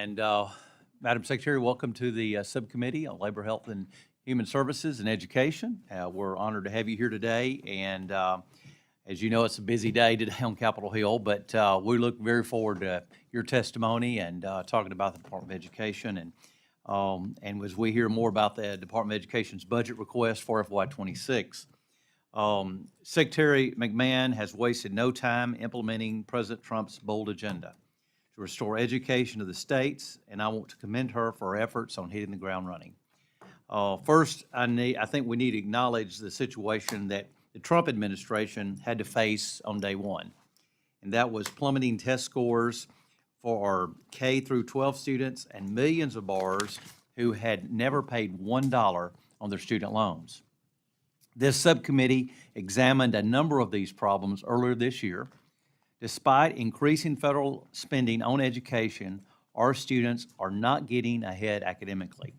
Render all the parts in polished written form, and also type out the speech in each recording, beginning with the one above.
And Madam Secretary, welcome to the Subcommittee on Labor, Health, and Human Services and Education. We're honored to have you here today. And as you know, it's a busy day today on Capitol Hill, but we look very forward to your testimony and talking about the Department of Education. And as we hear more about the Department of Education's budget request for FY26, Secretary McMahon has wasted no time implementing President Trump's bold agenda to restore education to the states, and I want to commend her for her efforts on hitting the ground running. First, I think we need to acknowledge the situation that the Trump administration had to face on day one, and that was plummeting test scores for our K through 12 students and millions of borrowers who had never paid $1 on their student loans. This subcommittee examined a number of these problems earlier this year. Despite increasing federal spending on education, our students are not getting ahead academically.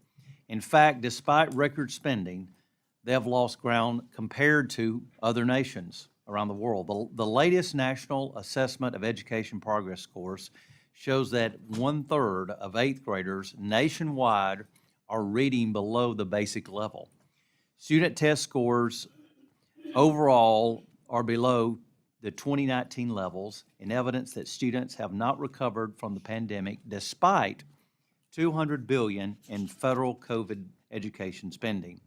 In fact, despite record spending, they have lost ground compared to other nations around the world. The latest National Assessment of Education Progress scores shows that 1/3 of 8th graders nationwide are reading below the basic level. Student test scores overall are below the 2019 levels, in evidence that students have not recovered from the pandemic despite $200 billion in federal COVID education spending.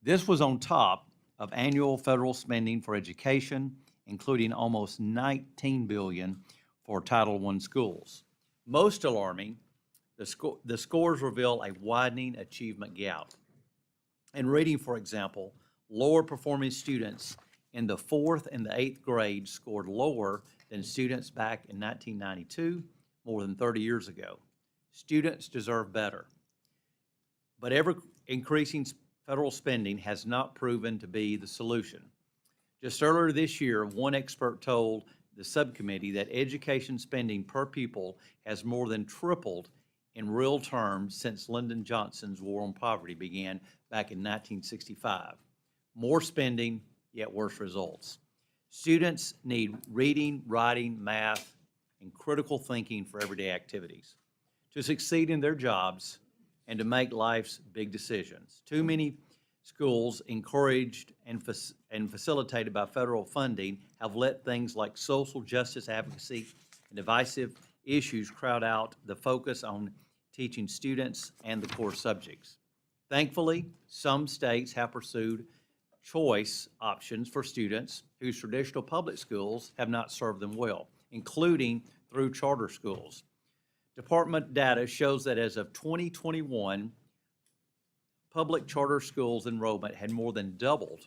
This was on top of annual federal spending for education, including almost $19 billion for Title I schools. Most alarming, the scores reveal a widening achievement gap. In reading, for example, lower performing students in the 4th and the 8th grade scored lower than students back in 1992, more than 30 years ago. Students deserve better. But ever-increasing federal spending has not proven to be the solution. Just earlier this year, one expert told the subcommittee that education spending per pupil has more than tripled in real terms since Lyndon Johnson's War on Poverty began back in 1965. More spending, yet worse results. Students need reading, writing, math, and critical thinking for everyday activities to succeed in their jobs and to make life's big decisions. Too many schools, encouraged and facilitated by federal funding, have let things like social justice advocacy and divisive issues crowd out the focus on teaching students and the core subjects. Thankfully, some states have pursued choice options for students whose traditional public schools have not served them well, including through charter schools. Department data shows that as of 2021, public charter schools enrollment had more than doubled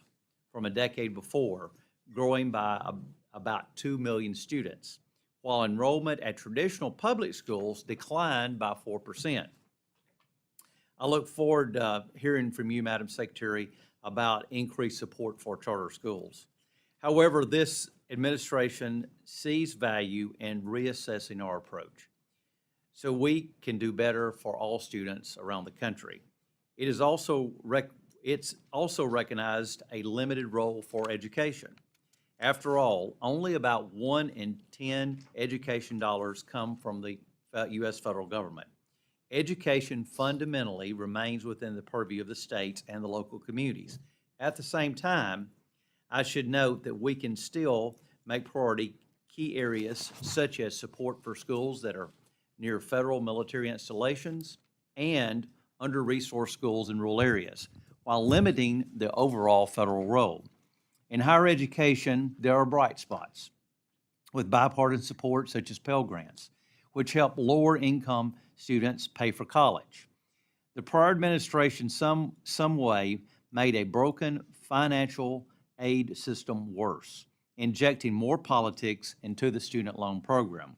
from a decade before, growing by about 2 million students, while enrollment at traditional public schools declined by 4%. I look forward to hearing from you, Madam Secretary, about increased support for charter schools. However, this administration sees value in reassessing our approach so we can do better for all students around the country. It's also recognized a limited role for education. After all, only about 1 in 10 education dollars come from the U.S. federal government. Education fundamentally remains within the purview of the states and the local communities. At the same time, I should note that we can still make priority key areas such as support for schools that are near federal military installations and under-resourced schools in rural areas, while limiting the overall federal role. In higher education, there are bright spots with bipartisan support such as Pell Grants, which help lower income students pay for college. The prior administration some way made a broken financial aid system worse, injecting more politics into the student loan program.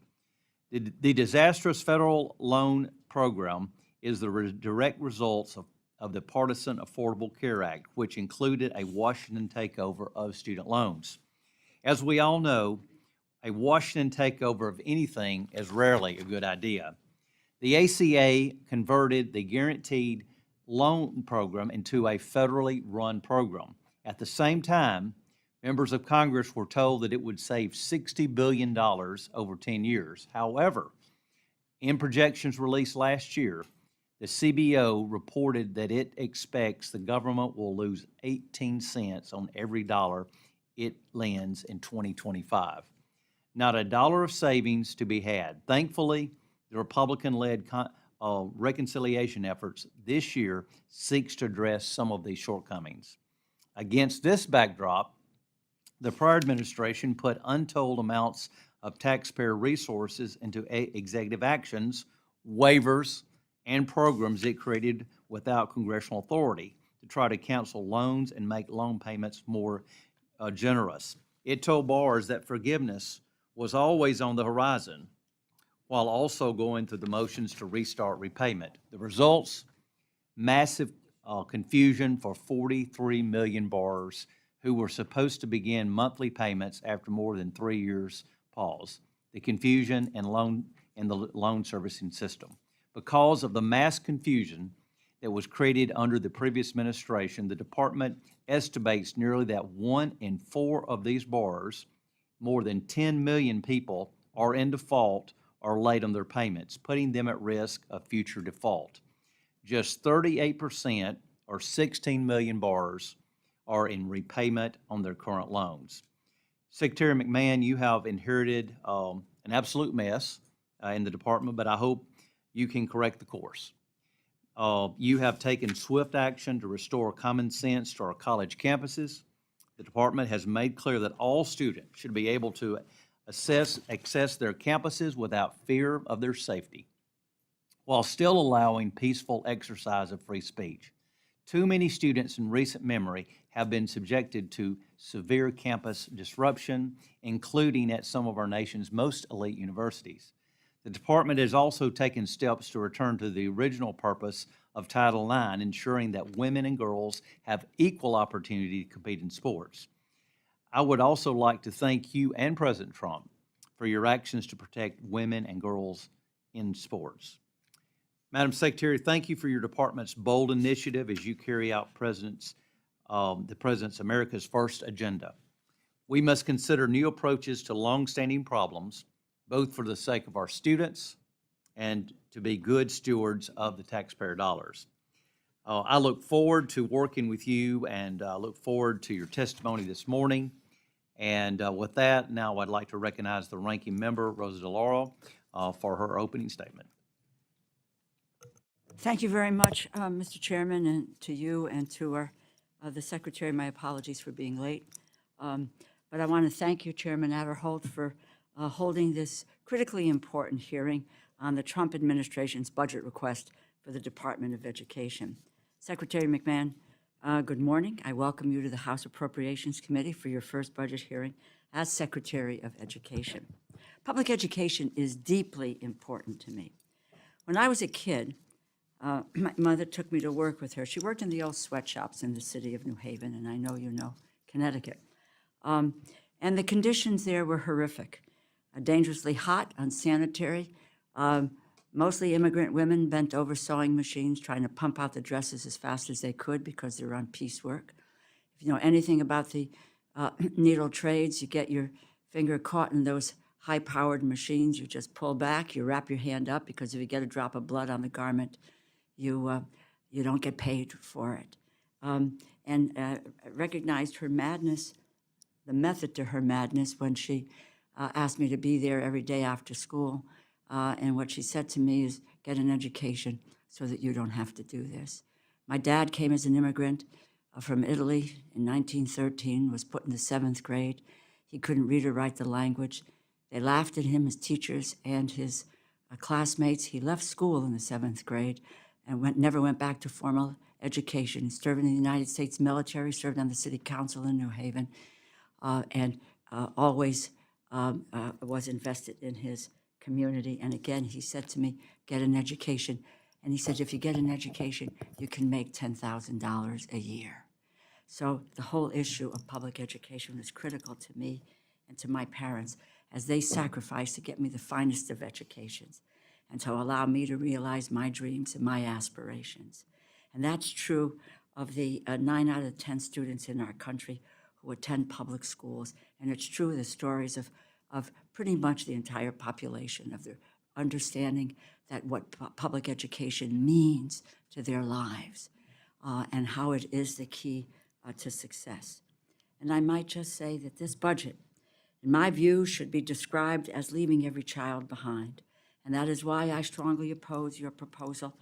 The disastrous federal loan program is the direct results of the partisan Affordable Care Act, which included a Washington takeover of student loans. As we all know, a Washington takeover of anything is rarely a good idea. The ACA converted the guaranteed loan program into a federally run program. At the same time, members of Congress were told that it would save $60 billion over 10 years. However, In projections released last year, the CBO reported that it expects the government will lose 18 cents on every dollar it lends in 2025. Not a dollar of savings to be had. Thankfully, the Republican-led reconciliation efforts this year seeks to address some of these shortcomings. Against this backdrop, the prior administration put untold amounts of taxpayer resources into executive actions, waivers, and programs it created without congressional authority to try to cancel loans and make loan payments more generous. It told borrowers that forgiveness was always on the horizon, while also going through the motions to restart repayment. The results, massive confusion for 43 million borrowers who were supposed to begin monthly payments after more than 3 years pause. The confusion in the loan servicing system. Because of the mass confusion that was created under the previous administration, the department estimates nearly that 1 in 4 of these borrowers, more than 10 million people, are in default or late on their payments, putting them at risk of future default. Just 38%, or 16 million borrowers, are in repayment on their current loans. Secretary McMahon, you have inherited an absolute mess in the department, but I hope you can correct the course. You have taken swift action to restore common sense to our college campuses. The department has made clear that all students should be able to access their campuses without fear of their safety, while still allowing peaceful exercise of free speech. Too many students in recent memory have been subjected to severe campus disruption, including at some of our nation's most elite universities. The department has also taken steps to return to the original purpose of Title IX, ensuring that women and girls have equal opportunity to compete in sports. I would also like to thank you and President Trump for your actions to protect women and girls in sports. Madam Secretary, thank you for your department's bold initiative as you carry out the President's America's First agenda. We must consider new approaches to longstanding problems, both for the sake of our students and to be good stewards of the taxpayer dollars. I look forward to working with you and look forward to your testimony this morning. And with that, now I'd like to recognize the ranking member, Rosa DeLauro, for her opening statement. Thank you very much, Mr. Chairman, and to you and to the Secretary. My apologies for being late. But I want to thank you, Chairman Aderholt, for holding this critically important hearing on the Trump administration's budget request for the Department of Education. Secretary McMahon, good morning. I welcome you to the House Appropriations Committee for your first budget hearing as Secretary of Education. Public education is deeply important to me. When I was a kid, my mother took me to work with her. She worked in the old sweatshops in the city of New Haven, and I know you know Connecticut. And the conditions there were horrific. Dangerously hot, unsanitary, mostly immigrant women bent over sewing machines trying to pump out the dresses as fast as they could because they were on piecework. If you know anything about the needle trades, you get your finger caught in those high-powered machines. You just pull back, you wrap your hand up, because if you get a drop of blood on the garment, you don't get paid for it. And recognized her madness, the method to her madness, when she asked me to be there every day after school. And what she said to me is, get an education so that you don't have to do this. My dad came as an immigrant from Italy in 1913, was put in the 7th grade. He couldn't read or write the language. They laughed at him, his teachers and his classmates. He left school in the 7th grade and never went back to formal education. He served in the United States military, served on the city council in New Haven, and always was invested in his community. And again, he said to me, get an education. And he said, if you get an education, you can make $10,000 a year. So the whole issue of public education was critical to me and to my parents, as they sacrificed to get me the finest of educations and to allow me to realize my dreams and my aspirations. And that's true of the 9 out of 10 students in our country who attend public schools. And it's true of the stories of pretty much the entire population of the understanding that what public education means to their lives and how it is the key to success. And I might just say that this budget, in my view, should be described as leaving every child behind. And that is why I strongly oppose your proposal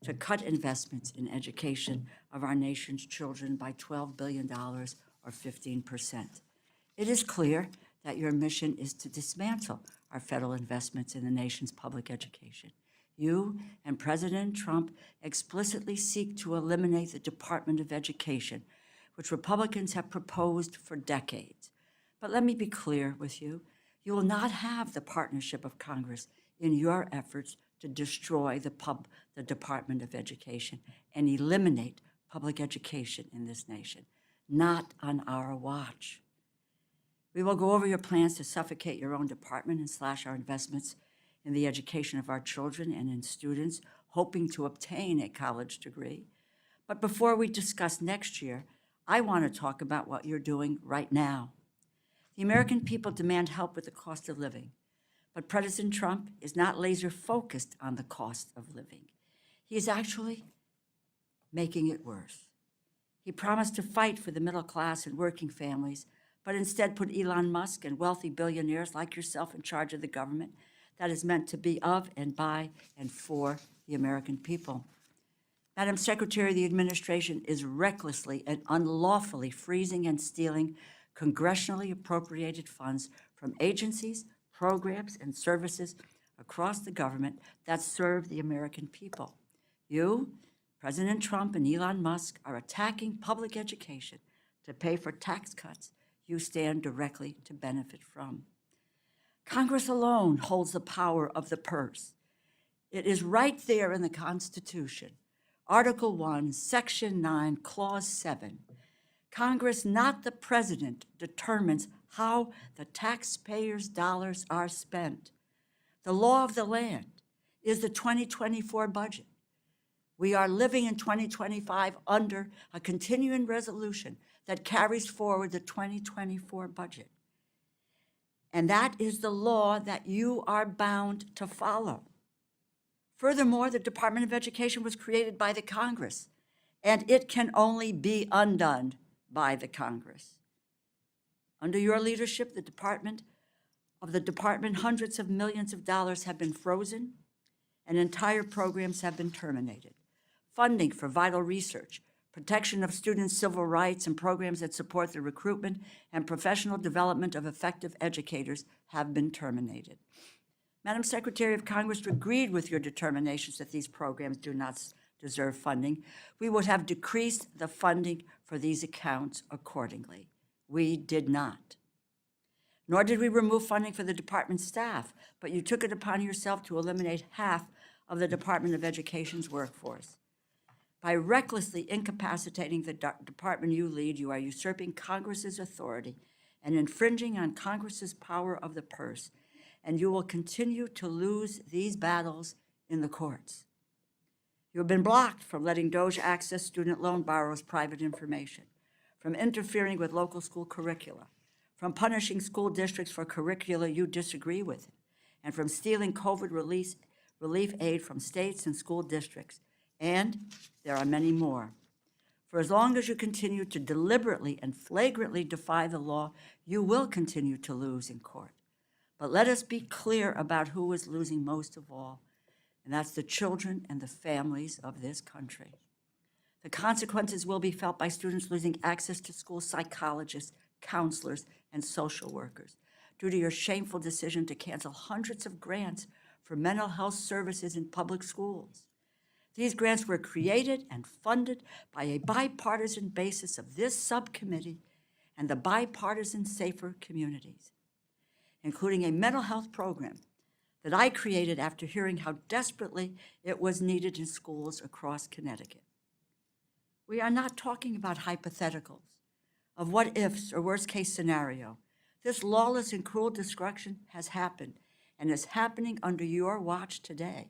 to cut investments in education of our nation's children by $12 billion or 15%. It is clear that your mission is to dismantle our federal investments in the nation's public education. You and President Trump explicitly seek to eliminate the Department of Education, which Republicans have proposed for decades. But let me be clear with you. You will not have the partnership of Congress in your efforts to destroy the Department of Education and eliminate public education in this nation. Not on our watch. We will go over your plans to suffocate your own department and slash our investments in the education of our children and in students hoping to obtain a college degree. But before we discuss next year, I want to talk about what you're doing right now. The American people demand help with the cost of living, but President Trump is not laser focused on the cost of living. He is actually making it worse. He promised to fight for the middle class and working families, but instead put Elon Musk and wealthy billionaires like yourself in charge of the government that is meant to be of and by and for the American people. Madam Secretary, the administration is recklessly and unlawfully freezing and stealing congressionally appropriated funds from agencies, programs, and services across the government that serve the American people. You, President Trump and Elon Musk, are attacking public education to pay for tax cuts you stand directly to benefit from. Congress alone holds the power of the purse. It is right there in the Constitution, Article 1, Section 9, Clause 7. Congress, not the president, determines how the taxpayers' dollars are spent. The law of the land is the 2024 budget. We are living in 2025 under a continuing resolution that carries forward the 2024 budget. And that is the law that you are bound to follow. Furthermore, the Department of Education was created by the Congress, and it can only be undone by the Congress. Under your leadership, the department, hundreds of millions of dollars have been frozen, and entire programs have been terminated. Funding for vital research, protection of students' civil rights, and programs that support the recruitment and professional development of effective educators have been terminated. Madam Secretary, if Congress agreed with your determinations that these programs do not deserve funding, we would have decreased the funding for these accounts accordingly. We did not. Nor did we remove funding for the department staff, but you took it upon yourself to eliminate half of the Department of Education's workforce. By recklessly incapacitating the department you lead, you are usurping Congress's authority and infringing on Congress's power of the purse, and you will continue to lose these battles in the courts. You have been blocked from letting DOJ access student loan borrowers' private information, from interfering with local school curricula, from punishing school districts for curricula you disagree with, and from stealing COVID relief aid from states and school districts. And there are many more. For as long as you continue to deliberately and flagrantly defy the law, you will continue to lose in court. But let us be clear about who is losing most of all, and that's the children and the families of this country. The consequences will be felt by students losing access to school psychologists, counselors, and social workers due to your shameful decision to cancel hundreds of grants for mental health services in public schools. These grants were created and funded by a bipartisan basis of this subcommittee and the bipartisan Safer Communities, including a mental health program that I created after hearing how desperately it was needed in schools across Connecticut. We are not talking about hypotheticals of what ifs or worst case scenario. This lawless and cruel destruction has happened and is happening under your watch today.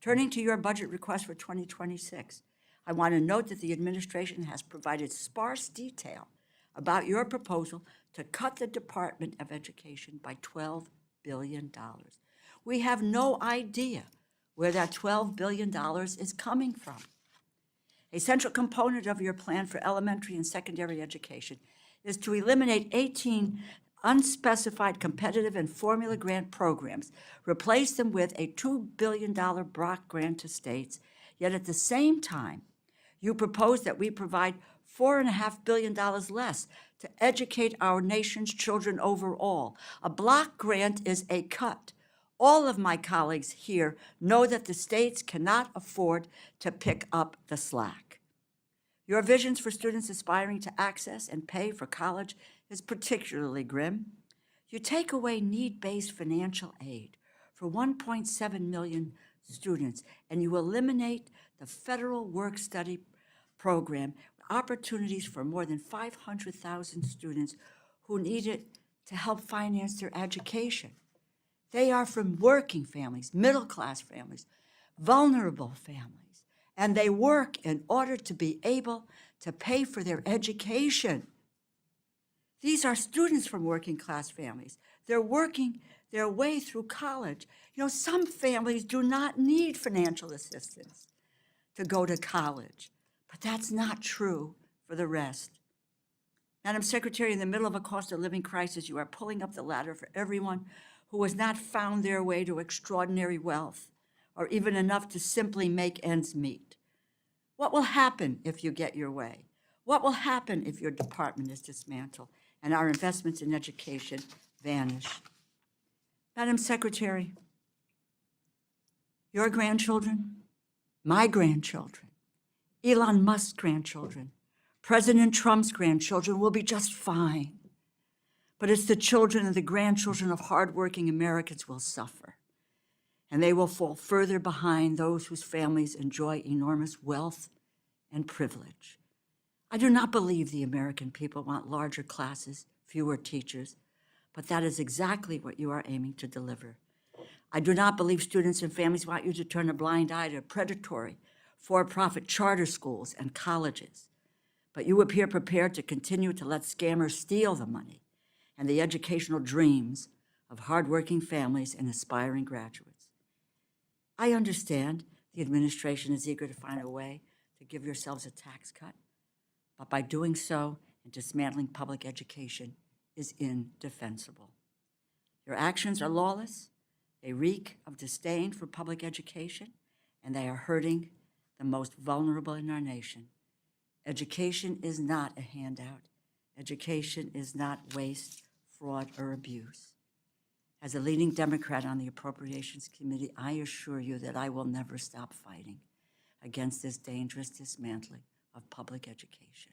Turning to your budget request for 2026, I want to note that the administration has provided sparse detail about your proposal to cut the Department of Education by $12 billion, We have no idea where that $12 billion is coming from. A central component of your plan for elementary and secondary education is to eliminate 18 unspecified competitive and formula grant programs, replace them with a $2 billion Brock grant to states, yet at the same time, you propose that we provide $4.5 billion less to educate our nation's children overall. A block grant is a cut. All of my colleagues here know that the states cannot afford to pick up the slack. Your visions for students aspiring to access and pay for college is particularly grim. You take away need-based financial aid for 1.7 million students, and you eliminate the federal work-study program, opportunities for more than 500,000 students who need it to help finance their education. They are from working families, middle-class families, vulnerable families, and they work in order to be able to pay for their education. These are students from working-class families. They're working their way through college. You know, some families do not need financial assistance to go to college, but that's not true for the rest. Madam Secretary, in the middle of a cost of living crisis, you are pulling up the ladder for everyone who has not found their way to extraordinary wealth or even enough to simply make ends meet. What will happen if you get your way? What will happen if your department is dismantled and our investments in education vanish? Madam Secretary, your grandchildren, my grandchildren, Elon Musk's grandchildren, President Trump's grandchildren will be just fine. But it's the children and the grandchildren of hardworking Americans will suffer, and they will fall further behind those whose families enjoy enormous wealth and privilege. I do not believe the American people want larger classes, fewer teachers, but that is exactly what you are aiming to deliver. I do not believe students and families want you to turn a blind eye to predatory, for-profit charter schools and colleges, but you appear prepared to continue to let scammers steal the money and the educational dreams of hardworking families and aspiring graduates. I understand the administration is eager to find a way to give yourselves a tax cut, but by doing so and dismantling public education is indefensible. Your actions are lawless, they reek of disdain for public education, and they are hurting the most vulnerable in our nation. Education is not a handout. Education is not waste, fraud, or abuse. As a leading Democrat on the Appropriations Committee, I assure you that I will never stop fighting against this dangerous dismantling of public education,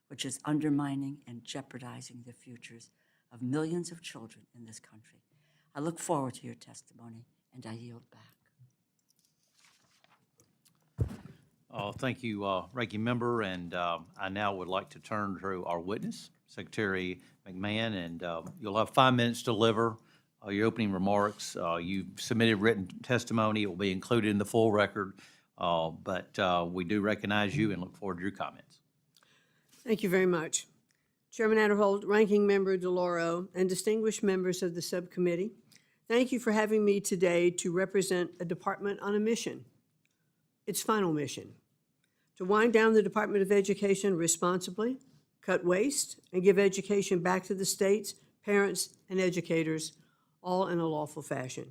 which is undermining and jeopardizing the futures of millions of children in this country. I look forward to your testimony, and I yield back. Thank you, Ranking Member, and I now would like to turn to our witness, Secretary McMahon, and you'll have 5 minutes to deliver your opening remarks. You've submitted written testimony. It will be included in the full record, but we do recognize you and look forward to your comments. Thank you very much. Chairman Adderholt, Ranking Member DeLauro, and distinguished members of the subcommittee, thank you for having me today to represent a department on a mission, its final mission, to wind down the Department of Education responsibly, cut waste, and give education back to the states, parents, and educators, all in a lawful fashion.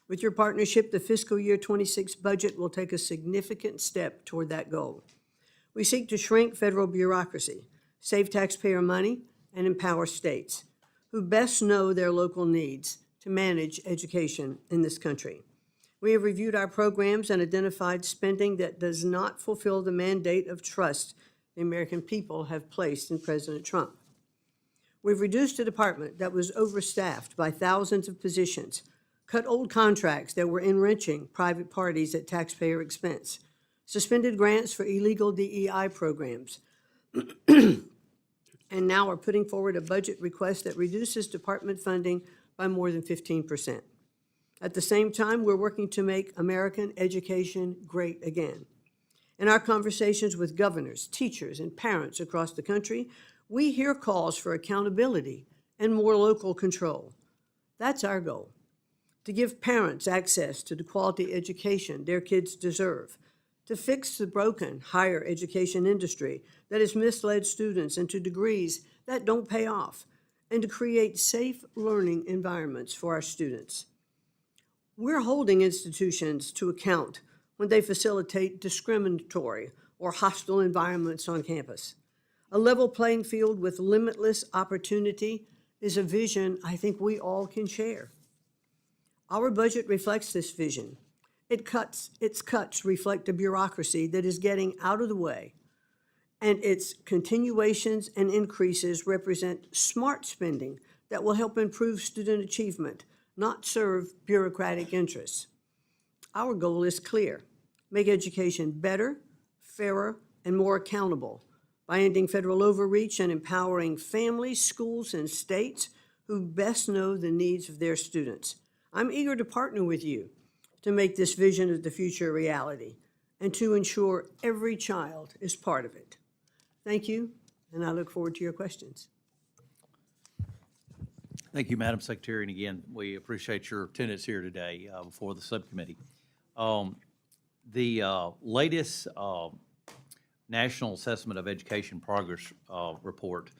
With your partnership, the fiscal year 26 budget will take a significant step toward that goal. We seek to shrink federal bureaucracy, save taxpayer money, and empower states, who best know their local needs to manage education in this country. We have reviewed our programs and identified spending that does not fulfill the mandate of trust the American people have placed in President Trump. We've reduced a department that was overstaffed by thousands of positions, cut old contracts that were enriching private parties at taxpayer expense, suspended grants for illegal DEI programs, and now are putting forward a budget request that reduces department funding by more than 15%. At the same time, we're working to make American education great again. In our conversations with governors, teachers, and parents across the country, we hear calls for accountability and more local control. That's our goal, to give parents access to the quality education their kids deserve, to fix the broken higher education industry that has misled students into degrees that don't pay off, and to create safe learning environments for our students. We're holding institutions to account when they facilitate discriminatory or hostile environments on campus. A level playing field with limitless opportunity is a vision I think we all can share. Our budget reflects this vision. Its cuts reflect a bureaucracy that is getting out of the way, and its continuations and increases represent smart spending that will help improve student achievement, not serve bureaucratic interests. Our goal is clear: make education better, fairer, and more accountable by ending federal overreach and empowering families, schools, and states who best know the needs of their students. I'm eager to partner with you to make this vision of the future a reality and to ensure every child is part of it. Thank you, and I look forward to your questions. Thank you, Madam Secretary, and again, we appreciate your attendance here today before the subcommittee. The latest National Assessment of Education Progress report,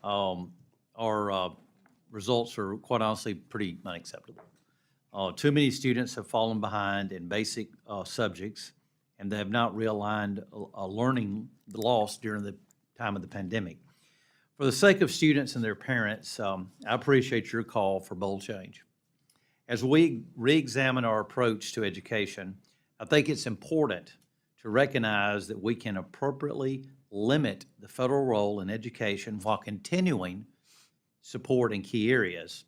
our results are quite honestly pretty unacceptable. Too many students have fallen behind in basic subjects, and they have not realigned learning loss during the time of the pandemic. For the sake of students and their parents, I appreciate your call for bold change. As we re-examine our approach to education, I think it's important to recognize that we can appropriately limit the federal role in education while continuing support in key areas.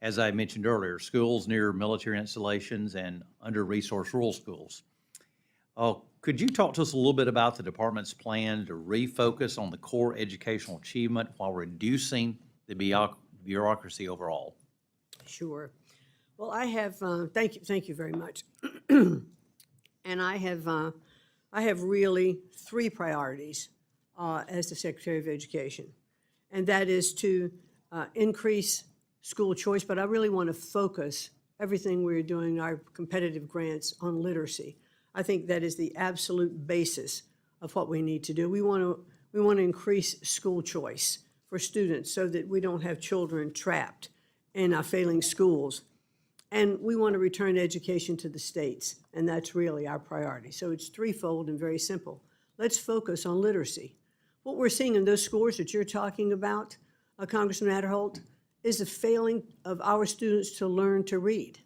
As I mentioned earlier, schools near military installations and under-resourced rural schools. Could you talk to us a little bit about the department's plan to refocus on the core educational achievement while reducing the bureaucracy overall? Sure. Well, I have, thank you very much. And I have really three priorities as the Secretary of Education, and that is to increase school choice, but I really want to focus everything we're doing, our competitive grants, on literacy. I think that is the absolute basis of what we need to do. We want to increase school choice for students so that we don't have children trapped in failing schools. And we want to return education to the states, and that's really our priority. So it's threefold and very simple. Let's focus on literacy. What we're seeing in those scores that you're talking about, Congressman Adderholt, is the failing of our students to learn to read.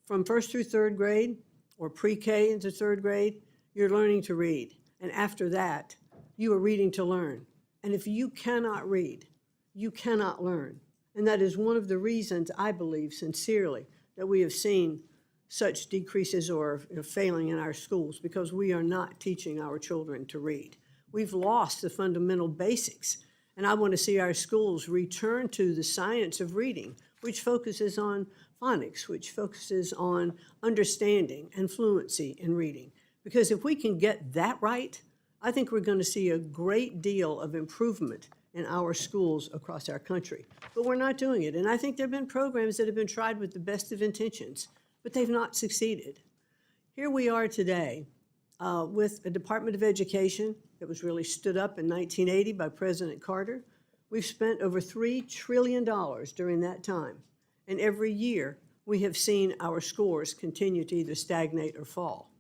From first through third grade, or pre-K into third grade, you're learning to read. And after that, you are reading to learn. And if you cannot read, you cannot learn. And that is one of the reasons, I believe sincerely, that we have seen such decreases or failing in our schools, because we are not teaching our children to read. We've lost the fundamental basics. And I want to see our schools return to the science of reading, which focuses on phonics, which focuses on understanding and fluency in reading. Because if we can get that right, I think we're going to see a great deal of improvement in our schools across our country. But we're not doing it. And I think there have been programs that have been tried with the best of intentions, but they've not succeeded. Here we are today with a Department of Education that was really stood up in 1980 by President Carter. We've spent over $3 trillion during that time. And every year, we have seen our scores continue to either stagnate or fall.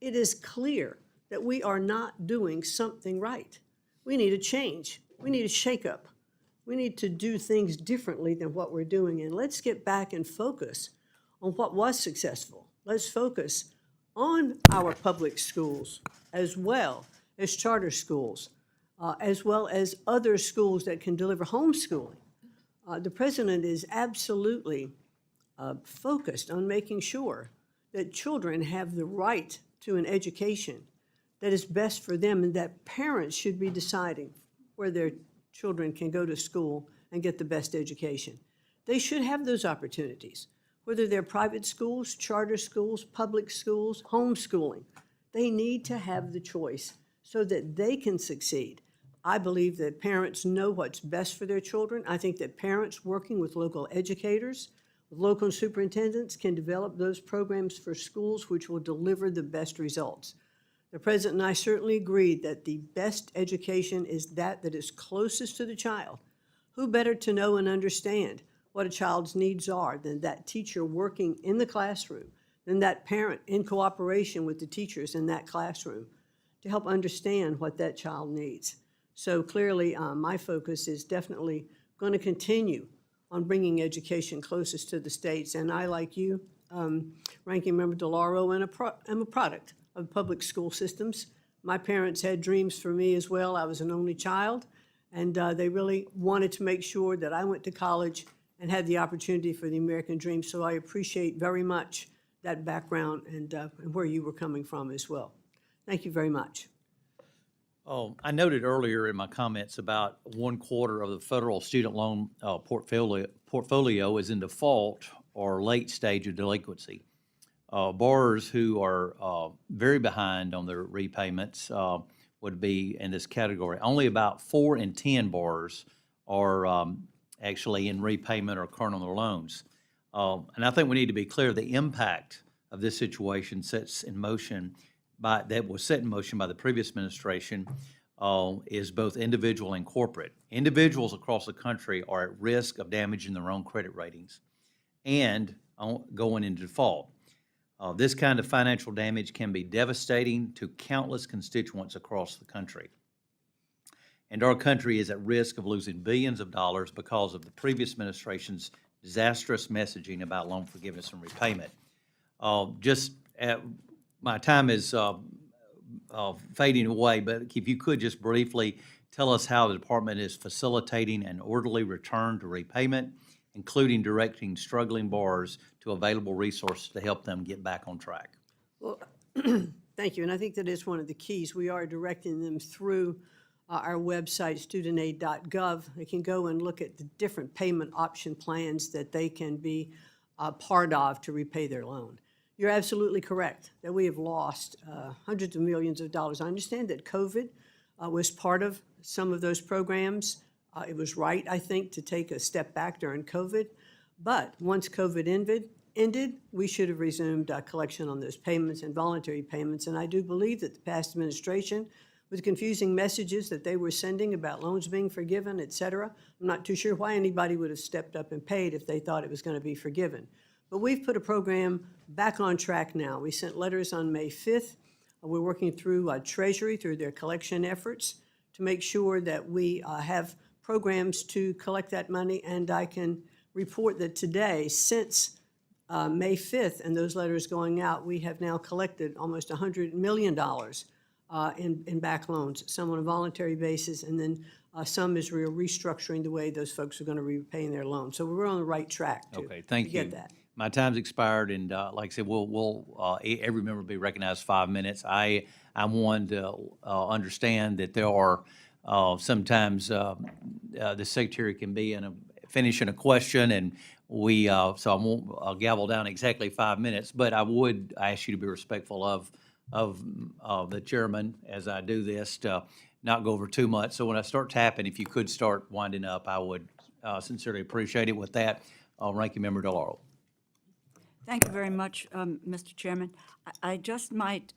It is clear that we are not doing something right. We need a change. We need a shakeup. We need to do things differently than what we're doing. And let's get back and focus on what was successful. Let's focus on our public schools as well as charter schools, as well as other schools that can deliver homeschooling. The president is absolutely focused on making sure that children have the right to an education that is best for them, and that parents should be deciding where their children can go to school and get the best education. They should have those opportunities, whether they're private schools, charter schools, public schools, homeschooling. They need to have the choice so that they can succeed. I believe that parents know what's best for their children. I think that parents working with local educators, Local superintendents can develop those programs for schools which will deliver the best results. The President and I certainly agree that the best education is that is closest to the child. Who better to know and understand what a child's needs are than that teacher working in the classroom, than that parent in cooperation with the teachers in that classroom to help understand what that child needs. So clearly, my focus is definitely going to continue on bringing education closest to the states. And I, like you, Ranking Member DeLauro, am a product of public school systems. My parents had dreams for me as well. I was an only child, and they really wanted to make sure that I went to college and had the opportunity for the American dream. So I appreciate very much that background and where you were coming from as well. Thank you very much. Oh, I noted earlier in my comments about 1/4 of the federal student loan portfolio is in default or late stage of delinquency. Borrowers who are very behind on their repayments would be in this category. Only about 4 in 10 borrowers are actually in repayment or current on their loans. And I think we need to be clear the impact of this situation that was set in motion by the previous administration is both individual and corporate. Individuals across the country are at risk of damaging their own credit ratings and going into default. This kind of financial damage can be devastating to countless constituents across the country. And our country is at risk of losing billions of dollars because of the previous administration's disastrous messaging about loan forgiveness and repayment. My time is fading away, but if you could just briefly tell us how the department is facilitating an orderly return to repayment, including directing struggling borrowers to available resources to help them get back on track. Well, thank you, and I think that is one of the keys. We are directing them through our website, studentaid.gov. They can go and look at the different payment option plans that they can be part of to repay their loan. You're absolutely correct that we have lost hundreds of millions of dollars. I understand that COVID was part of some of those programs. It was right, I think, to take a step back during COVID. But once COVID ended, we should have resumed collection on those payments and voluntary payments. And I do believe that the past administration, with confusing messages that they were sending about loans being forgiven, et cetera, I'm not too sure why anybody would have stepped up and paid if they thought it was going to be forgiven. But we've put a program back on track now. We sent letters on May 5th. We're working through Treasury, through their collection efforts, to make sure that we have programs to collect that money. And I can report that today, since May 5th and those letters going out, we have now collected almost $100 million in back loans, some on a voluntary basis, and then some is we're restructuring the way those folks are going to be repaying their loans. So we're on the right track to get that. My time's expired, and like I said, we'll every member will be recognized 5 minutes. I'm one to understand that there are sometimes the secretary can be finishing a question, and so I won't gavel down exactly 5 minutes, but I would ask you to be respectful of the chairman as I do this, to not go over too much. So when I start tapping, if you could start winding up, I would sincerely appreciate it. With that, Ranking Member DeLauro. Thank you very much, Mr. Chairman. I just might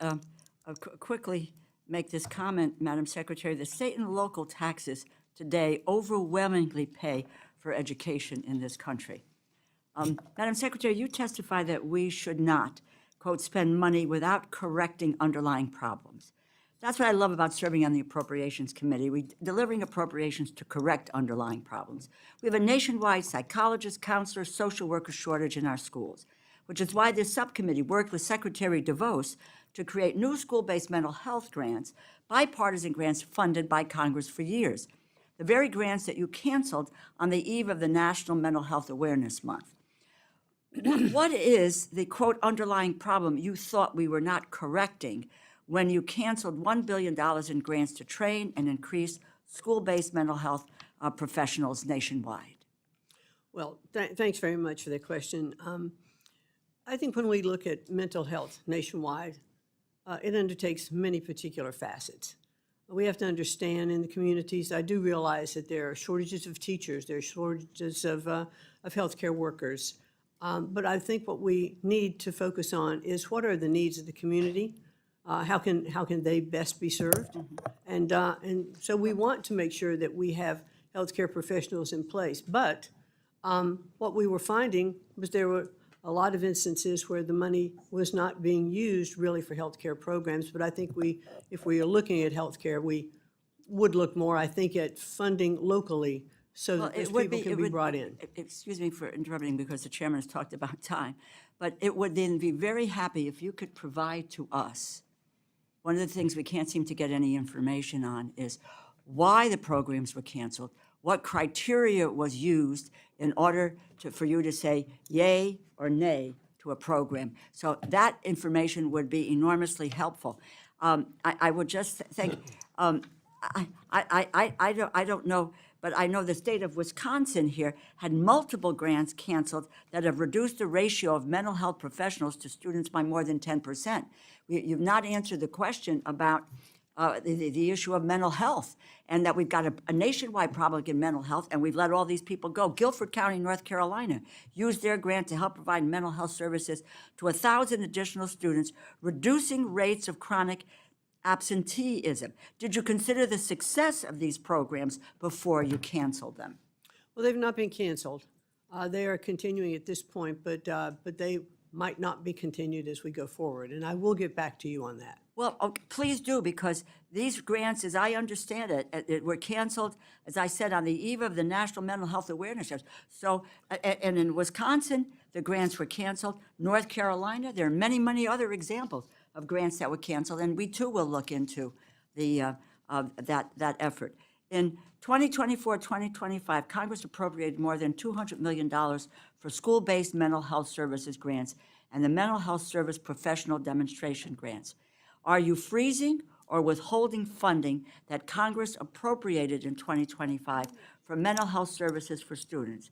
quickly make this comment, Madam Secretary. The state and local taxes today overwhelmingly pay for education in this country. Madam Secretary, you testify that we should not, quote, spend money without correcting underlying problems. That's what I love about serving on the Appropriations Committee. We're delivering appropriations to correct underlying problems. We have a nationwide psychologist, counselor, social worker shortage in our schools, which is why this subcommittee worked with Secretary DeVos to create new school-based mental health grants, bipartisan grants funded by Congress for years, the very grants that you canceled on the eve of the National Mental Health Awareness Month. What is the, quote, underlying problem you thought we were not correcting when you canceled $1 billion in grants to train and increase school-based mental health professionals nationwide? Well, thanks very much for that question. I think when we look at mental health nationwide, it undertakes many particular facets. We have to understand in the communities, I do realize that there are shortages of teachers, there are shortages of healthcare workers. But I think what we need to focus on is what are the needs of the community? How can they best be served? And so we want to make sure that we have healthcare professionals in place. But what we were finding was there were a lot of instances where the money was not being used really for healthcare programs. But I think if we are looking at healthcare, we would look more, I think, at funding locally so that those people can be brought in. Excuse me for interrupting because the chairman has talked about time, but it would then be very happy if you could provide to us. One of the things we can't seem to get any information on is why the programs were canceled, what criteria was used in order for you to say yay or nay to a program. So that information would be enormously helpful. I would just think, I don't know, but I know the state of Wisconsin here had multiple grants canceled that have reduced the ratio of mental health professionals to students by more than 10%. You've not answered the question about the issue of mental health, and that we've got a nationwide problem in mental health, and we've let all these people go. Guilford County, North Carolina, used their grant to help provide mental health services to 1,000 additional students, reducing rates of chronic absenteeism. Did you consider the success of these programs before you canceled them? Well, they've not been canceled. They are continuing at this point, but they might not be continued as we go forward, and I will get back to you on that. Well, okay, please do, because these grants, as I understand it were canceled, as I said, on the eve of the National Mental Health Awareness Day. So, and in Wisconsin, the grants were canceled. North Carolina, there are many, many other examples of grants that were canceled, and we too will look into the that effort. In 2024-2025, Congress appropriated more than $200 million for school-based mental health services grants and the mental health service professional demonstration grants. Are you freezing or withholding funding that Congress appropriated in 2025 for mental health services for students?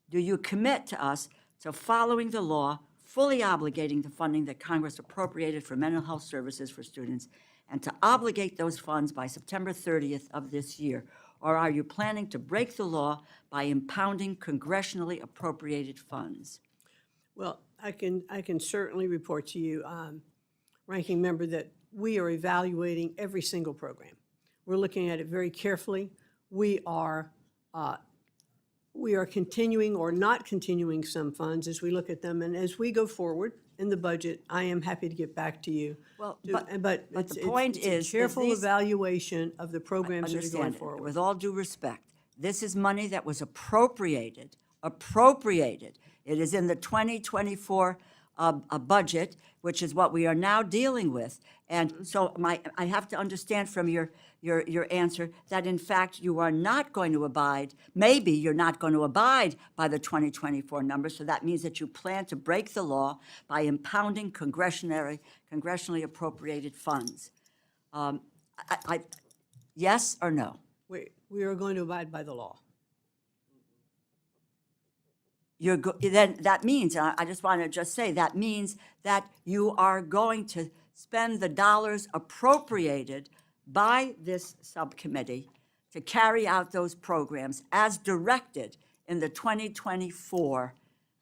Do you commit to us to following the law, fully obligating the funding that Congress appropriated for mental health services for students, and to obligate those funds by September 30th of this year? Or are you planning to break the law by impounding congressionally appropriated funds? Well, I can certainly report to you, Ranking Member, that we are evaluating every single program. We're looking at it very carefully. We are continuing or not continuing some funds as we look at them, and as we go forward in the budget, I am happy to get back to you. Well, But the point is a careful these- evaluation of the programs that are going Understand, forward. with all due respect, this is money that was appropriated. It is in the 2024 budget, which is what we are now dealing with. And so I have to understand from your answer that in fact you are not going to abide, maybe you're not going to abide by the 2024 numbers, so that means that you plan to break the law by impounding congressionally appropriated funds. Yes or no? We are going to abide by the law. Then that means, and I just want to say, that means that you are going to spend the dollars appropriated by this subcommittee to carry out those programs as directed in the 2024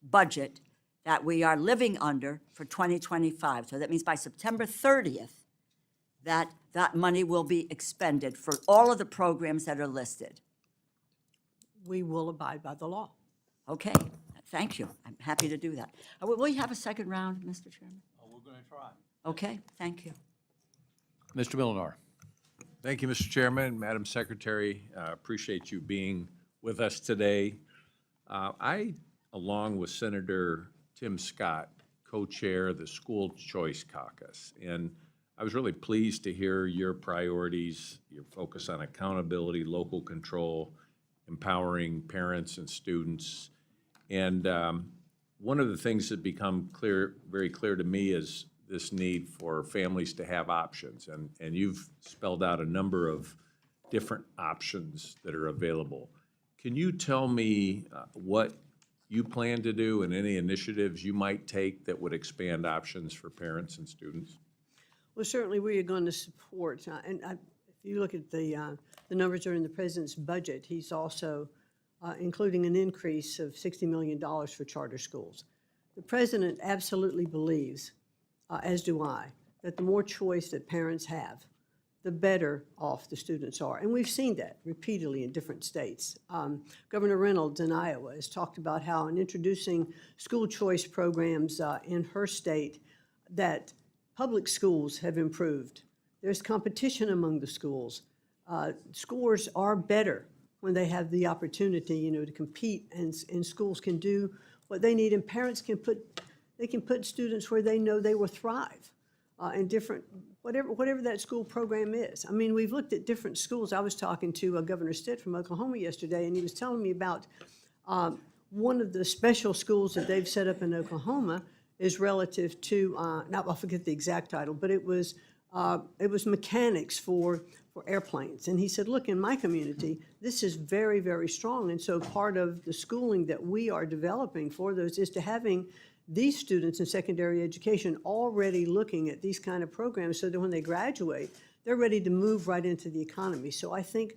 budget that we are living under for 2025. So that means by September 30th, that money will be expended for all of the programs that are listed. We will abide by the law. Okay, thank you. I'm happy to do that. Will you have a second round, Mr. Chairman? We're going to try. Okay, thank you. Mr. Milinar. Thank you, Mr. Chairman, Madam Secretary. Appreciate you being with us today. I, along with Senator Tim Scott, co-chair the School Choice Caucus, and I was really pleased to hear your priorities, your focus on accountability, local control, empowering parents and students. And one of the things that become very clear to me is this need for families to have options. And you've spelled out a number of different options that are available. Can you tell me what you plan to do and any initiatives you might take that would expand options for parents and students? Well, certainly we are going to support, if you look at the numbers that are in the president's budget, he's also including an increase of $60 million for charter schools. The president absolutely believes, as do I, that the more choice that parents have, the better off the students are. And we've seen that repeatedly in different states. Governor Reynolds in Iowa has talked about how in introducing school choice programs in her state, that public schools have improved. There's competition among the schools. Scores are better when they have the opportunity, to compete, and schools can do what they need, and parents can put students where they know they will thrive in different, whatever that school program is. I mean, we've looked at different schools. I was talking to Governor Stitt from Oklahoma yesterday, and he was telling me about one of the special schools that they've set up in Oklahoma is relative to, I forget the exact title, but it was mechanics for airplanes. And he said, look, in my community, this is very, very strong. And so part of the schooling that we are developing for those is to having these students in secondary education already looking at these kind of programs so that when they graduate, they're ready to move right into the economy. So I think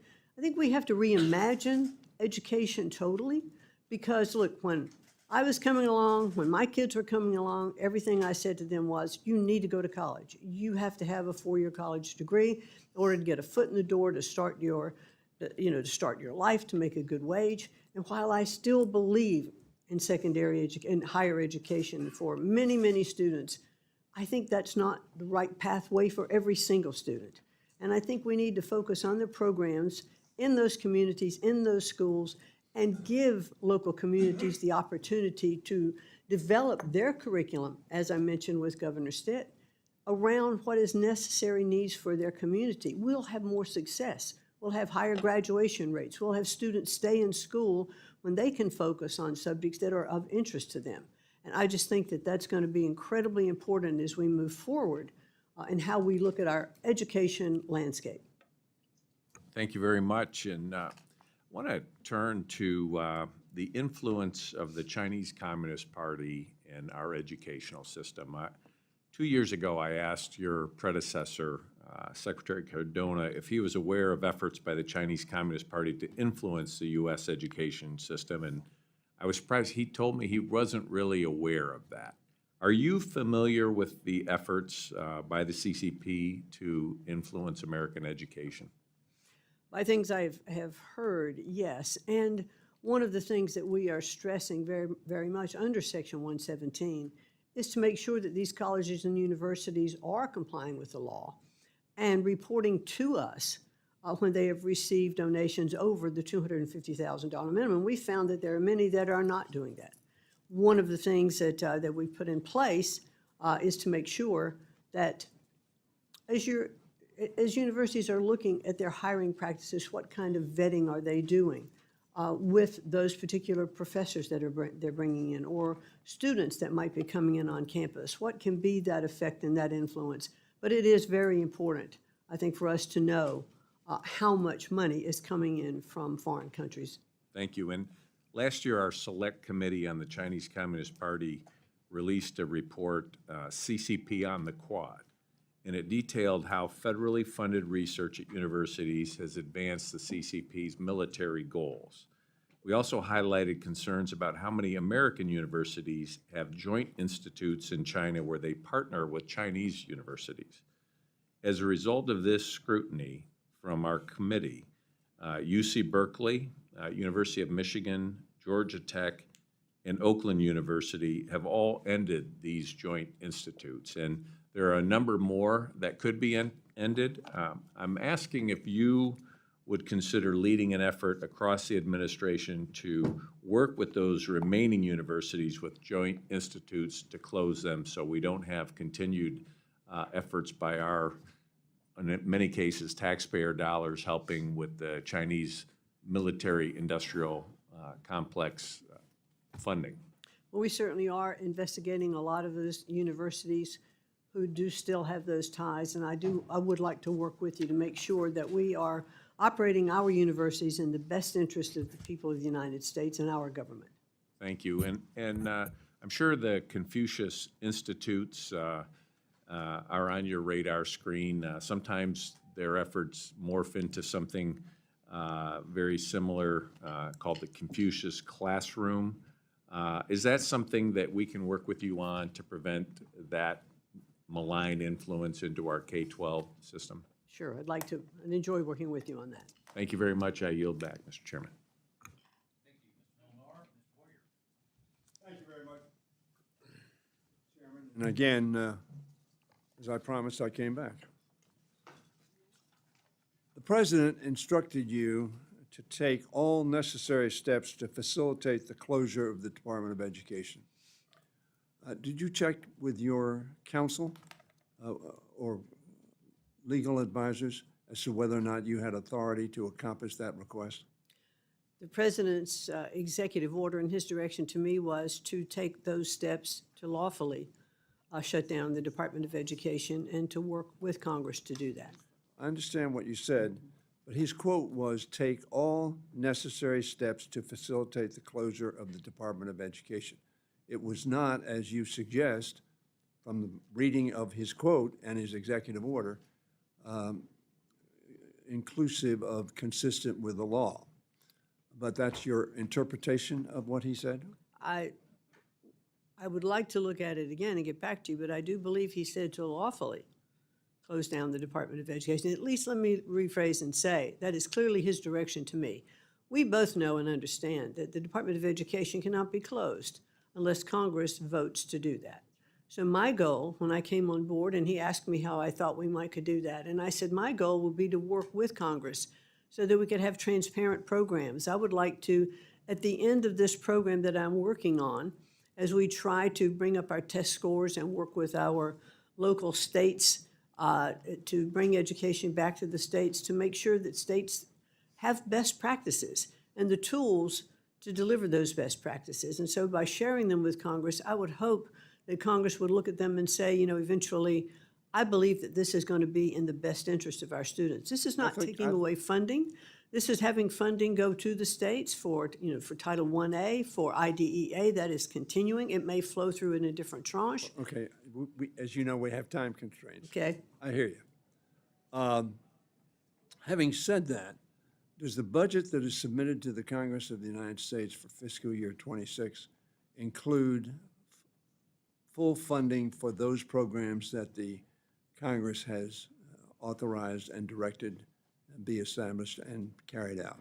we have to reimagine education totally, because look, when I was coming along, when my kids were coming along, everything I said to them was, you need to go to college. You have to have a 4-year college degree in order to get a foot in the door to start your life, to make a good wage. And while I still believe in in higher education for many, many students, I think that's not the right pathway for every single student. And I think we need to focus on the programs in those communities, in those schools, and give local communities the opportunity to develop their curriculum, as I mentioned with Governor Stitt, around what is necessary needs for their community. We'll have more success. We'll have higher graduation rates. We'll have students stay in school when they can focus on subjects that are of interest to them. And I just think that that's going to be incredibly important as we move forward in how we look at our education landscape. Thank you very much. And I want to turn to the influence of the Chinese Communist Party in our educational system. 2 years ago, I asked your predecessor, Secretary Cardona, if he was aware of efforts by the Chinese Communist Party to influence the U.S. education system, and I was surprised. He told me he wasn't really aware of that. Are you familiar with the efforts by the CCP to influence American education? By things I have heard, yes. And one of the things that we are stressing very, very much under Section 117 is to make sure that these colleges and universities are complying with the law and reporting to us when they have received donations over the $250,000 minimum. We found that there are many that are not doing that. One of the things that we put in place is to make sure that as universities are looking at their hiring practices, what kind of vetting are they doing with those particular professors that they're bringing in, or students that might be coming in on campus? What can be that effect and that influence? But it is very important, I think, for us to know how much money is coming in from foreign countries. Thank you. And last year, our Select Committee on the Chinese Communist Party released a report, CCP on the Quad, and it detailed how federally funded research at universities has advanced the CCP's military goals. We also highlighted concerns about how many American universities have joint institutes in China where they partner with Chinese universities. As a result of this scrutiny from our committee, UC Berkeley, University of Michigan, Georgia Tech, and Oakland University have all ended these joint institutes. And there are a number more that could be ended. I'm asking if you would consider leading an effort across the administration to work with those remaining universities with joint institutes to close them so we don't have continued efforts by our, in many cases, taxpayer dollars helping with the Chinese military-industrial complex funding. Well, we certainly are investigating a lot of those universities who do still have those ties, and I would like to work with you to make sure that we are operating our universities in the best interest of the people of the United States and our government. Thank you. And I'm sure the Confucius Institutes are on your radar screen. Sometimes their efforts morph into something very similar called the Confucius Classroom. Is that something that we can work with you on to prevent that malign influence into our K-12 system? Sure, I'd like to and enjoy working with you on that. Thank you very much. I yield back, Mr. Chairman. Thank you very much, Chairman. And again, as I promised, I came back. The President instructed you to take all necessary steps to facilitate the closure of the Department of Education. Did you check with your counsel or legal advisors as to whether or not you had authority to accomplish that request? The President's executive order and his direction to me was to take those steps to lawfully shut down the Department of Education and to work with Congress to do that. I understand what you said, but his quote was, "Take all necessary steps to facilitate the closure of the Department of Education." It was not, as you suggest, from the reading of his quote and his executive order, inclusive of consistent with the law. But that's your interpretation of what he said? I would like to look at it again and get back to you, but I do believe he said to lawfully close down the Department of Education. At least let me rephrase and say, that is clearly his direction to me. We both know and understand that the Department of Education cannot be closed unless Congress votes to do that. So my goal, when I came on board, and he asked me how I thought we could do that, and I said my goal would be to work with Congress so that we could have transparent programs. I would like to, at the end of this program that I'm working on, as we try to bring up our test scores and work with our local states to bring education back to the states, to make sure that states have best practices and the tools to deliver those best practices. And so by sharing them with Congress, I would hope that Congress would look at them and say, you know, eventually, I believe that this is going to be in the best interest of our students. This is not taking away funding. This is having funding go to the states for, you know, for Title I-A, for IDEA. That is continuing. It may flow through in a different tranche. Okay, as you know, we have time constraints. Okay. I hear you. Having said that, does the budget that is submitted to the Congress of the United States for fiscal year 26 include full funding for those programs that the Congress has authorized and directed be established and carried out?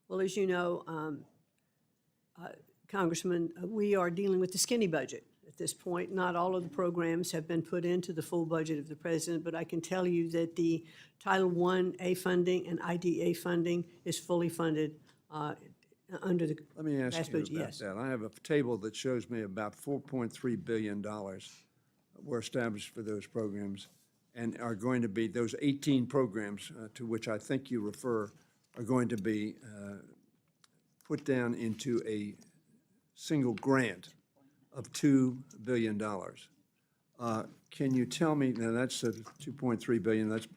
Well, as you know, Congressman, we are dealing with the skinny budget at this point. Not all of the programs have been put into the full budget of the president, but I can tell you that the Title I-A funding and IDEA funding is fully funded under the Let me ask vast you budget. about Yes. that. I have a table that shows me about $4.3 billion were established for those programs and are going to be, those 18 programs to which I think you refer, are going to be put down into a single grant of $2 billion. Can you tell me, now that's a $2.3 billion, that's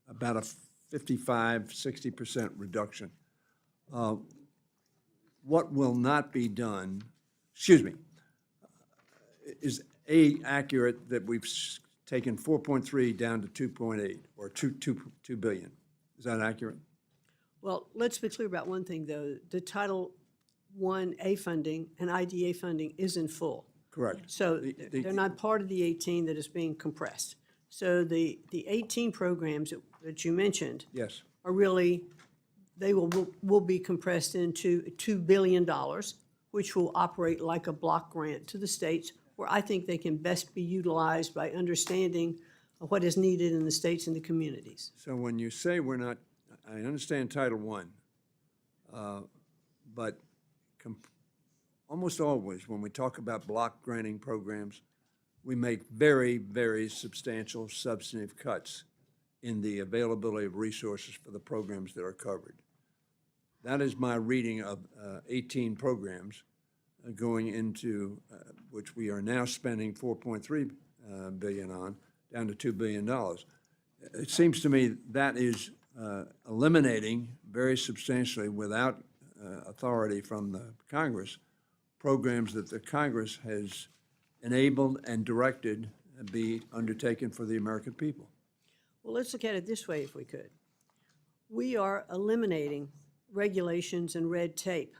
about a 55–60% reduction. What will not be done, excuse me, is A, accurate that we've taken 4.3 down to 2.8 or 2 billion? Is that accurate? Well, let's be clear about one thing, though. The Title I-A funding and IDEA funding is in full. Correct. So they're not part of the 18 that is being compressed. So the 18 programs that you mentioned Yes. are really, they will be compressed into $2 billion, which will operate like a block grant to the states, where I think they can best be utilized by understanding what is needed in the states and the communities. So when you say we're not, I understand Title I, but almost always when we talk about block granting programs, we make very, very substantial substantive cuts in the availability of resources for the programs that are covered. That is my reading of 18 programs going into, which we are now spending $4.3 billion on, down to $2 billion. It seems to me that is eliminating very substantially, without authority from the Congress, programs that the Congress has enabled and directed be undertaken for the American people. Well, let's look at it this way, if we could. We are eliminating regulations and red tape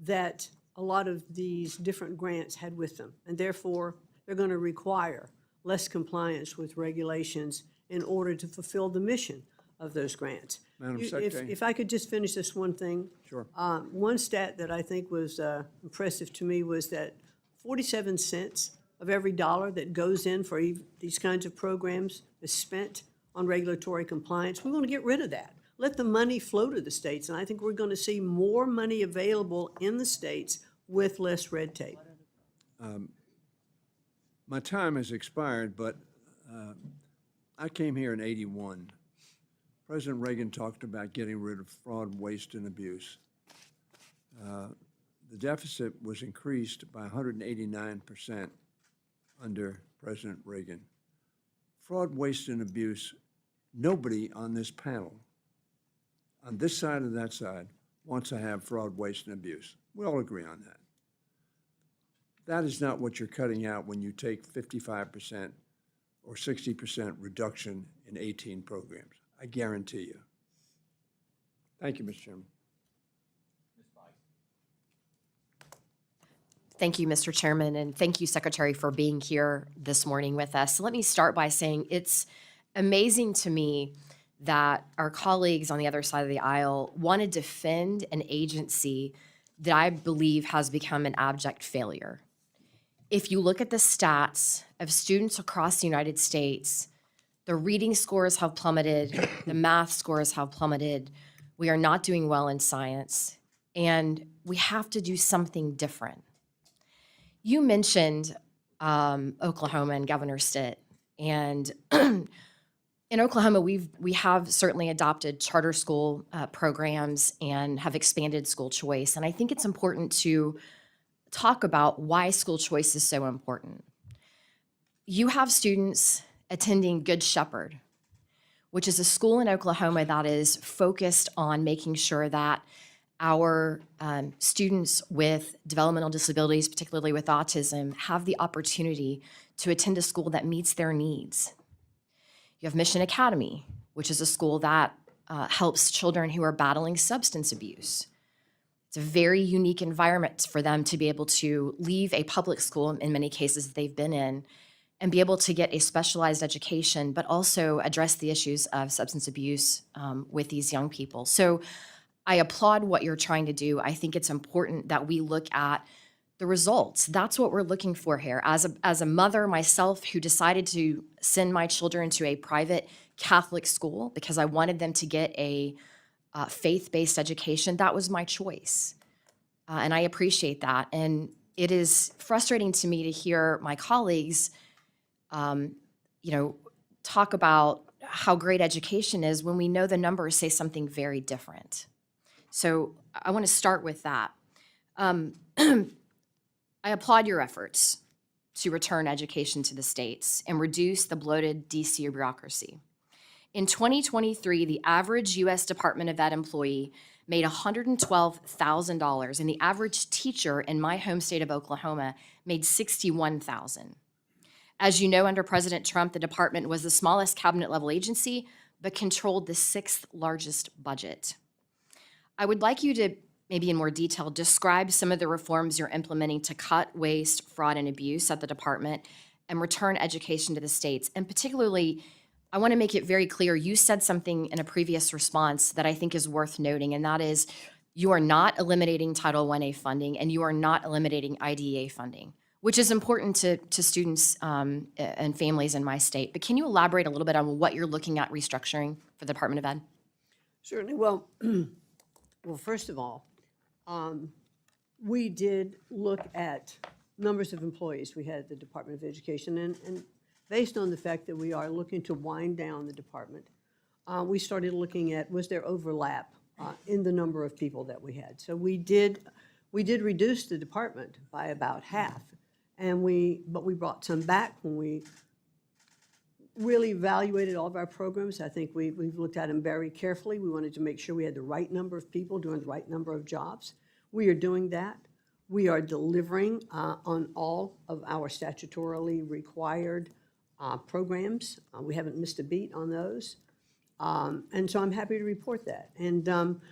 that a lot of these different grants had with them, and therefore they're going to require less compliance with regulations in order to fulfill the mission of those grants. Madam If Secretary? I could just finish this one thing. Sure. One stat that I think was impressive to me was that 47 cents of every dollar that goes in for these kinds of programs is spent on regulatory compliance. We want to get rid of that. Let the money flow to the states, and I think we're going to see more money available in the states with less red tape. My time has expired, but I came here in '81. President Reagan talked about getting rid of fraud, waste, and abuse. The deficit was increased by 189% under President Reagan. Fraud, waste, and abuse, nobody on this panel, on this side or that side, wants to have fraud, waste, and abuse. We all agree on that. That is not what you're cutting out when you take 55% or 60% reduction in 18 programs. I guarantee you. Thank you, Mr. Chairman. Thank you, Mr. Chairman, and thank you, Secretary, for being here this morning with us. Let me start by saying it's amazing to me that our colleagues on the other side of the aisle want to defend an agency that I believe has become an abject failure. If you look at the stats of students across the United States, the reading scores have plummeted, the math scores have plummeted, we are not doing well in science, and we have to do something different. You mentioned Oklahoma and Governor Stitt, and in Oklahoma, we have certainly adopted charter school programs and have expanded school choice, and I think it's important to talk about why school choice is so important. You have students attending Good Shepherd, which is a school in Oklahoma that is focused on making sure that our students with developmental disabilities, particularly with autism, have the opportunity to attend a school that meets their needs. You have Mission Academy, which is a school that helps children who are battling substance abuse. It's a very unique environment for them to be able to leave a public school, in many cases they've been in, and be able to get a specialized education, but also address the issues of substance abuse with these young people. So I applaud what you're trying to do. I think it's important that we look at the results. That's what we're looking for here. As a mother myself who decided to send my children to a private Catholic school because I wanted them to get a faith-based education, that was my choice. And I appreciate that. And it is frustrating to me to hear my colleagues, talk about how great education is when we know the numbers say something very different. So I want to start with that. I applaud your efforts to return education to the states and reduce the bloated DC bureaucracy. In 2023, the average U.S. Department of Ed employee made $112,000, and the average teacher in my home state of Oklahoma made $61,000. As you know, under President Trump, the department was the smallest cabinet-level agency, but controlled the sixth largest budget. I would like you to, maybe in more detail, describe some of the reforms you're implementing to cut waste, fraud, and abuse at the department and return education to the states. And particularly, I want to make it very clear, you said something in a previous response that I think is worth noting, and that is you are not eliminating Title I-A funding and you are not eliminating IDEA funding, which is important to students and families in my state. But can you elaborate a little bit on what you're looking at restructuring for the Department of Ed? Certainly. Well, first of all, we did look at numbers of employees we had at the Department of Education, and based on the fact that we are looking to wind down the department, we started looking at, was there overlap in the number of people that we had? So we did reduce the department by about half, but we brought some back when we really evaluated all of our programs. I think we've looked at them very carefully. We wanted to make sure we had the right number of people doing the right number of jobs. We are doing that. We are delivering on all of our statutorily required programs. We haven't missed a beat on those. And so I'm happy to report that. And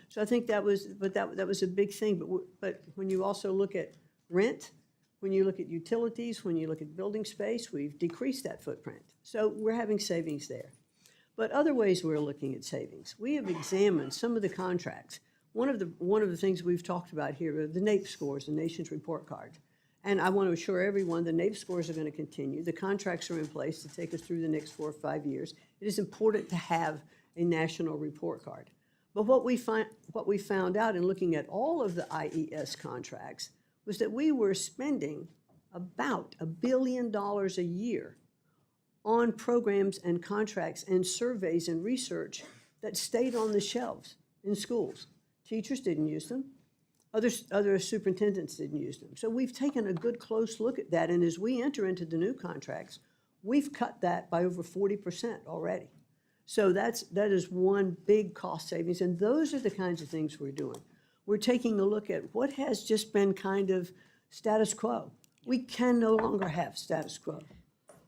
so I think that was, that was a big thing. But when you also look at rent, when you look at utilities, when you look at building space, we've decreased that footprint. So we're having savings there. But other ways we're looking at savings. We have examined some of the contracts. One of the things we've talked about here are the NAEP scores, the Nation's Report Card. And I want to assure everyone the NAEP scores are going to continue. The contracts are in place to take us through the next 4 or 5 years. It is important to have a national report card. But what we found out in looking at all of the IES contracts was that we were spending about $1 billion a year on programs and contracts and surveys and research that stayed on the shelves in schools. Teachers didn't use them. Other superintendents didn't use them. So we've taken a good close look at that, and as we enter into the new contracts, we've cut that by over 40% already. So that is one big cost savings, and those are the kinds of things we're doing. We're taking a look at what has just been kind of status quo. We can no longer have status quo.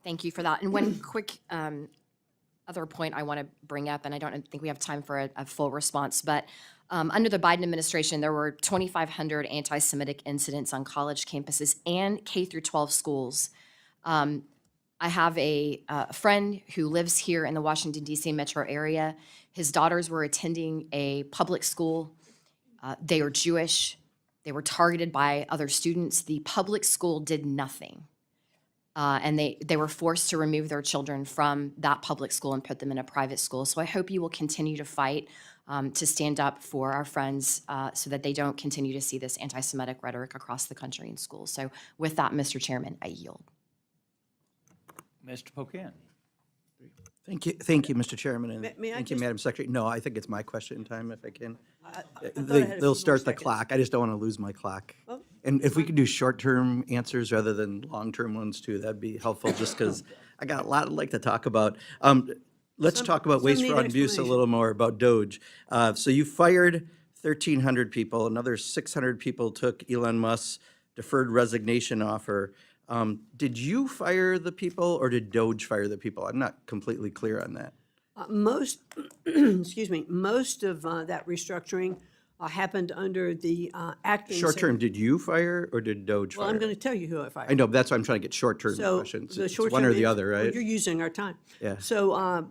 Thank you for that. And one quick other point I want to bring up, and I don't think we have time for a full response, but under the Biden administration, there were 2,500 anti-Semitic incidents on college campuses and K through 12 schools. I have a friend who lives here in the Washington, D.C. metro area. His daughters were attending a public school. They are Jewish. They were targeted by other students. The public school did nothing. And they were forced to remove their children from that public school and put them in a private school. So I hope you will continue to fight to stand up for our friends so that they don't continue to see this anti-Semitic rhetoric across the country in schools. So with that, Mr. Chairman, I yield. Mr. Pocan. Thank you, Mr. Chairman, and May I thank you, just- Madam Secretary. No, I think it's my question time, if I can. I thought I had a few They'll more start the seconds. clock. I just don't want to lose my clock. Oh, And if we could do short-term answers rather than long-term ones too, that'd be helpful, just because I got a lot I'd like to talk about. Let's talk about some waste, need fraud, and abuse a explanation. little more, about DOGE. So you fired 1,300 people, another 600 people took Elon Musk's deferred resignation offer. Did you fire the people, or did DOGE fire the people? I'm not completely clear on that. Most, excuse me, most of that restructuring happened under the acting. Short-term, did you fire, or did DOGE fire? Well, I'm going to tell you who I fired. I know, that's why I'm trying to get short-term So questions. the It's short one term or the is- other, well, right? You're using our time. Yeah. So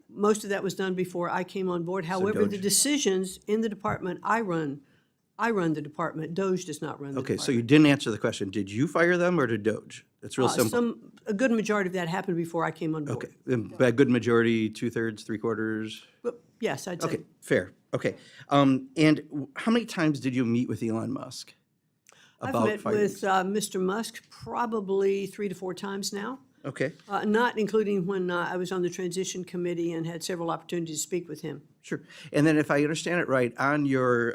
most of that was done before I came on board. However, the DOGE. decisions in the department I run the department. DOGE does not run the Okay, department. so you didn't answer the question. Did you fire them, or did DOGE? It's real simple. A good majority of that happened before I came on board. Okay, and by a good majority, 2/3, 3/4? But yes, I'd say. Okay, fair, okay. And how many times did you meet with Elon Musk I've about met firing? with Mr. Musk probably 3 to 4 times now, Okay, not including when I was on the transition committee and had several opportunities to speak with him. sure. And then if I understand it right, on your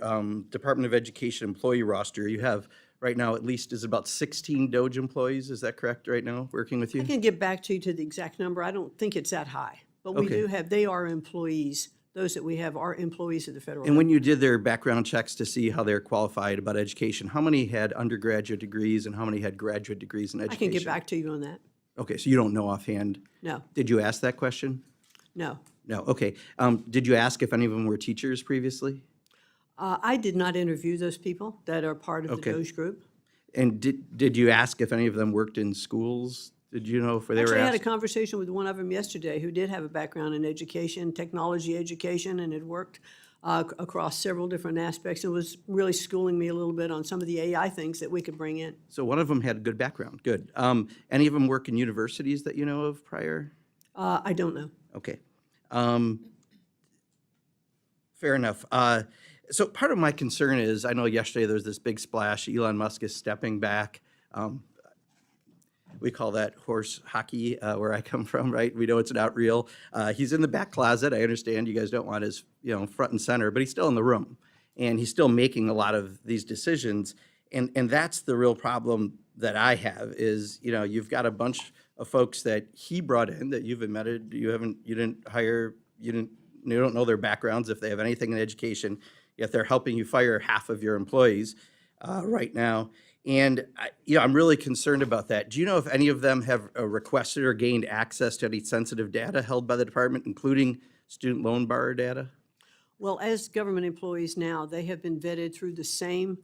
Department of Education employee roster, you have right now at least, is about 16 DOGE employees, is that correct right now, working with you? I can get back to you to the exact number. I don't think it's that high. But we Okay. do have, they are employees. Those that we have are employees of the federal And when government. you did their background checks to see how they're qualified about education, how many had undergraduate degrees and how many had graduate degrees in I education? can get back to you on that. Okay, so you don't know offhand. No, Did you ask that question? no. No, okay. Did you ask if any of them were teachers previously? I did not interview those people that are part of the Okay. DOGE group. And did you ask if any of them worked in schools? Did you know if they were Actually, I had a asked? conversation with one of them yesterday who did have a background in education, technology education, and had worked across several different aspects and was really schooling me a little bit on some of the AI things that we could bring in. So one of them had a good background, good. Any of them work in universities that you know of prior? I don't know. Okay. Fair enough. So part of my concern is, I know yesterday there was this big splash, Elon Musk is stepping back. We call that horse hockey where I come from, right? We know it's not real. He's in the back closet. I understand you guys don't want his, front and center, but he's still in the room. And he's still making a lot of these decisions. And that's the real problem that I have is, you've got a bunch of folks that he brought in that you've admitted you didn't hire, you don't know their backgrounds, if they have anything in education, yet they're helping you fire half of your employees right now. And I'm really concerned about that. Do you know if any of them have requested or gained access to any sensitive data held by the department, including student loan borrower data? Well, as government employees now, they have been vetted through the same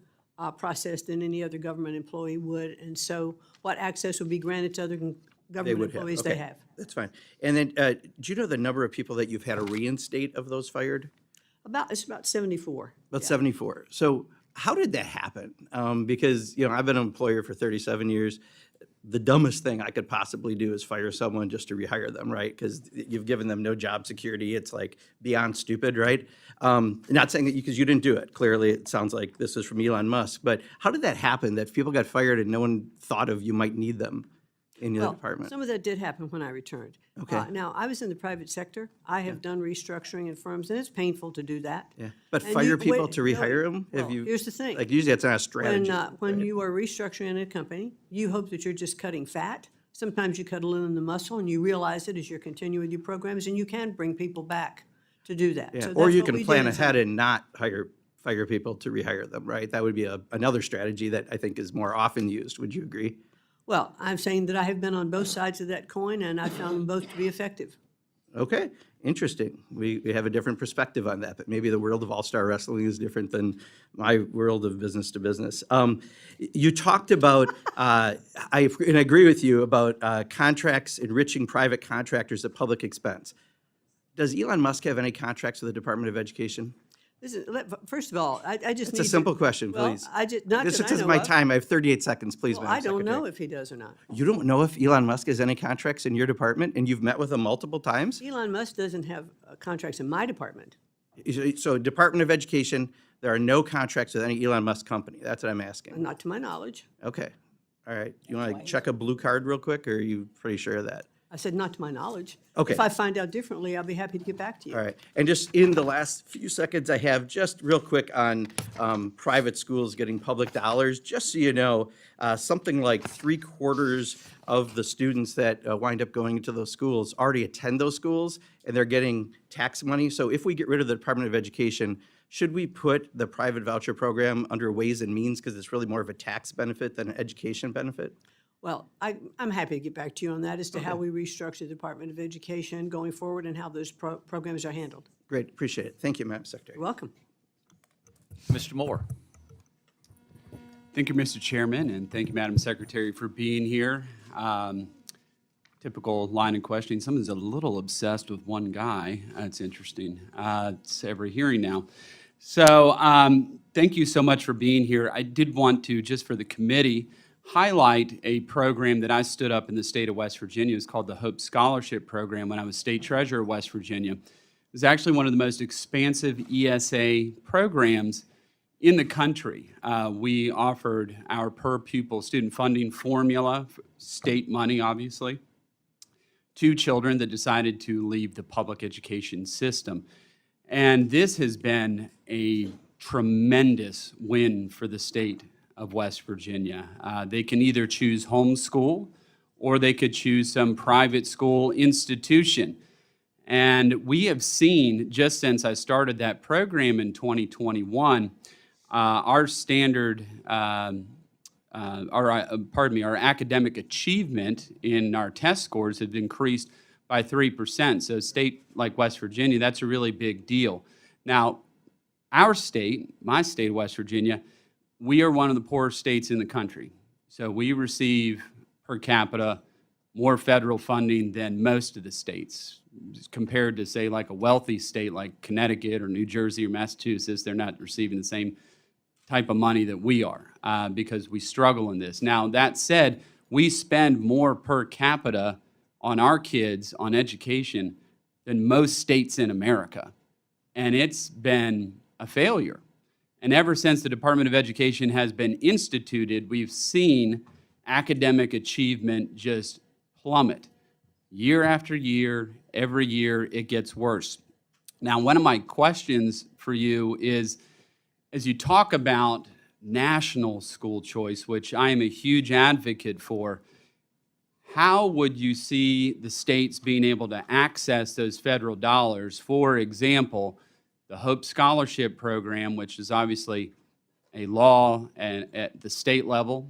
process than any other government employee would. And so what access would be granted to other They government would have. employees, Okay, they have. that's fine. And then, do you know the number of people that you've had to reinstate of those fired? It's about 74. About Yeah. 74. So how did that happen? Because, I've been an employer for 37 years. The dumbest thing I could possibly do is fire someone just to rehire them, right? Because you've given them no job security. It's like beyond stupid, right? Not saying that because you didn't do it. Clearly, it sounds like this is from Elon Musk. But how did that happen, that people got fired and no one thought of you might need them in your Well, department? some of that did happen when I returned. Okay. Now, I was in the private sector. I have done restructuring in firms, and it's painful to do that. Yeah. But And fire you- people wait, to no, rehire them? well, here's the thing. Like, usually that's not a strategy. When you are restructuring in a company, you hope that you're just cutting fat. Sometimes you cut a little in the muscle, and you realize it as you're continuing with your programs, and you can bring people back to do that. Yeah, So or that's you what can we plan did. ahead and not fire people to rehire them, right? That would be another strategy that I think is more often used. Would you agree? Well, I'm saying that I have been on both sides of that coin, and I found them both to be effective. Okay, interesting. We have a different perspective on that, but maybe the world of all-star wrestling is different than my world of business to business. You talked about, and I agree with you, about contracts enriching private contractors at public expense. Does Elon Musk have any contracts with the Department of Education? First of all, I just need It's a to- simple question, well, please. not This that I is know my of. time. I have 38 seconds, please, Well, Madam I don't know Secretary. if he does or not. You don't know if Elon Musk has any contracts in your department, and you've met with him multiple times? Elon Musk doesn't have contracts in my department. So Department of Education, there are no contracts with any Elon Musk company. That's what I'm asking. Not to my knowledge. Okay. All right. You want to check a blue card real quick, or are you pretty sure of that? I said not to my knowledge. Okay. If I find out differently, I'll be happy to get back to you. All right. And just in the last few seconds I have, just real quick on private schools getting public dollars, just so you know, something like 3/4 of the students that wind up going into those schools already attend those schools, and they're getting tax money. So if we get rid of the Department of Education, should we put the private voucher program under Ways and Means, because it's really more of a tax benefit than an education benefit? Well, I'm happy to get back to you on that as to how we restructure the Department of Education going forward and how those programs are handled. Great, appreciate it. Thank you, Madam Secretary. You're welcome. Mr. Moore. Thank you, Mr. Chairman, and thank you, Madam Secretary, for being here. Typical line of questioning. Someone's a little obsessed with one guy. That's interesting. It's every hearing now. So thank you so much for being here. I did want to, just for the committee, highlight a program that I stood up in the state of West Virginia. It's called the Hope Scholarship Program when I was state treasurer of West Virginia. It was actually one of the most expansive ESA programs in the country. We offered our per pupil student funding formula, state money obviously, to children that decided to leave the public education system. And this has been a tremendous win for the state of West Virginia. They can either choose homeschool or they could choose some private school institution. And we have seen, just since I started that program in 2021, our standard, our academic achievement in our test scores have increased by 3%. So a state like West Virginia, that's a really big deal. Now, our state, my state of West Virginia, we are one of the poorest states in the country. So we receive per capita more federal funding than most of the states. Compared to, say, like a wealthy state like Connecticut or New Jersey or Massachusetts, they're not receiving the same type of money that we are because we struggle in this. Now, that said, we spend more per capita on our kids, on education, than most states in America. And it's been a failure. And ever since the Department of Education has been instituted, we've seen academic achievement just plummet. Year after year, every year, it gets worse. Now, one of my questions for you is, as you talk about national school choice, which I am a huge advocate for, how would you see the states being able to access those federal dollars? For example, the Hope Scholarship Program, which is obviously a law at the state level.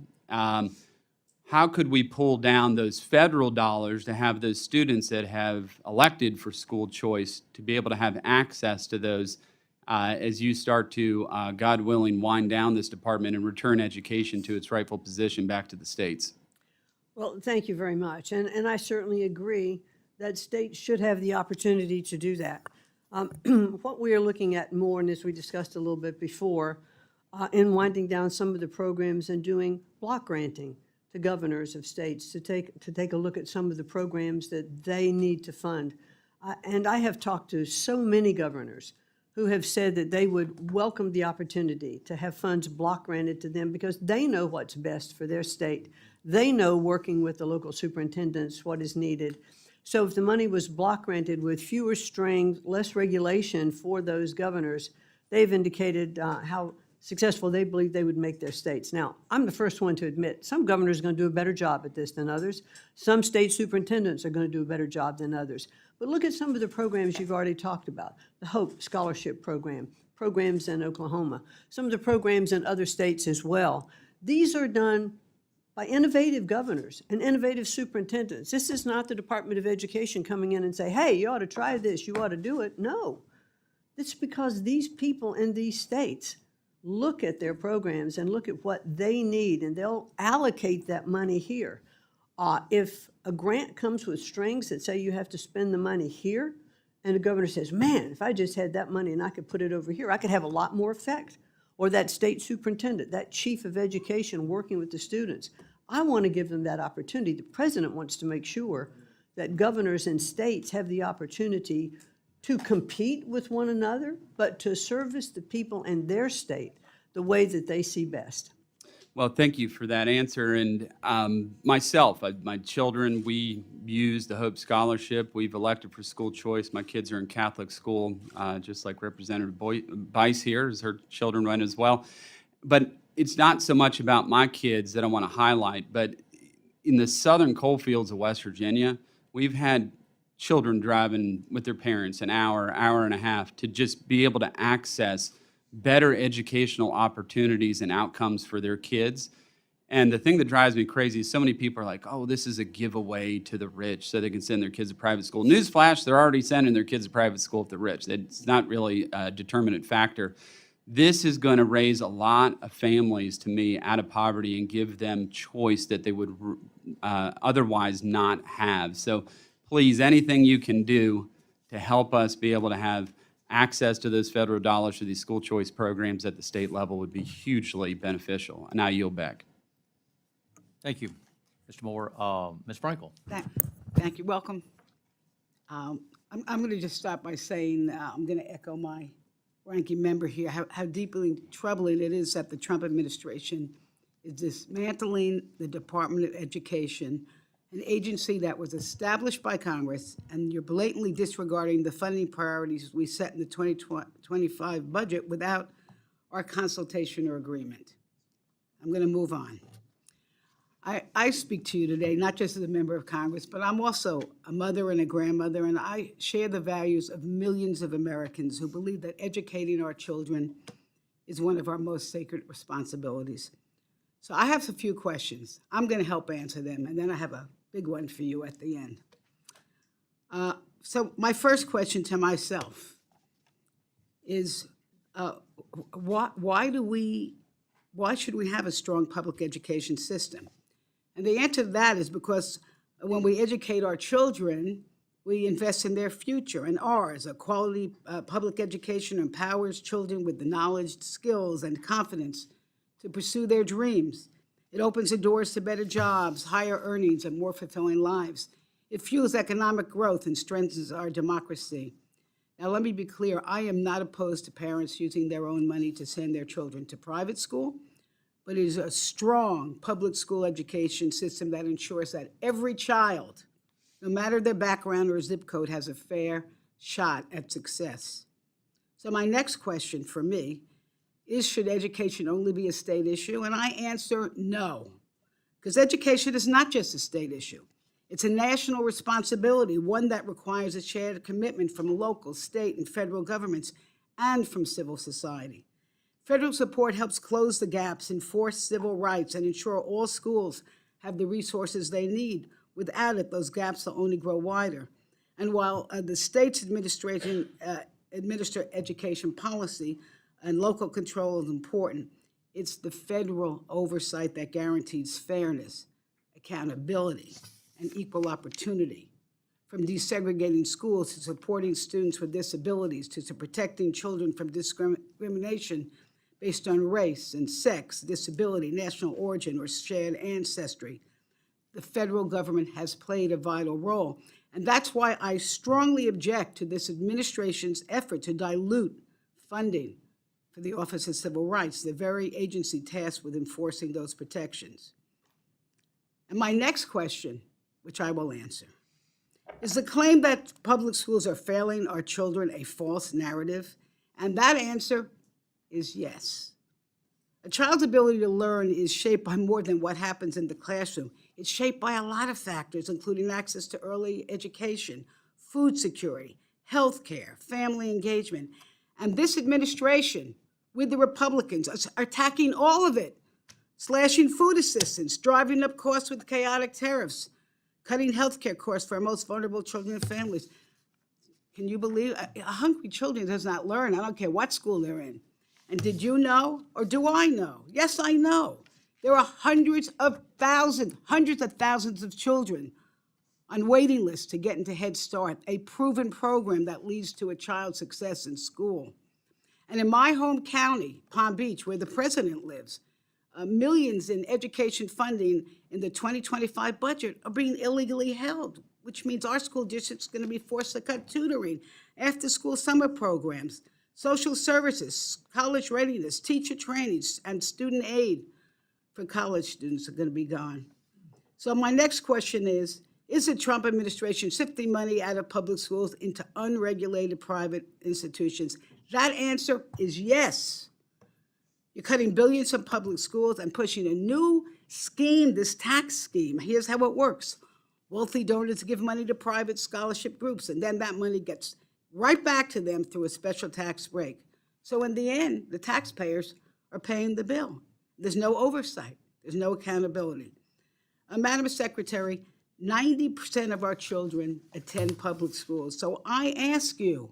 how could we pull down those federal dollars to have those students that have elected for school choice to be able to have access to those as you start to, God willing, wind down this department and return education to its rightful position back to the states? Well, thank you very much. And I certainly agree that states should have the opportunity to do that. What we are looking at more, and as we discussed a little bit before, in winding down some of the programs and doing block granting to governors of states to take a look at some of the programs that they need to fund. And I have talked to so many governors who have said that they would welcome the opportunity to have funds block granted to them because they know what's best for their state. They know, working with the local superintendents, what is needed. So if the money was block granted with fewer strings, less regulation for those governors, they've indicated how successful they believe they would make their states. Now, I'm the first one to admit some governors are going to do a better job at this than others. Some state superintendents are going to do a better job than others. But look at some of the programs you've already talked about. The HOPE Scholarship Program, programs in Oklahoma, some of the programs in other states as well. These are done by innovative governors and innovative superintendents. This is not the Department of Education coming in and say, hey, you ought to try this, you ought to do it. No, it's because these people in these states look at their programs and look at what they need, and they'll allocate that money here. If a grant comes with strings that say you have to spend the money here, and the governor says, man, if I just had that money and I could put it over here, I could have a lot more effect. Or that state superintendent, that chief of education working with the students. I want to give them that opportunity. The president wants to make sure that governors and states have the opportunity to compete with one another, but to service the people in their state the way that they see best. Well, thank you for that answer. And myself, my children, we use the Hope Scholarship. We've elected for school choice. My kids are in Catholic school, just like Representative Bice here, as her children went as well. But it's not so much about my kids that I want to highlight, but in the southern coal fields of West Virginia, we've had children driving with their parents an hour, hour and a half to just be able to access better educational opportunities and outcomes for their kids. And the thing that drives me crazy is so many people are like, oh, this is a giveaway to the rich so they can send their kids to private school. Newsflash, they're already sending their kids to private school if they're rich. It's not really a determinant factor. This is going to raise a lot of families, to me, out of poverty and give them choice that they would otherwise not have. So please, anything you can do to help us be able to have access to those federal dollars for these school choice programs at the state level would be hugely beneficial. And I yield back. Thank you, Mr. Moore. Ms. Frankel. Thank you. Welcome. I'm going to just start by saying I'm going to echo my ranking member here, how deeply troubling it is that the Trump administration is dismantling the Department of Education, an agency that was established by Congress, and you're blatantly disregarding the funding priorities we set in the 2025 budget without our consultation or agreement. I'm going to move on. I speak to you today, not just as a member of Congress, but I'm also a mother and a grandmother, and I share the values of millions of Americans who believe that educating our children is one of our most sacred responsibilities. So I have a few questions. I'm going to help answer them, and then I have a big one for you at the end. So my first question to myself is, why should we have a strong public education system? And the answer to that is because when we educate our children, we invest in their future and ours. A quality public education empowers children with the knowledge, skills, and confidence to pursue their dreams. It opens the doors to better jobs, higher earnings, and more fulfilling lives. It fuels economic growth and strengthens our democracy. Now, let me be clear. I am not opposed to parents using their own money to send their children to private school, but it is a strong public school education system that ensures that every child, no matter their background or zip code, has a fair shot at success. So my next question for me is, should education only be a state issue? And I answer no, because education is not just a state issue. It's a national responsibility, one that requires a shared commitment from local, state, and federal governments and from civil society. Federal support helps close the gaps, enforce civil rights, and ensure all schools have the resources they need. Without it, those gaps will only grow wider. And while the state's administration administer education policy and local control is important, it's the federal oversight that guarantees fairness, accountability, and equal opportunity. From desegregating schools to supporting students with disabilities to protecting children from discrimination based on race and sex, disability, national origin, or shared ancestry, the federal government has played a vital role. And that's why I strongly object to this administration's effort to dilute funding for the Office of Civil Rights, the very agency tasked with enforcing those protections. And my next question, which I will answer, is the claim that public schools are failing our children a false narrative? And that answer is yes. A child's ability to learn is shaped by more than what happens in the classroom. It's shaped by a lot of factors, including access to early education, food security, health care, family engagement. And this administration, with the Republicans, are attacking all of it, slashing food assistance, driving up costs with chaotic tariffs, cutting health care costs for our most vulnerable children and families. Can you believe? A hungry children does not learn. I don't care what school they're in. And did you know, or do I know? Yes, I know. There are hundreds of thousands of children on waiting lists to get into Head Start, a proven program that leads to a child's success in school. And in my home county, Palm Beach, where the president lives, millions in education funding in the 2025 budget are being illegally held, which means our school district's going to be forced to cut tutoring, after-school summer programs, social services, college readiness, teacher trainings, and student aid for college students are going to be gone. So my next question is the Trump administration shifting money out of public schools into unregulated private institutions? That answer is yes. You're cutting billions from public schools and pushing a new scheme, this tax scheme. Here's how it works. Wealthy donors give money to private scholarship groups, and then that money gets right back to them through a special tax break. So in the end, the taxpayers are paying the bill. There's no oversight. There's no accountability. Madam Secretary, 90% of our children attend public schools. So I ask you,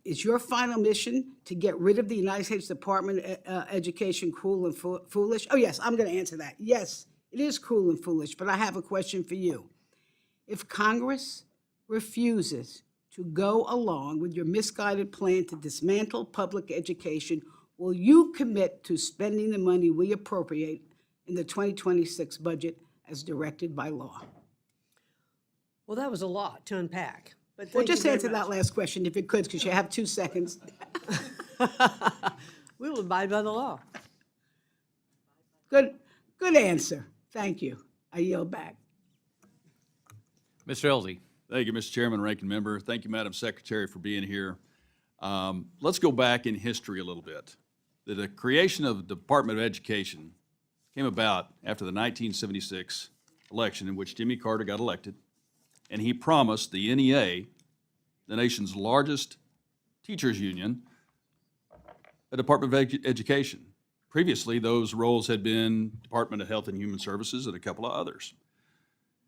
is your final mission to get rid of the United States Department of Education cruel and foolish? Oh, yes, I'm going to answer that. Yes, it is cruel and foolish, but I have a question for you. If Congress refuses to go along with your misguided plan to dismantle public education, will you commit to spending the money we appropriate in the 2026 budget as directed by law? Well, that was a lot to unpack. But Well, thank you just very answer much. that last question if you could, because you have 2 seconds. We will abide by the law. Good answer. Thank you. I yield back. Mr. Elzey. Thank you, Mr. Chairman, Ranking Member. Thank you, Madam Secretary, for being here. Let's go back in history a little bit. The creation of the Department of Education came about after the 1976 election in which Jimmy Carter got elected, and he promised the NEA, the nation's largest teachers union, a Department of Education. Previously, those roles had been Department of Health and Human Services and a couple of others.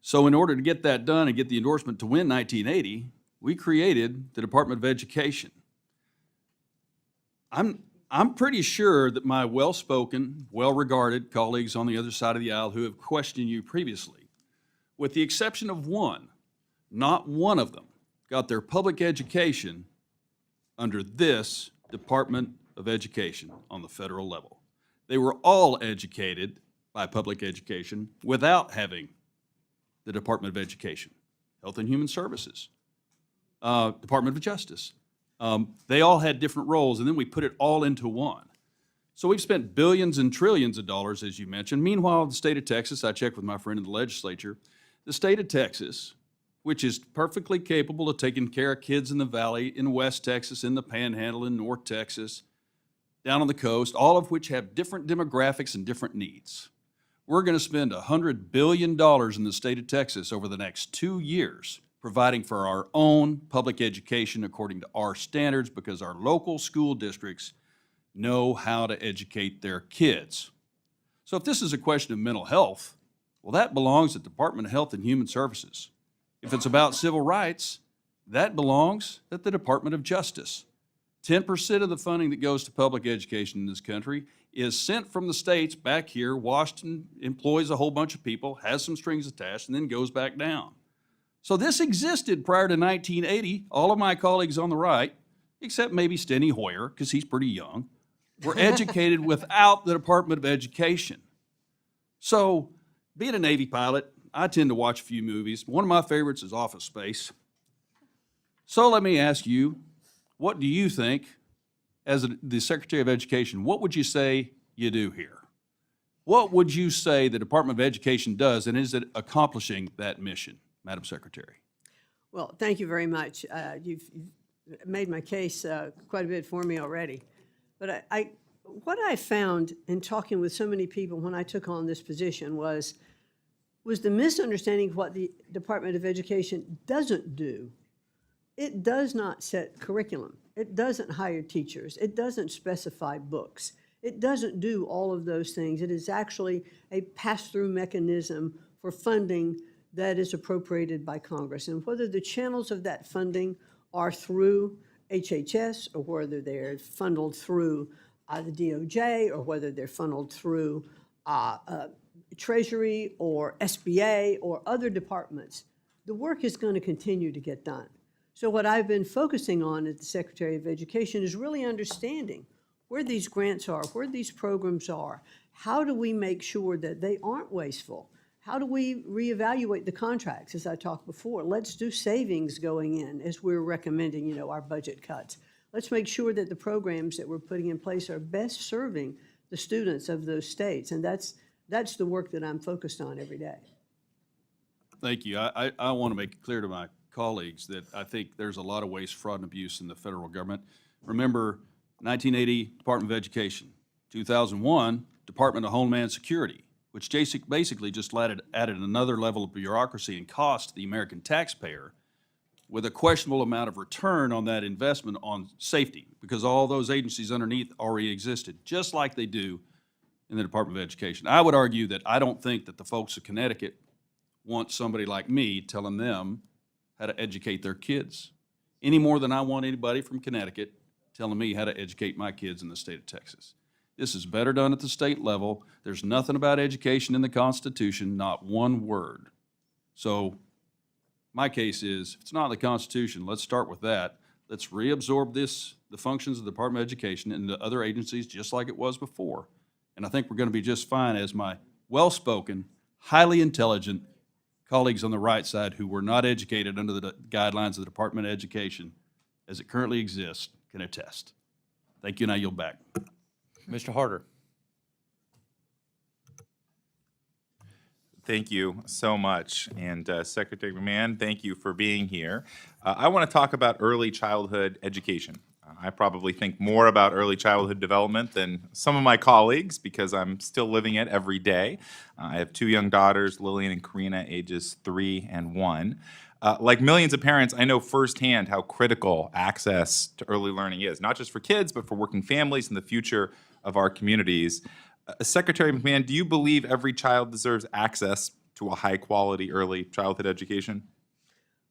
So in order to get that done and get the endorsement to win 1980, we created the Department of Education. I'm pretty sure that my well-spoken, well-regarded colleagues on the other side of the aisle who have questioned you previously, with the exception of one, not one of them got their public education under this Department of Education on the federal level. They were all educated by public education without having the Department of Education, Health and Human Services, Department of Justice. They all had different roles, and then we put it all into one. So we've spent billions and trillions of dollars, as you mentioned. Meanwhile, the state of Texas, I checked with my friend in the legislature, the state of Texas, which is perfectly capable of taking care of kids in the valley, in West Texas, in the Panhandle, in North Texas, down on the coast, all of which have different demographics and different needs. We're going to spend $100 billion in the state of Texas over the next 2 years providing for our own public education according to our standards because our local school districts know how to educate their kids. So if this is a question of mental health, well, that belongs at the Department of Health and Human Services. If it's about civil rights, that belongs at the Department of Justice. 10% of the funding that goes to public education in this country is sent from the states back here. Washington employs a whole bunch of people, has some strings attached, and then goes back down. So this existed prior to 1980. All of my colleagues on the right, except maybe Steny Hoyer, because he's pretty young, were educated without the Department of Education. So being a Navy pilot, I tend to watch a few movies. One of my favorites is Office Space. So let me ask you, what do you think, as the Secretary of Education, what would you say you do here? What would you say the Department of Education does, and is it accomplishing that mission, Madam Secretary? Well, thank you very much. You've made my case quite a bit for me already. But what I found in talking with so many people when I took on this position was the misunderstanding of what the Department of Education doesn't do. It does not set curriculum. It doesn't hire teachers. It doesn't specify books. It doesn't do all of those things. It is actually a pass-through mechanism for funding that is appropriated by Congress. And whether the channels of that funding are through HHS or whether they're funneled through the DOJ or whether they're funneled through Treasury or SBA or other departments, the work is going to continue to get done. So what I've been focusing on as the Secretary of Education is really understanding where these grants are, where these programs are. How do we make sure that they aren't wasteful? How do we reevaluate the contracts, as I talked before? Let's do savings going in as we're recommending, our budget cuts. Let's make sure that the programs that we're putting in place are best serving the students of those states. And that's the work that I'm focused on every day. Thank you. I want to make it clear to my colleagues that I think there's a lot of waste, fraud, and abuse in the federal government. Remember, 1980, Department of Education. 2001, Department of Homeland Security, which basically just added another level of bureaucracy and cost to the American taxpayer with a questionable amount of return on that investment on safety, because all those agencies underneath already existed, just like they do in the Department of Education. I would argue that I don't think that the folks of Connecticut want somebody like me telling them how to educate their kids, any more than I want anybody from Connecticut telling me how to educate my kids in the state of Texas. This is better done at the state level. There's nothing about education in the Constitution, not one word. So my case is, if it's not in the Constitution, let's start with that. Let's reabsorb the functions of the Department of Education into other agencies just like it was before. And I think we're going to be just fine, as my well-spoken, highly intelligent colleagues on the right side who were not educated under the guidelines of the Department of Education as it currently exists can attest. Thank you, and I yield back. Mr. Harder. Thank you so much. And Secretary McMahon, thank you for being here. I want to talk about early childhood education. I probably think more about early childhood development than some of my colleagues because I'm still living it every day. I have two young daughters, Lillian and Karina, ages 3 and 1. Like millions of parents, I know firsthand how critical access to early learning is, not just for kids, but for working families and the future of our communities. Secretary McMahon, do you believe every child deserves access to a high-quality early childhood education?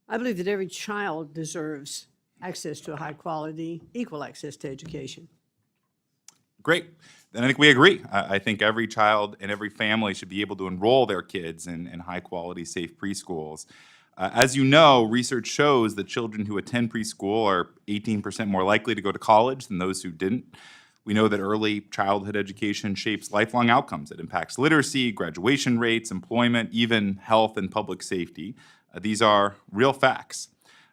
I believe that every child deserves access to a high-quality, equal access to education. Great. Then I think we agree. I think every child and every family should be able to enroll their kids in high-quality, safe preschools. As you know, research shows that children who attend preschool are 18% more likely to go to college than those who didn't. We know that early childhood education shapes lifelong outcomes. It impacts literacy, graduation rates, employment, even health and public safety. These are real facts.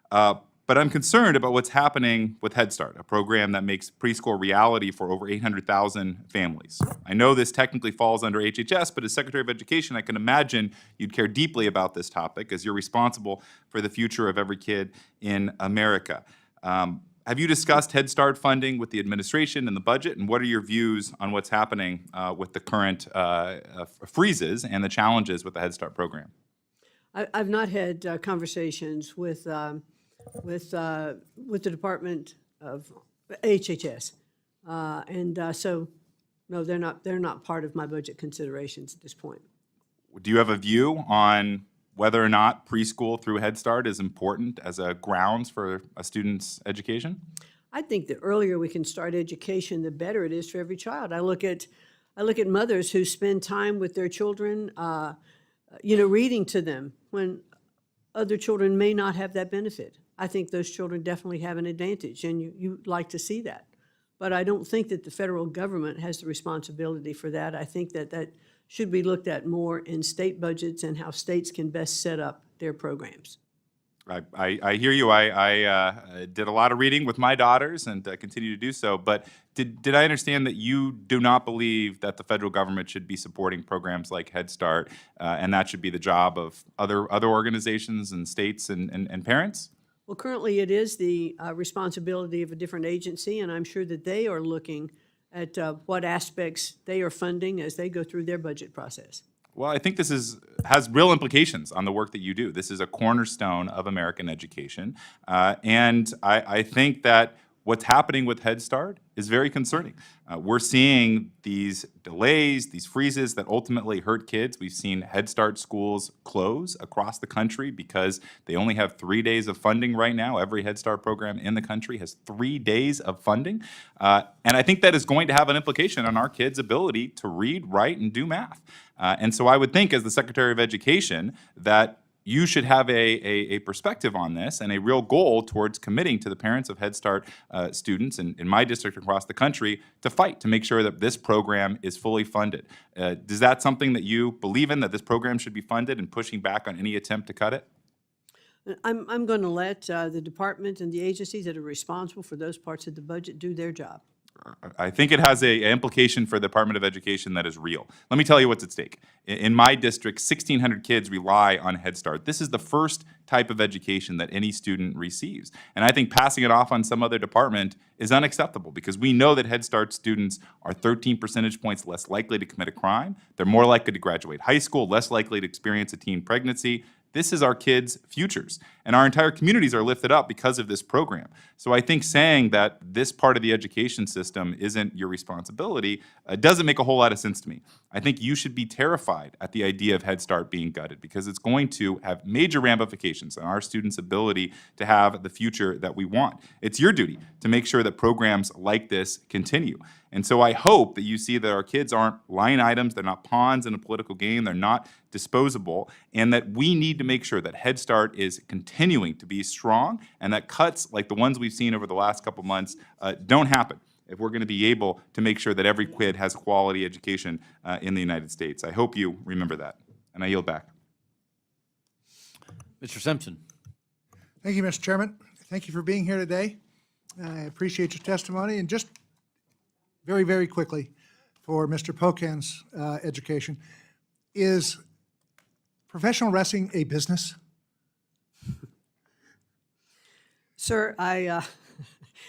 But I'm concerned about what's happening with Head Start, a program that makes preschool reality for over 800,000 families. I know this technically falls under HHS, but as Secretary of Education, I can imagine you'd care deeply about this topic as you're responsible for the future of every kid in America. Have you discussed Head Start funding with the administration and the budget, and what are your views on what's happening with the current freezes and the challenges with the Head Start program? I've not had conversations with the Department of HHS, so No, they're not part of my budget considerations at this point. Do you have a view on whether or not preschool through Head Start is important as a grounds for a student's education? I think the earlier we can start education, the better it is for every child. I look at mothers who spend time with their children, reading to them when other children may not have that benefit. I think those children definitely have an advantage, and you like to see that. But I don't think that the federal government has the responsibility for that. I think that should be looked at more in state budgets and how states can best set up their programs. I hear you. I did a lot of reading with my daughters and continue to do so. But did I understand that you do not believe that the federal government should be supporting programs like Head Start, and that should be the job of other organizations and states and parents? Well, currently it is the responsibility of a different agency, and I'm sure that they are looking at what aspects they are funding as they go through their budget process. Well, I think this has real implications on the work that you do. This is a cornerstone of American education. And I think that what's happening with Head Start is very concerning. We're seeing these delays, these freezes that ultimately hurt kids. We've seen Head Start schools close across the country because they only have 3 days of funding right now. Every Head Start program in the country has 3 days of funding. And I think that is going to have an implication on our kids' ability to read, write, and do math. And so I would think, as the Secretary of Education, that you should have a perspective on this and a real goal towards committing to the parents of Head Start students in my district across the country to fight to make sure that this program is fully funded. Is that something that you believe in, that this program should be funded, and pushing back on any attempt to cut it? I'm going to let the department and the agencies that are responsible for those parts of the budget do their job. I think it has an implication for the Department of Education that is real. Let me tell you what's at stake. In my district, 1,600 kids rely on Head Start. This is the first type of education that any student receives. And I think passing it off on some other department is unacceptable, because we know that Head Start students are 13 percentage points less likely to commit a crime. They're more likely to graduate high school, less likely to experience a teen pregnancy. This is our kids' futures, and our entire communities are lifted up because of this program. So I think saying that this part of the education system isn't your responsibility doesn't make a whole lot of sense to me. I think you should be terrified at the idea of Head Start being gutted, because it's going to have major ramifications on our students' ability to have the future that we want. It's your duty to make sure that programs like this continue. And so I hope that you see that our kids aren't line items, they're not pawns in a political game, they're not disposable, and that we need to make sure that Head Start is continuing to be strong, and that cuts like the ones we've seen over the last couple months don't happen if we're going to be able to make sure that every kid has quality education in the United States. I hope you remember that, and I yield back. Mr. Simpson. Thank you, Mr. Chairman. Thank you for being here today. I appreciate your testimony. And just very, very quickly, for Mr. Pocan's education, is professional wrestling a business? Sir,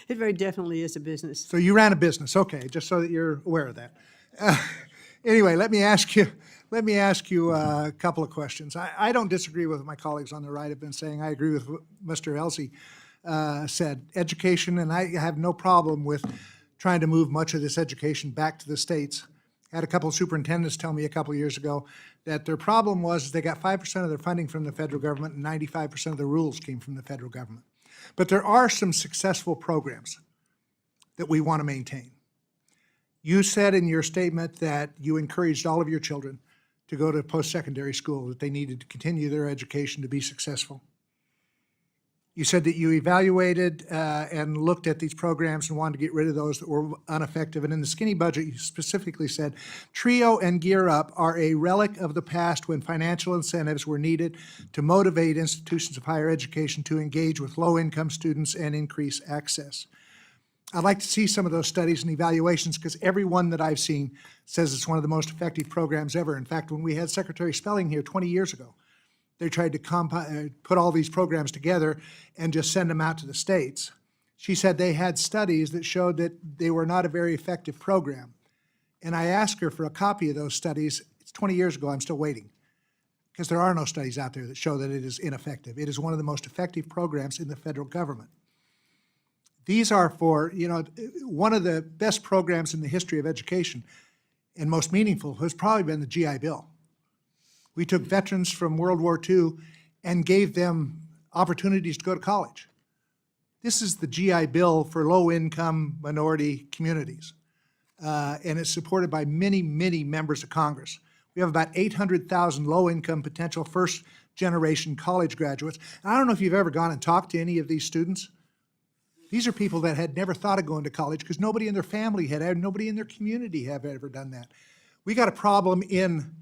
it very definitely is a business. So you ran a business, okay, just so that you're aware of that. Anyway, let me ask you a couple of questions. I don't disagree with what my colleagues on the right have been saying. I agree with what Mr. Elsey said. Education, and I have no problem with trying to move much of this education back to the states. I had a couple of superintendents tell me a couple of years ago that their problem was they got 5% of their funding from the federal government and 95% of the rules came from the federal government. But there are some successful programs that we want to maintain. You said in your statement that you encouraged all of your children to go to post-secondary school, that they needed to continue their education to be successful. You said that you evaluated and looked at these programs and wanted to get rid of those that were ineffective. And in the skinny budget, you specifically said, TRIO and Gear Up are a relic of the past when financial incentives were needed to motivate institutions of higher education to engage with low-income students and increase access. I'd like to see some of those studies and evaluations, because every one that I've seen says it's one of the most effective programs ever. In fact, when we had Secretary Spelling here 20 years ago, they tried to put all these programs together and just send them out to the states. She said they had studies that showed that they were not a very effective program. And I asked her for a copy of those studies. It's 20 years ago, I'm still waiting, because there are no studies out there that show that it is ineffective. It is one of the most effective programs in the federal government. These are for, one of the best programs in the history of education and most meaningful has probably been the GI Bill. We took veterans from World War II and gave them opportunities to go to college. This is the GI Bill for low-income minority communities, and it's supported by many, many members of Congress. We have about 800,000 low-income potential first-generation college graduates. And I don't know if you've ever gone and talked to any of these students. These are people that had never thought of going to college because nobody in their family had, nobody in their community had ever done that. We got a problem in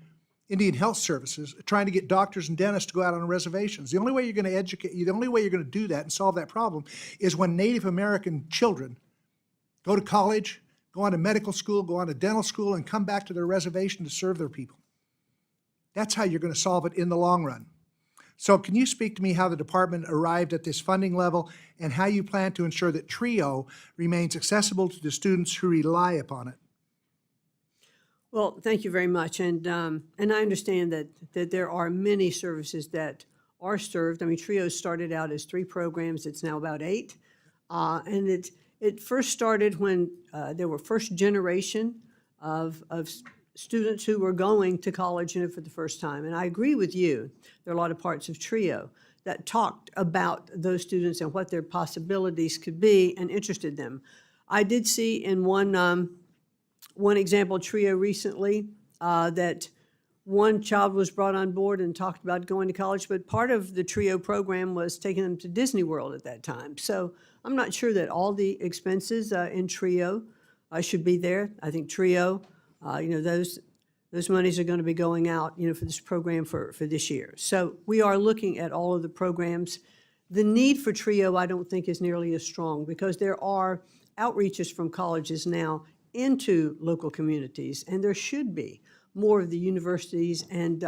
Indian Health Services trying to get doctors and dentists to go out on reservations. The only way you're going to educate, the only way you're going to do that and solve that problem is when Native American children go to college, go on to medical school, go on to dental school, and come back to their reservation to serve their people. That's how you're going to solve it in the long run. So can you speak to me how the department arrived at this funding level and how you plan to ensure that TRIO remains accessible to the students who rely upon it? Well, thank you very much. And I understand that there are many services that are served. I mean, TRIO started out as 3 programs. It's now about 8. And it first started when there were first generation of students who were going to college, for the first time. And I agree with you. There are a lot of parts of TRIO that talked about those students and what their possibilities could be and interested them. I did see in one example, TRIO recently, that one child was brought on board and talked about going to college, but part of the TRIO program was taking them to Disney World at that time. So I'm not sure that all the expenses in TRIO should be there. I think TRIO, those monies are going to be going out, for this program for this year. So we are looking at all of the programs. The need for TRIO, I don't think, is nearly as strong because there are outreaches from colleges now into local communities, and there should be more of the universities and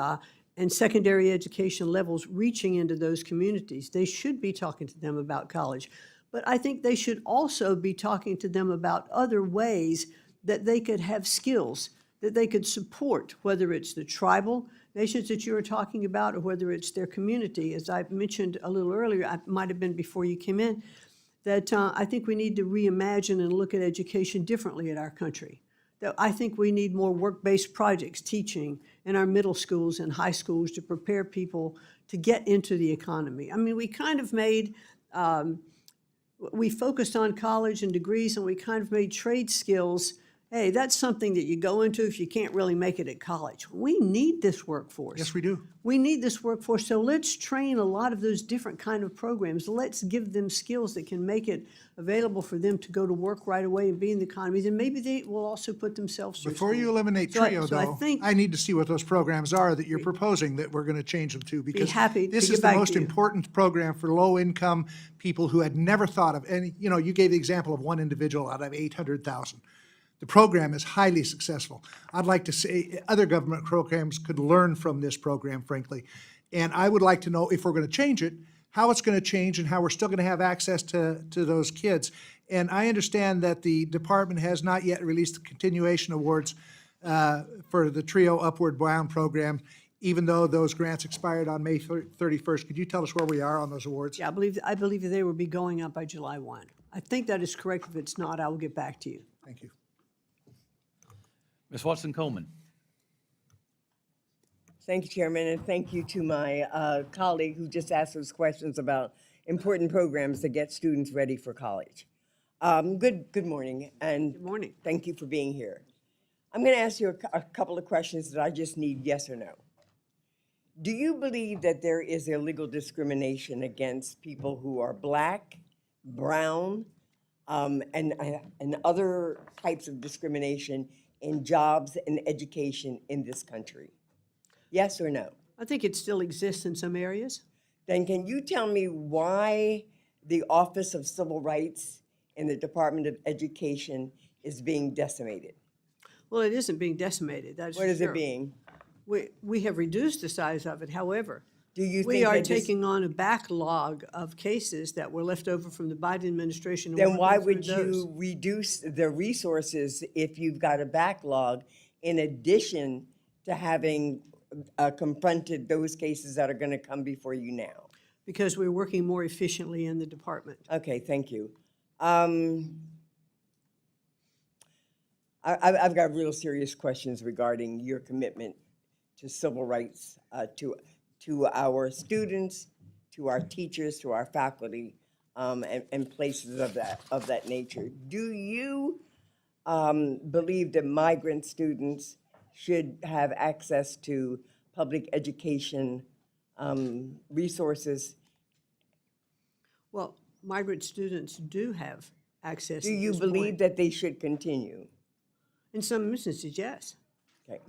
secondary education levels reaching into those communities. They should be talking to them about college, but I think they should also be talking to them about other ways that they could have skills, that they could support, whether it's the tribal nations that you were talking about or whether it's their community. As I mentioned a little earlier, it might have been before you came in, that I think we need to reimagine and look at education differently in our country. That I think we need more work-based projects, teaching in our middle schools and high schools to prepare people to get into the economy. I mean, we kind of made, we focused on college and degrees, and we kind of made trade skills, hey, that's something that you go into if you can't really make it at college. We need this workforce. Yes, we do. We need this workforce, so let's train a lot of those different kind of programs. Let's give them skills that can make it available for them to go to work right away and be in the economy. Then maybe they will also put themselves through Before you school. eliminate So I- TRIO, so I though, think- I need to see what those programs are that you're proposing that we're going to change them to, because happy to this get is the back most to you. important program for low-income people who had never thought of any, you gave the example of one individual out of 800,000. The program is highly successful. I'd like to say other government programs could learn from this program, frankly. And I would like to know if we're going to change it, how it's going to change and how we're still going to have access to those kids. And I understand that the department has not yet released the continuation awards for the TRIO Upward Bound program, even though those grants expired on May 31st. Could you tell us where we are on those awards? Yeah, I believe that they will be going up by July 1. I think that is correct. If it's not, I will get back to you. Thank you. Ms. Watson-Coleman. Thank you, Chairman, and thank you to my colleague who just asked those questions about important programs that get students ready for college. Good morning, and Good morning. thank you for being here. I'm going to ask you a couple of questions that I just need yes or no. Do you believe that there is illegal discrimination against people who are Black, brown, and other types of discrimination in jobs and education in this country? Yes or no? I think it still exists in some areas. Then can you tell me why the Office of Civil Rights in the Department of Education is being decimated? Well, it isn't being decimated, that's for What is sure. it being? We have reduced the size of it, however. Do you We think are that this- taking on a backlog of cases that were left over from the Biden administration. and Then working why through would those. you reduce the resources if you've got a backlog in addition to having confronted those cases that are going to come before you now? Because we're working more efficiently in the department. Okay, thank you. I've got real serious questions regarding your commitment to civil rights, to our students, to our teachers, to our faculty, and places of that nature. Do you believe that migrant students should have access to public education resources? Well, migrant students do have access. Do at you this believe point. that they should continue? In some instances, yes. Okay.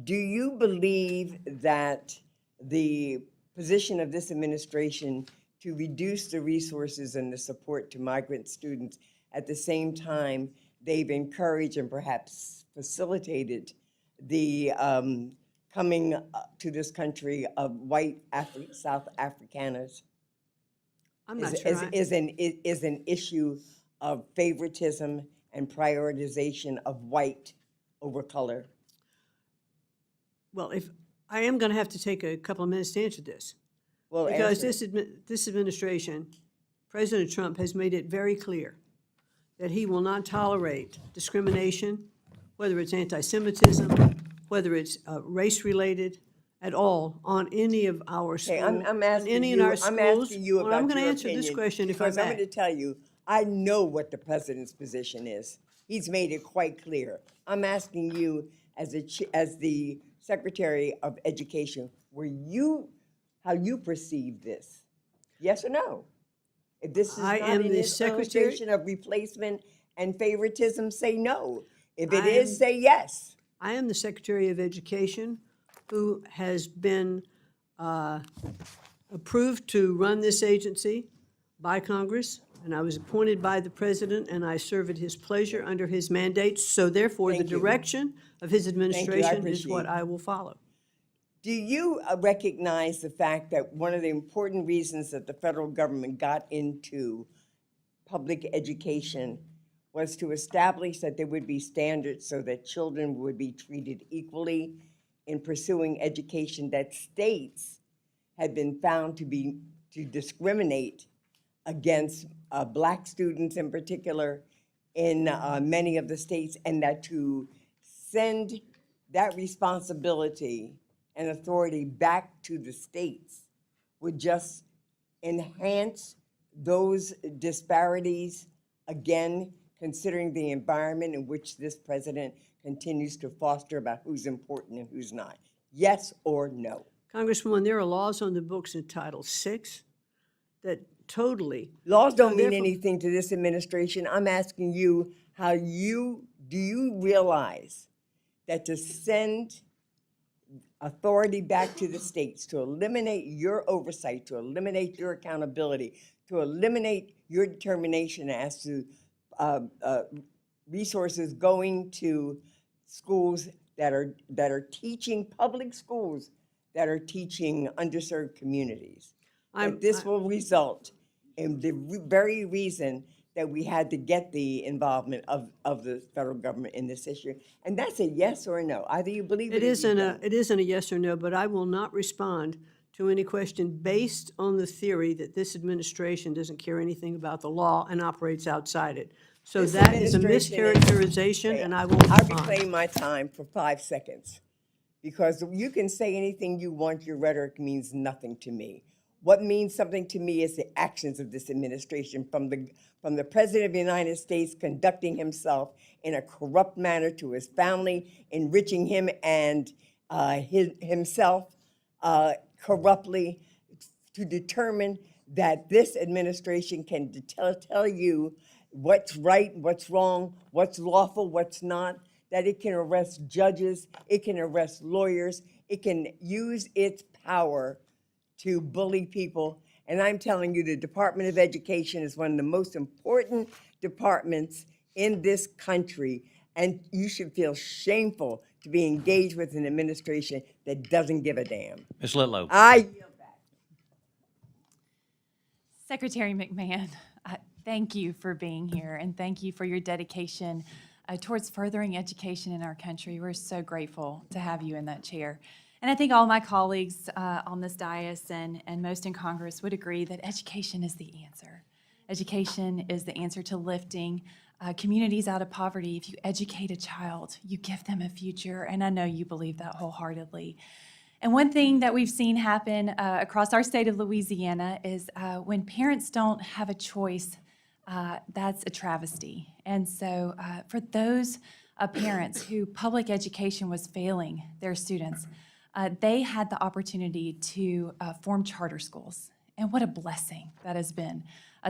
Do you believe that the position of this administration to reduce the resources and the support to migrant students, at the same time they've encouraged and perhaps facilitated the coming to this country of white South Afrikaners? I'm not sure. Is an issue of favoritism and prioritization of white over color? Well, if, I am going to have to take a couple of minutes to answer this. Well, Because answer it. this administration, President Trump has made it very clear that he will not tolerate discrimination, whether it's anti-Semitism, whether it's race-related, at all, on any of our schools. Okay, I'm asking any in you. our I'm schools. asking you Well, about I'm going to your answer this opinion, question if I because I'm may. going to tell you, I know what the president's position is. He's made it quite clear. I'm asking you, as the Secretary of Education, how you perceive this? Yes or no? If this is I not am an the Secretary- illustration of replacement and favoritism, say no. If it I is, am- say yes. I am the Secretary of Education who has been approved to run this agency by Congress, and I was appointed by the President, and I serve at his pleasure under his mandate. So therefore, the Thank you. direction of his administration is what appreciate it. I will follow. Do you recognize the fact that one of the important reasons that the federal government got into public education was to establish that there would be standards so that children would be treated equally in pursuing education, that states had been found to discriminate against Black students in particular in many of the states, and that to send that responsibility and authority back to the states would just enhance those disparities, again, considering the environment in which this president continues to foster about who's important and who's not? Yes or no? Congresswoman, there are laws on the books in Title VI that totally. Laws don't mean therefore- anything to this administration. I'm asking you, do you realize that to send authority back to the states, to eliminate your oversight, to eliminate your accountability, to eliminate your determination as to resources going to schools that are teaching, public schools that are teaching underserved communities, that this will result in the very reason that we had to get the involvement of the federal government in this issue? And that's a yes or a no. Either you believe it or you don't. It isn't a yes or no, but I will not respond to any question based on the theory that this administration doesn't care anything about the law and operates outside it. So This that is a administration mischaracterization, Okay, and I will I respond. reclaim my time for 5 seconds, because you can say anything you want, your rhetoric means nothing to me. What means something to me is the actions of this administration, from the President of the United States conducting himself in a corrupt manner to his family, enriching him and himself corruptly, to determine that this administration can tell you what's right, what's wrong, what's lawful, what's not, that it can arrest judges, it can arrest lawyers, it can use its power to bully people. And I'm telling you, the Department of Education is one of the most important departments in this country, and you should feel shameful to be engaged with an administration that doesn't give a damn. Ms. Litlow. I yield back. Secretary McMahon, thank you for being here, and thank you for your dedication towards furthering education in our country. We're so grateful to have you in that chair. And I think all my colleagues on this dais and most in Congress would agree that education is the answer. Education is the answer to lifting communities out of poverty. If you educate a child, you give them a future, and I know you believe that wholeheartedly. And one thing that we've seen happen across our state of Louisiana is when parents don't have a choice, that's a travesty. And so for those parents who public education was failing their students, they had the opportunity to form charter schools. And what a blessing that has been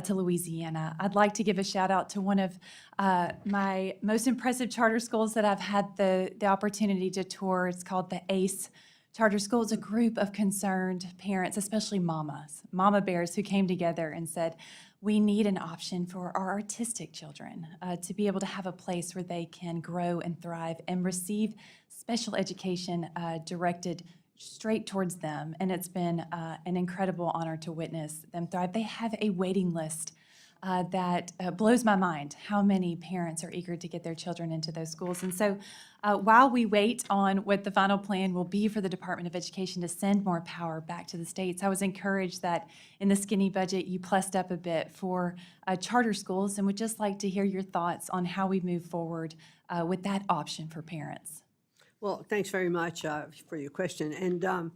to Louisiana. I'd like to give a shout out to one of my most impressive charter schools that I've had the opportunity to tour. It's called the ACE Charter School. Is a group of concerned parents, especially mamas, mama bears, who came together and said, we need an option for our artistic children to be able to have a place where they can grow and thrive and receive special education directed straight towards them. And it's been an incredible honor to witness them thrive. They have a waiting list that blows my mind how many parents are eager to get their children into those schools. And so while we wait on what the final plan will be for the Department of Education to send more power back to the states, I was encouraged that in the skinny budget you plussed up a bit for charter schools, and would just like to hear your thoughts on how we move forward with that option for parents. Well, thanks very much for your question. And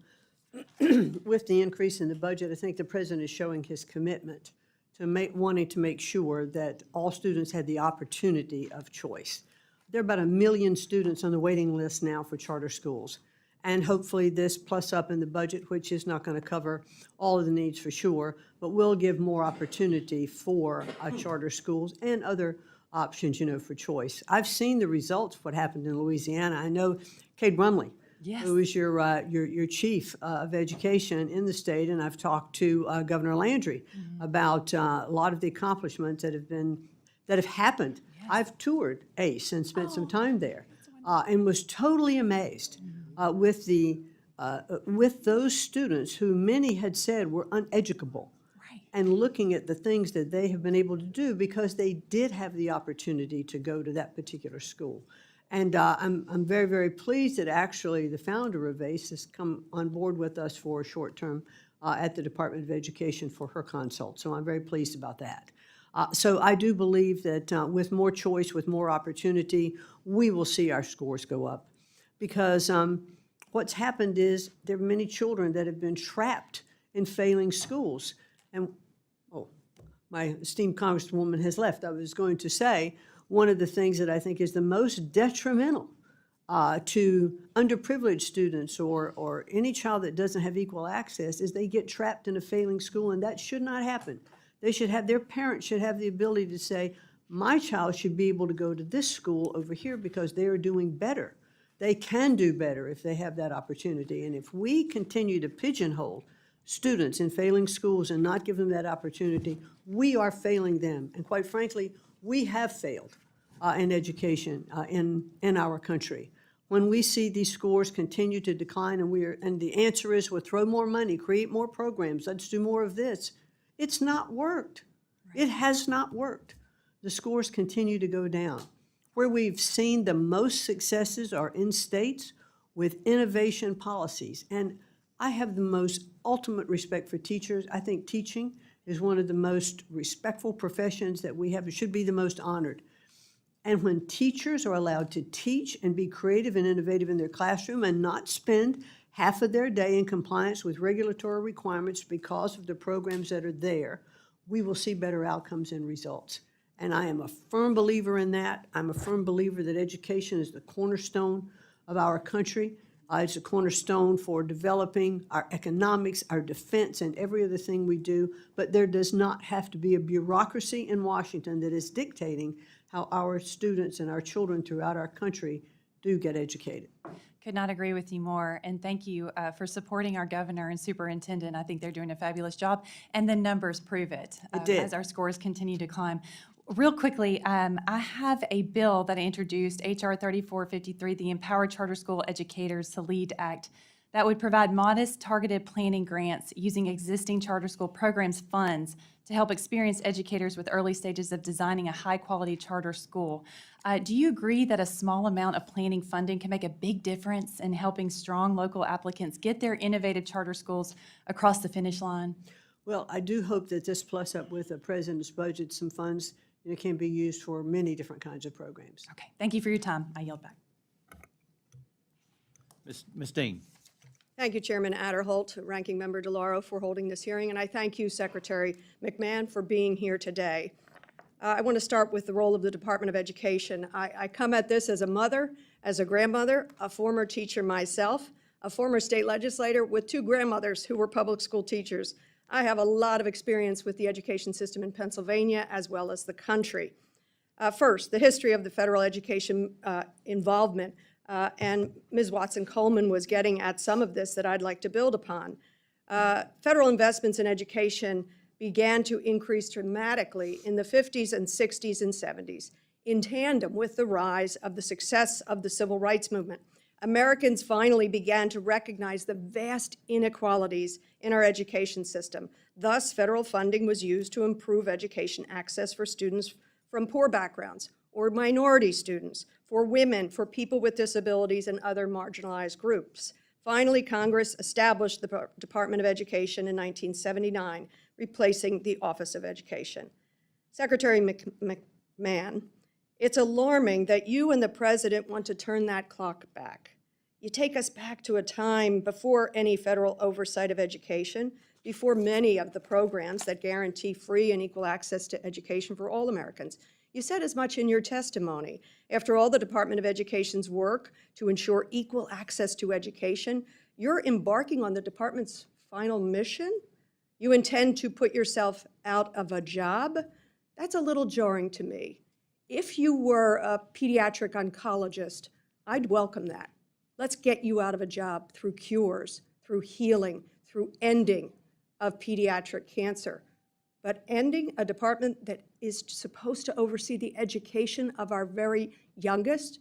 with the increase in the budget, I think the president is showing his commitment to wanting to make sure that all students had the opportunity of choice. There are about 1 million students on the waiting list now for charter schools. And hopefully this plus up in the budget, which is not going to cover all of the needs for sure, but will give more opportunity for charter schools and other options, for choice. I've seen the results of what happened in Louisiana. I know Cade Rumley, Yes. who is your chief of education in the state, and I've talked to Governor Landry about a lot of the accomplishments that have happened. Yes. I've toured ACE and spent some time there, and was totally amazed with those students who many had said were uneducable. And looking at the things that they have been able to do because they did have the opportunity to go to that particular school. And I'm very, very pleased that actually the founder of ACE has come on board with us for a short term at the Department of Education for her consult. So I'm very pleased about that. So I do believe that with more choice, with more opportunity, we will see our scores go up. Because what's happened is there are many children that have been trapped in failing schools. And, my esteemed Congresswoman has left. I was going to say, one of the things that I think is the most detrimental to underprivileged students or any child that doesn't have equal access is they get trapped in a failing school, and that should not happen. Their parents should have the ability to say, my child should be able to go to this school over here because they are doing better. They can do better if they have that opportunity. And if we continue to pigeonhole students in failing schools and not give them that opportunity, we are failing them. And quite frankly, we have failed in education in our country. When we see these scores continue to decline and the answer is, well, throw more money, create more programs, let's do more of this. It's not worked. Right. It has not worked. The scores continue to go down. Where we've seen the most successes are in states with innovation policies. And I have the most ultimate respect for teachers. I think teaching is one of the most respectful professions that we have. It should be the most honored. And when teachers are allowed to teach and be creative and innovative in their classroom and not spend half of their day in compliance with regulatory requirements because of the programs that are there, we will see better outcomes and results. And I am a firm believer in that. I'm a firm believer that education is the cornerstone of our country. It's a cornerstone for developing our economics, our defense, and every other thing we do. But there does not have to be a bureaucracy in Washington that is dictating how our students and our children throughout our country do get educated. Could not agree with you more. And thank you for supporting our governor and superintendent. I think they're doing a fabulous job. And the numbers prove it as our scores continue to climb. Real quickly, I have a bill that I introduced, H.R. 3453, the Empower Charter School Educators to Lead Act, that would provide modest targeted planning grants using existing charter school programs funds to help experienced educators with early stages of designing a high-quality charter school. Do you agree that a small amount of planning funding can make a big difference in helping strong local applicants get their innovative charter schools across the finish line? Well, I do hope that this plus up with the president's budget, some funds, can be used for many different kinds of programs. Okay, thank you for your time. I yield back. Ms. Dean. Thank you, Chairman Adderholt, Ranking Member DeLauro, for holding this hearing, and I thank you, Secretary McMahon, for being here today. I want to start with the role of the Department of Education. I come at this as a mother, as a grandmother, a former teacher myself, a former state legislator with 2 grandmothers who were public school teachers. I have a lot of experience with the education system in Pennsylvania as well as the country. First, the history of the federal education involvement, and Ms. Watson-Coleman was getting at some of this that I'd like to build upon. Federal investments in education began to increase dramatically in the 50s and 60s and 70s, in tandem with the rise of the success of the civil rights movement. Americans finally began to recognize the vast inequalities in our education system. Thus, federal funding was used to improve education access for students from poor backgrounds or minority students, for women, for people with disabilities, and other marginalized groups. Finally, Congress established the Department of Education in 1979, replacing the Office of Education. Secretary McMahon, it's alarming that you and the President want to turn that clock back. You take us back to a time before any federal oversight of education, before many of the programs that guarantee free and equal access to education for all Americans. You said as much in your testimony. After all the Department of Education's work to ensure equal access to education, you're embarking on the department's final mission? You intend to put yourself out of a job? That's a little jarring to me. If you were a pediatric oncologist, I'd welcome that. Let's get you out of a job through cures, through healing, through ending of pediatric cancer. But ending a department that is supposed to oversee the education of our very youngest,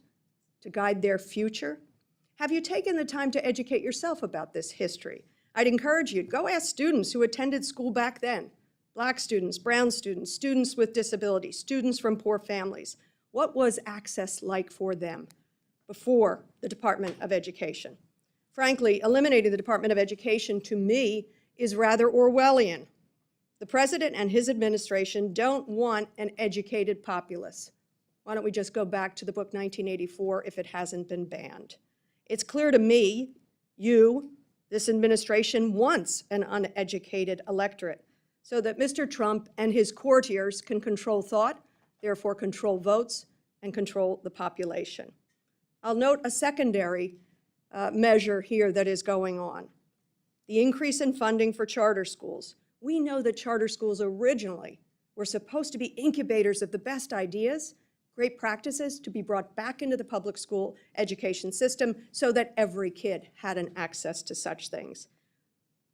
to guide their future? Have you taken the time to educate yourself about this history? I'd encourage you to go ask students who attended school back then. Black students, brown students, students with disabilities, students from poor families. What was access like for them before the Department of Education? Frankly, eliminating the Department of Education, to me, is rather Orwellian. The President and his administration don't want an educated populace. Why don't we just go back to the book 1984 if it hasn't been banned? It's clear to me, this administration wants an uneducated electorate, so that Mr. Trump and his courtiers can control thought, therefore control votes, and control the population. I'll note a secondary measure here that is going on. The increase in funding for charter schools. We know that charter schools originally were supposed to be incubators of the best ideas, great practices to be brought back into the public school education system so that every kid had an access to such things.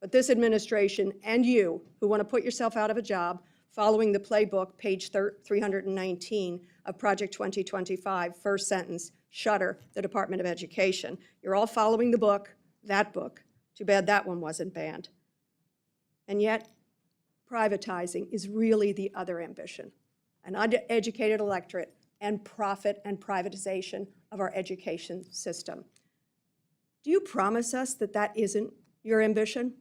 But this administration and you, who want to put yourself out of a job, following the playbook, page 319 of Project 2025, first sentence, shutter the Department of Education. You're all following the book, that book. Too bad that one wasn't banned. And yet, privatizing is really the other ambition, an uneducated electorate and profit and privatization of our education system. Do you promise us that that isn't your ambition?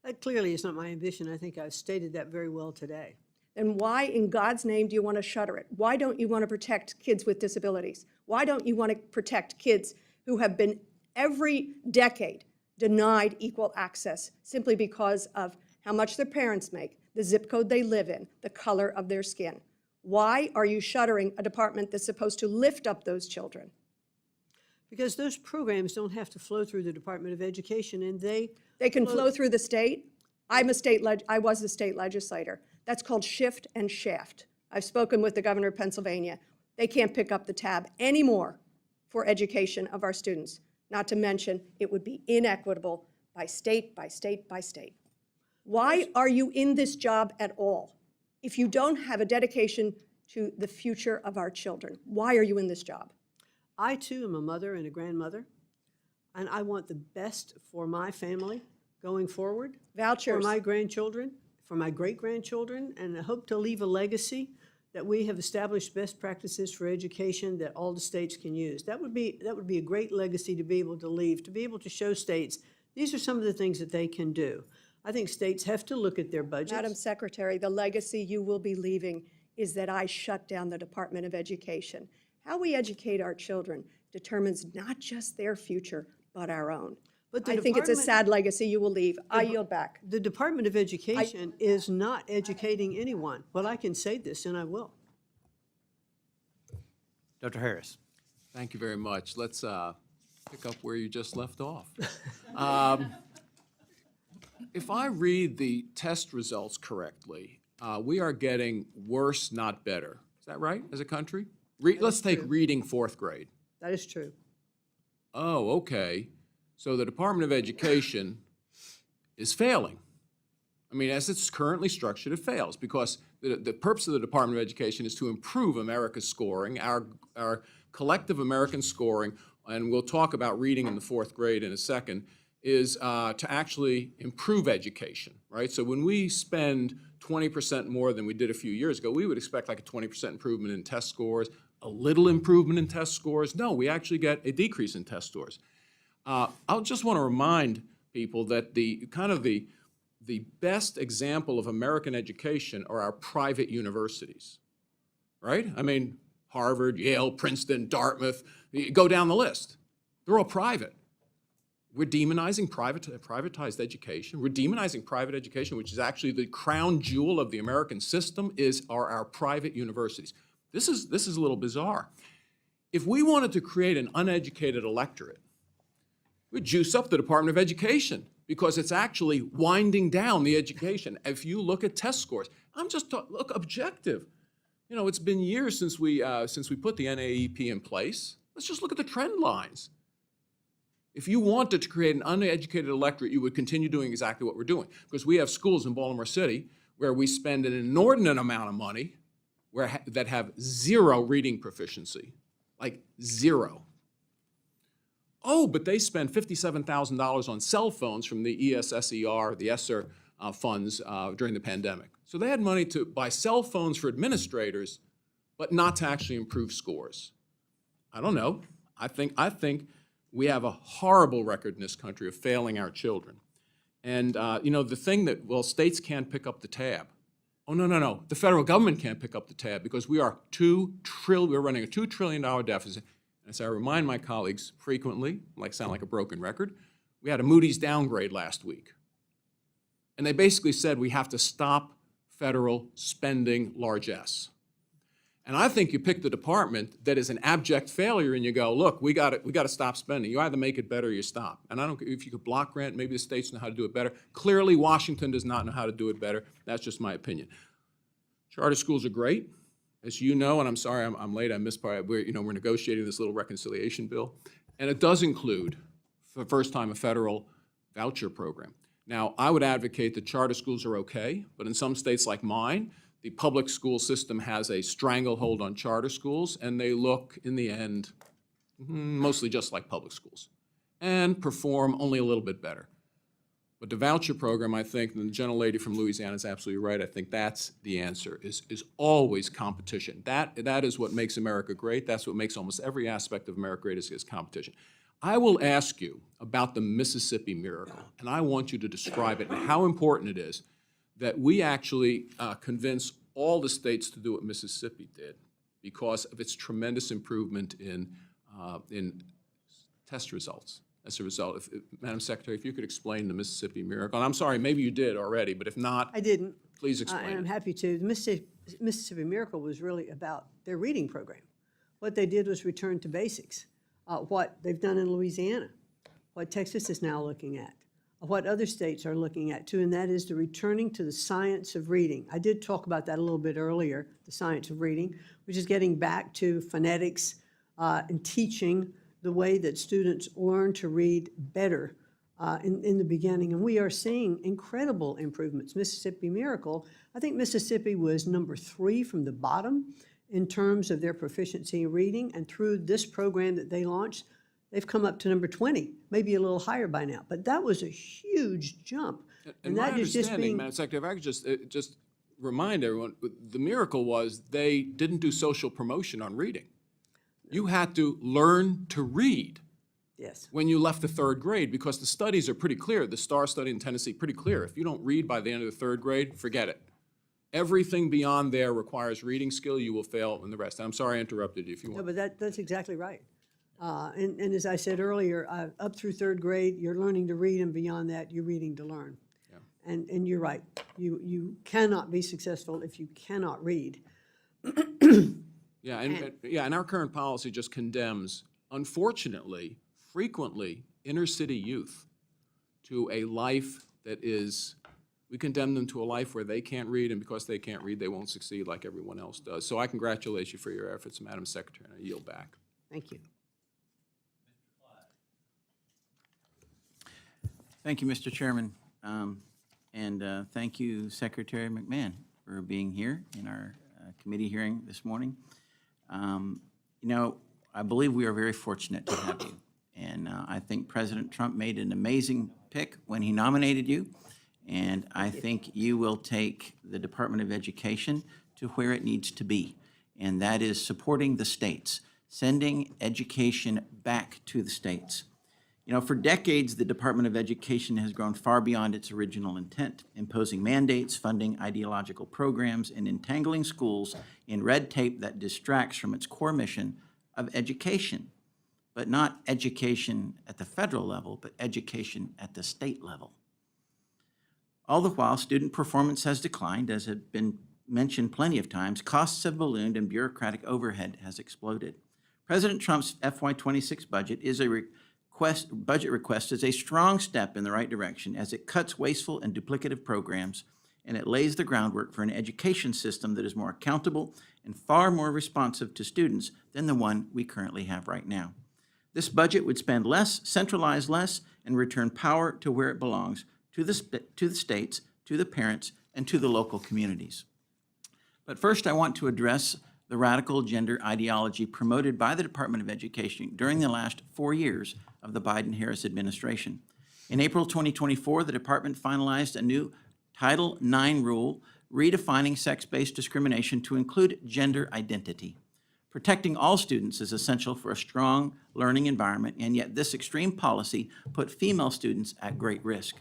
That clearly is not my ambition. I think I've stated that very well today. Then why in God's name do you want to shutter it? Why don't you want to protect kids with disabilities? Why don't you want to protect kids who have been every decade denied equal access simply because of how much their parents make, the zip code they live in, the color of their skin? Why are you shuttering a department that's supposed to lift up those children? Because those programs don't have to flow through the Department of Education, and they can flow through the state. I was a state legislator. That's called shift and shaft. I've spoken with the governor of Pennsylvania. They can't pick up the tab anymore for education of our students. Not to mention, it would be inequitable by state, by state, by state. Why are you in this job at all? If you don't have a dedication to the future of our children, why are you in this job? I too am a mother and a grandmother, and I want the best for my family going forward. Vouchers. For my grandchildren, for my great-grandchildren, and I hope to leave a legacy that we have established best practices for education that all the states can use. That would be a great legacy to be able to leave, to be able to show states these are some of the things that they can do. I think states have to look at their budgets. Madam Secretary, the legacy you will be leaving is that I shut down the Department of Education. How we educate our children determines not just their future, but our own. But the I think it's a department- sad legacy you will leave. I yield back. The Department of Education is not educating anyone. Well, I can say this, and I will. Dr. Harris. Thank you very much. Let's pick up where you just left off. If I read the test results correctly, we are getting worse, not better. Is that right, as a country? Let's take reading fourth grade. That is true. Oh, okay. So the Department of Education is failing. I mean, as it's currently structured, it fails because the purpose of the Department of Education is to improve America's scoring, our collective American scoring, and we'll talk about reading in the fourth grade in a second, is to actually improve education, right? So when we spend 20% more than we did a few years ago, we would expect like a 20% improvement in test scores, a little improvement in test scores. No, we actually get a decrease in test scores. I'll just want to remind people that the best example of American education are our private universities, right? I mean, Harvard, Yale, Princeton, Dartmouth, you go down the list. They're all private. We're demonizing privatized education. We're demonizing private education, which is actually the crown jewel of the American system, are our private universities. This is a little bizarre. If we wanted to create an uneducated electorate, we'd juice up the Department of Education because it's actually winding down the education. If you look at test scores, look objective. You know, it's been years since we put the NAEP in place. Let's just look at the trend lines. If you wanted to create an uneducated electorate, you would continue doing exactly what we're doing. Because we have schools in Baltimore City where we spend an inordinate amount of money that have zero reading proficiency, like zero. Oh, but they spend $57,000 on cell phones from the ESSER, the ESSER funds during the pandemic. So they had money to buy cell phones for administrators, but not to actually improve scores. I don't know. I think we have a horrible record in this country of failing our children. And, you know, the thing that, well, states can't pick up the tab. Oh, no. The federal government can't pick up the tab because we're running a $2 trillion deficit. And as I remind my colleagues frequently, sound like a broken record, we had a Moody's downgrade last week. And they basically said we have to stop federal spending, large S. And I think you pick the department that is an abject failure and you go, look, we got to stop spending. You either make it better or you stop. And I don't care if you could block grant, maybe the states know how to do it better. Clearly, Washington does not know how to do it better. That's just my opinion. Charter schools are great. As you know, and I'm sorry I'm late, I missed part, we're negotiating this little reconciliation bill. And it does include, for the first time, a federal voucher program. Now, I would advocate that charter schools are okay, but in some states like mine, the public school system has a stranglehold on charter schools, and they look, in the end, mostly just like public schools, and perform only a little bit better. But the voucher program, I think, and the gentlelady from Louisiana is absolutely right, I think that's the answer, is always competition. That is what makes America great. That's what makes almost every aspect of America great is competition. I will ask you about the Mississippi miracle, and I want you to describe it and how important it is that we actually convince all the states to do what Mississippi did because of its tremendous improvement in test results. As a result, Madam Secretary, if you could explain the Mississippi miracle. And I'm sorry, maybe you did already, but if not, I didn't. Please explain And I'm it. happy to. The Mississippi Miracle was really about their reading program. What they did was return to basics. What they've done in Louisiana, what Texas is now looking at, what other states are looking at too, and that is the returning to the science of reading. I did talk about that a little bit earlier, the science of reading, which is getting back to phonetics and teaching the way that students learn to read better in the beginning. And we are seeing incredible improvements. Mississippi Miracle, I think Mississippi was number 3 from the bottom in terms of their proficiency in reading. And through this program that they launched, they've come up to number 20, maybe a little higher by now. But that was a huge jump. And my understanding, Madam Secretary, if I could just remind everyone, the miracle was they didn't do social promotion on reading. You had to learn to read. Yes. when you left the third grade, because the studies are pretty clear. The STAR study in Tennessee, pretty clear. If you don't read by the end of the third grade, forget it. Everything beyond there requires reading skill. You will fail in the rest. I'm sorry I interrupted you if you No, want. but that's exactly right. And as I said earlier, up through third grade, you're learning to read, and beyond that, you're reading to learn. Yeah. And you're right. You cannot be successful if you cannot read. Yeah, and our current policy just condemns, unfortunately, frequently, inner city youth to a life that is, we condemn them to a life where they can't read, and because they can't read, they won't succeed like everyone else does. So I congratulate you for your efforts, Madam Secretary, and I yield back. Thank you. Thank you, Mr. Chairman. And thank you, Secretary McMahon, for being here in our committee hearing this morning. You know, I believe we are very fortunate to have you. And I think President Trump made an amazing pick when he nominated you. And I think you will take the Department of Education to where it needs to be. And that is supporting the states, sending education back to the states. You know, for decades, the Department of Education has grown far beyond its original intent, imposing mandates, funding ideological programs, and entangling schools in red tape that distracts from its core mission of education, but not education at the federal level, but education at the state level. All the while, student performance has declined, as has been mentioned plenty of times, costs have ballooned, and bureaucratic overhead has exploded. President Trump's FY26 budget is a budget request is a strong step in the right direction as it cuts wasteful and duplicative programs, and it lays the groundwork for an education system that is more accountable and far more responsive to students than the one we currently have right now. This budget would spend less, centralize less, and return power to where it belongs, to the states, to the parents, and to the local communities. But first, I want to address the radical gender ideology promoted by the Department of Education during the last 4 years of the Biden-Harris administration. In April 2024, the department finalized a new Title IX rule redefining sex-based discrimination to include gender identity. Protecting all students is essential for a strong learning environment, and yet this extreme policy put female students at great risk.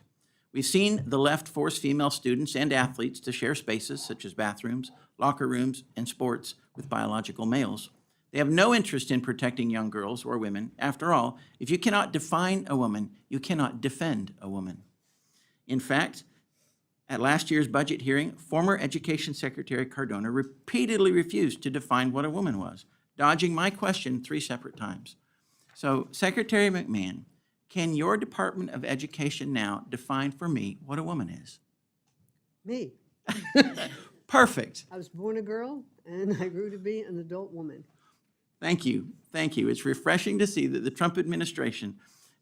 We've seen the left force female students and athletes to share spaces such as bathrooms, locker rooms, and sports with biological males. They have no interest in protecting young girls or women. After all, if you cannot define a woman, you cannot defend a woman. In fact, at last year's budget hearing, former Education Secretary Cardona repeatedly refused to define what a woman was, dodging my question 3 separate times. So, Secretary McMahon, can your Department of Education now define for me what a woman is? Me. Perfect. I was born a girl, and I grew to be an adult woman. Thank you. Thank you. It's refreshing to see that the Trump administration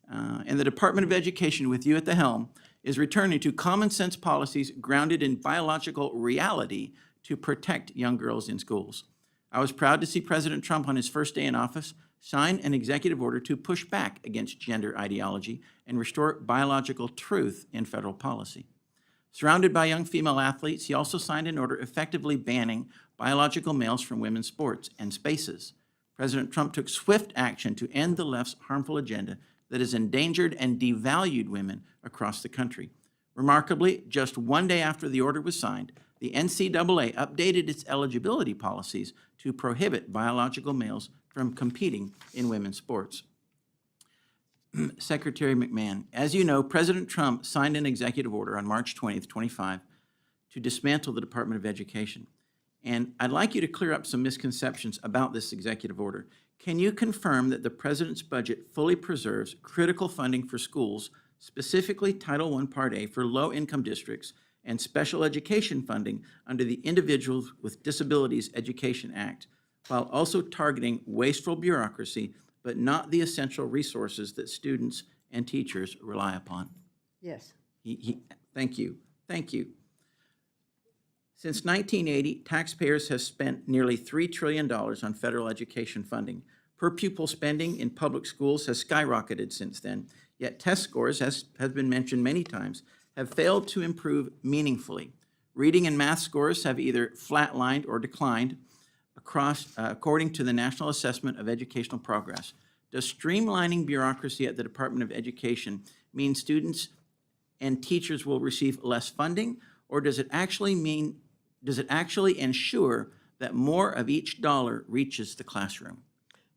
and the Department of Education, with you at the helm, is returning to common sense policies grounded in biological reality to protect young girls in schools. I was proud to see President Trump on his first day in office sign an executive order to push back against gender ideology and restore biological truth in federal policy. Surrounded by young female athletes, he also signed an order effectively banning biological males from women's sports and spaces. President Trump took swift action to end the left's harmful agenda that has endangered and devalued women across the country. Remarkably, just 1 day after the order was signed, the NCAA updated its eligibility policies to prohibit biological males from competing in women's sports. Secretary McMahon, as you know, President Trump signed an executive order on March 20th, 25, to dismantle the Department of Education. And I'd like you to clear up some misconceptions about this executive order. Can you confirm that the President's budget fully preserves critical funding for schools, specifically Title I Part A for low-income districts, and special education funding under the Individuals with Disabilities Education Act, while also targeting wasteful bureaucracy, but not the essential resources that students and teachers rely upon? Yes. Thank you. Thank you. Since 1980, taxpayers have spent nearly $3 trillion on federal education funding. Per pupil spending in public schools has skyrocketed since then, yet test scores, as has been mentioned many times, have failed to improve meaningfully. Reading and math scores have either flatlined or declined according to the National Assessment of Educational Progress. Does streamlining bureaucracy at the Department of Education mean students and teachers will receive less funding, or does it actually ensure that more of each dollar reaches the classroom?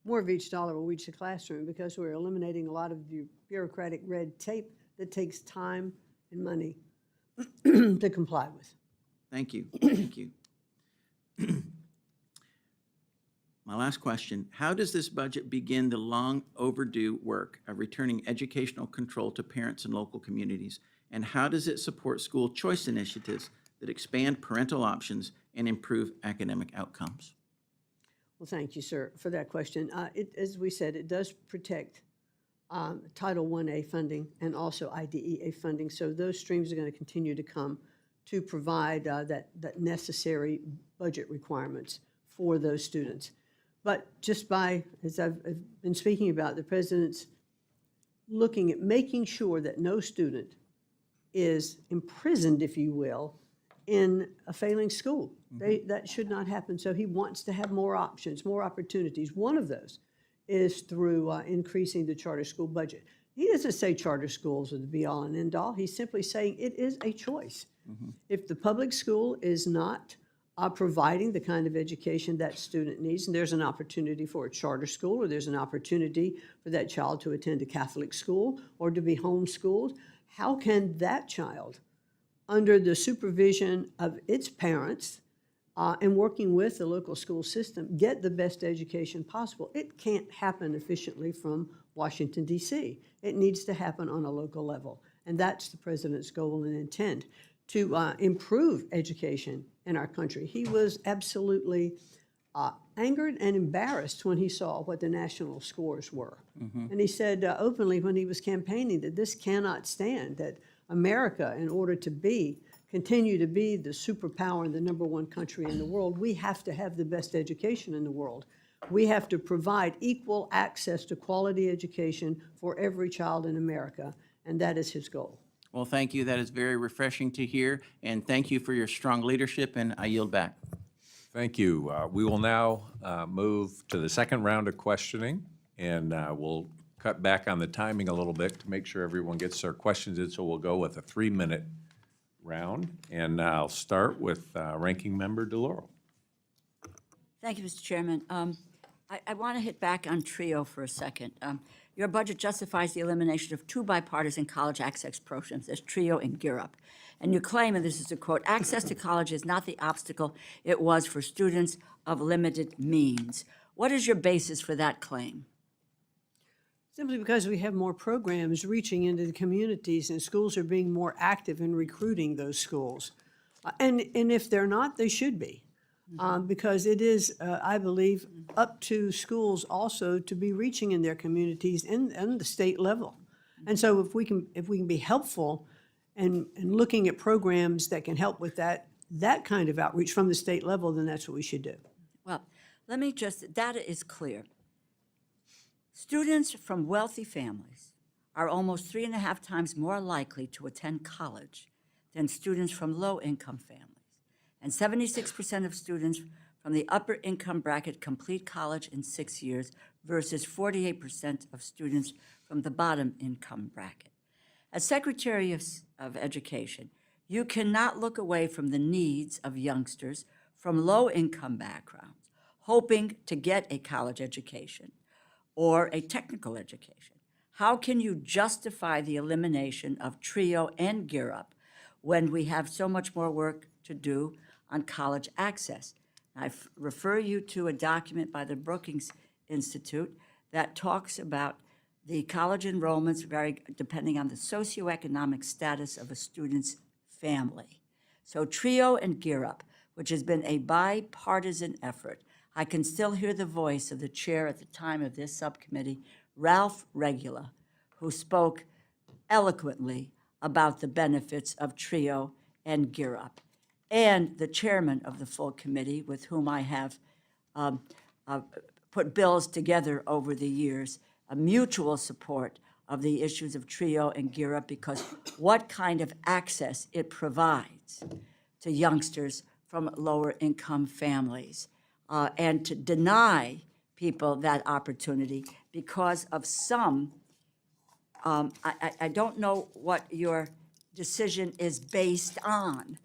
More of each dollar will reach the classroom because we're eliminating a lot of the bureaucratic red tape that takes time and money to comply with. Thank you. Thank you. My last question, how does this budget begin the long overdue work of returning educational control to parents and local communities? And how does it support school choice initiatives that expand parental options and improve academic outcomes? Well, thank you, sir, for that question. As we said, it does protect Title I-A funding and also IDEA funding. So those streams are going to continue to come to provide that necessary budget requirements for those students. But just by, as I've been speaking about, the president's looking at making sure that no student is imprisoned, if you will, in a failing school. That should not happen. So he wants to have more options, more opportunities. One of those is through increasing the charter school budget. He doesn't say charter schools are the be-all and end-all. He's simply saying it is a choice. If the public school is not providing the kind of education that student needs, and there's an opportunity for a charter school, or there's an opportunity for that child to attend a Catholic school or to be homeschooled, how can that child, under the supervision of its parents and working with the local school system, get the best education possible? It can't happen efficiently from Washington, D.C. It needs to happen on a local level. And that's the president's goal and intent, to improve education in our country. He was absolutely angered and embarrassed when he saw what the national scores were. And he said openly when he was campaigning that this cannot stand, that America, in order to continue to be the superpower and the #1 country in the world, we have to have the best education in the world. We have to provide equal access to quality education for every child in America, and that is his goal. Well, thank you. That is very refreshing to hear, and thank you for your strong leadership, and I yield back. Thank you. We will now move to the second round of questioning, and we'll cut back on the timing a little bit to make sure everyone gets their questions in, so we'll go with a 3-minute round. And I'll start with Ranking Member DeLauro. Thank you, Mr. Chairman. I want to hit back on TRIO for a second. Your budget justifies the elimination of 2 bipartisan college access programs, as TRIO and Gear Up. And you claim, and this is a quote, access to college is not the obstacle it was for students of limited means. What is your basis for that claim? Simply because we have more programs reaching into the communities and schools are being more active in recruiting those schools. And if they're not, they should be. Because it is, I believe, up to schools also to be reaching in their communities and the state level. And so if we can be helpful and looking at programs that can help with that kind of outreach from the state level, then that's what we should do. Well, let me just, data is clear. Students from wealthy families are almost 3.5 times more likely to attend college than students from low-income families. And 76% of students from the upper income bracket complete college in 6 years versus 48% of students from the bottom income bracket. As Secretary of Education, you cannot look away from the needs of youngsters from low-income backgrounds hoping to get a college education or a technical education. How can you justify the elimination of TRIO and Gear Up when we have so much more work to do on college access? I refer you to a document by the Brookings Institute that talks about the college enrollments vary depending on the socioeconomic status of a student's family. So TRIO and Gear Up, which has been a bipartisan effort, I can still hear the voice of the chair at the time of this subcommittee, Ralph Regula, who spoke eloquently about the benefits of TRIO and Gear Up, and the chairman of the full committee, with whom I have put bills together over the years, a mutual support of the issues of TRIO and Gear Up, because what kind of access it provides to youngsters from lower income families, and to deny people that opportunity because of some, I don't know what your decision is based on.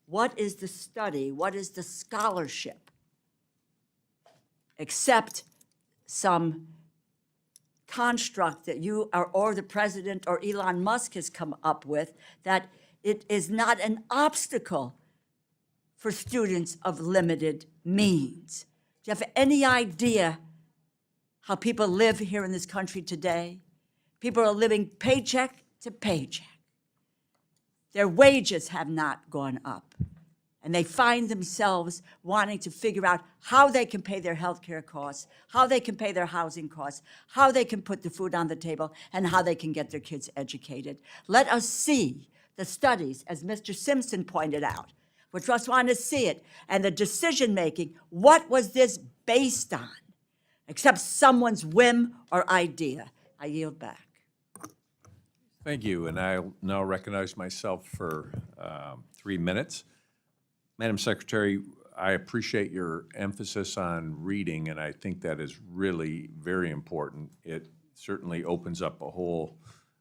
What is the study? What is the scholarship? Except some construct that you or the president or Elon Musk has come up with, that it is not an obstacle for students of limited means. Do you have any idea how people live here in this country today? People are living paycheck to paycheck. Their wages have not gone up. And they find themselves wanting to figure out how they can pay their health care costs, how they can pay their housing costs, how they can put the food on the table, and how they can get their kids educated. Let us see the studies, as Mr. Simpson pointed out. We just want to see it. And the decision-making, what was this based on? Except someone's whim or idea. I yield back. Thank you, and I now recognize myself for 3 minutes. Madam Secretary, I appreciate your emphasis on reading, and I think that is really very important. It certainly opens up a whole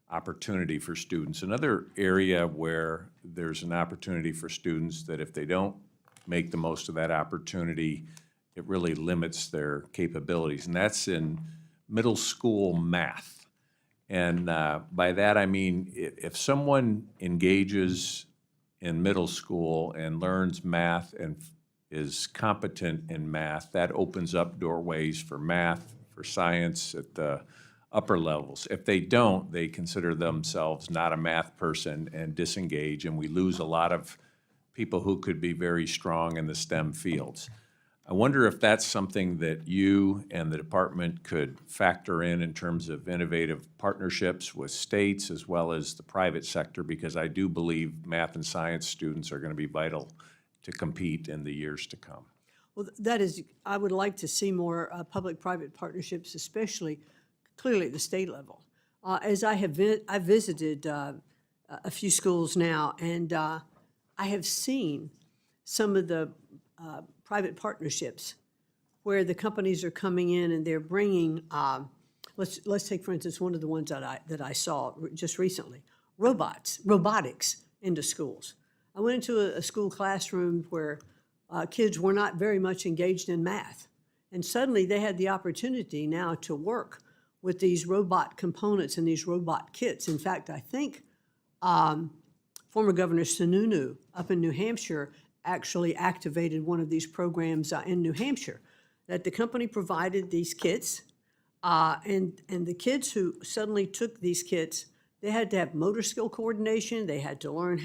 opportunity for students. Another area where there's an opportunity for students that if they don't make the most of that opportunity, it really limits their capabilities, and that's in middle school math. And by that I mean if someone engages in middle school and learns math and is competent in math, that opens up doorways for math, for science at the upper levels. If they don't, they consider themselves not a math person and disengage, and we lose a lot of people who could be very strong in the STEM fields. I wonder if that's something that you and the department could factor in terms of innovative partnerships with states as well as the private sector, because I do believe math and science students are going to be vital to compete in the years to come. Well, that is, I would like to see more public-private partnerships, especially clearly at the state level. As I have I visited a few schools now, and I have seen some of the private partnerships where the companies are coming in and they're bringing, let's take, for instance, one of the ones that I saw just recently, robotics into schools. I went into a school classroom where kids were not very much engaged in math, and suddenly they had the opportunity now to work with these robot components and these robot kits. In fact, I think former Governor Sununu up in New Hampshire actually activated one of these programs in New Hampshire, that the company provided these kits, and the kids who suddenly took these kits, they had to have motor skill coordination, they had to learn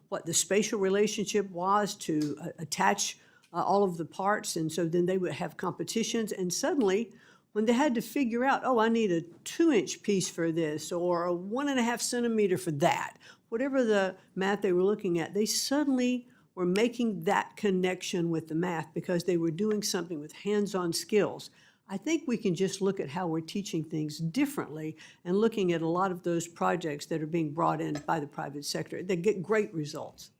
what the spatial relationship was to attach all of the parts, and so then they would have competitions, and suddenly, when they had to figure out, oh, I need a 2-inch piece for this, or a 1.5 centimeter for that, whatever the math they were looking at, they suddenly were making that connection with the math because they were doing something with hands-on skills. I think we can just look at how we're teaching things differently and looking at a lot of those projects that are being brought in by the private sector. They get great results.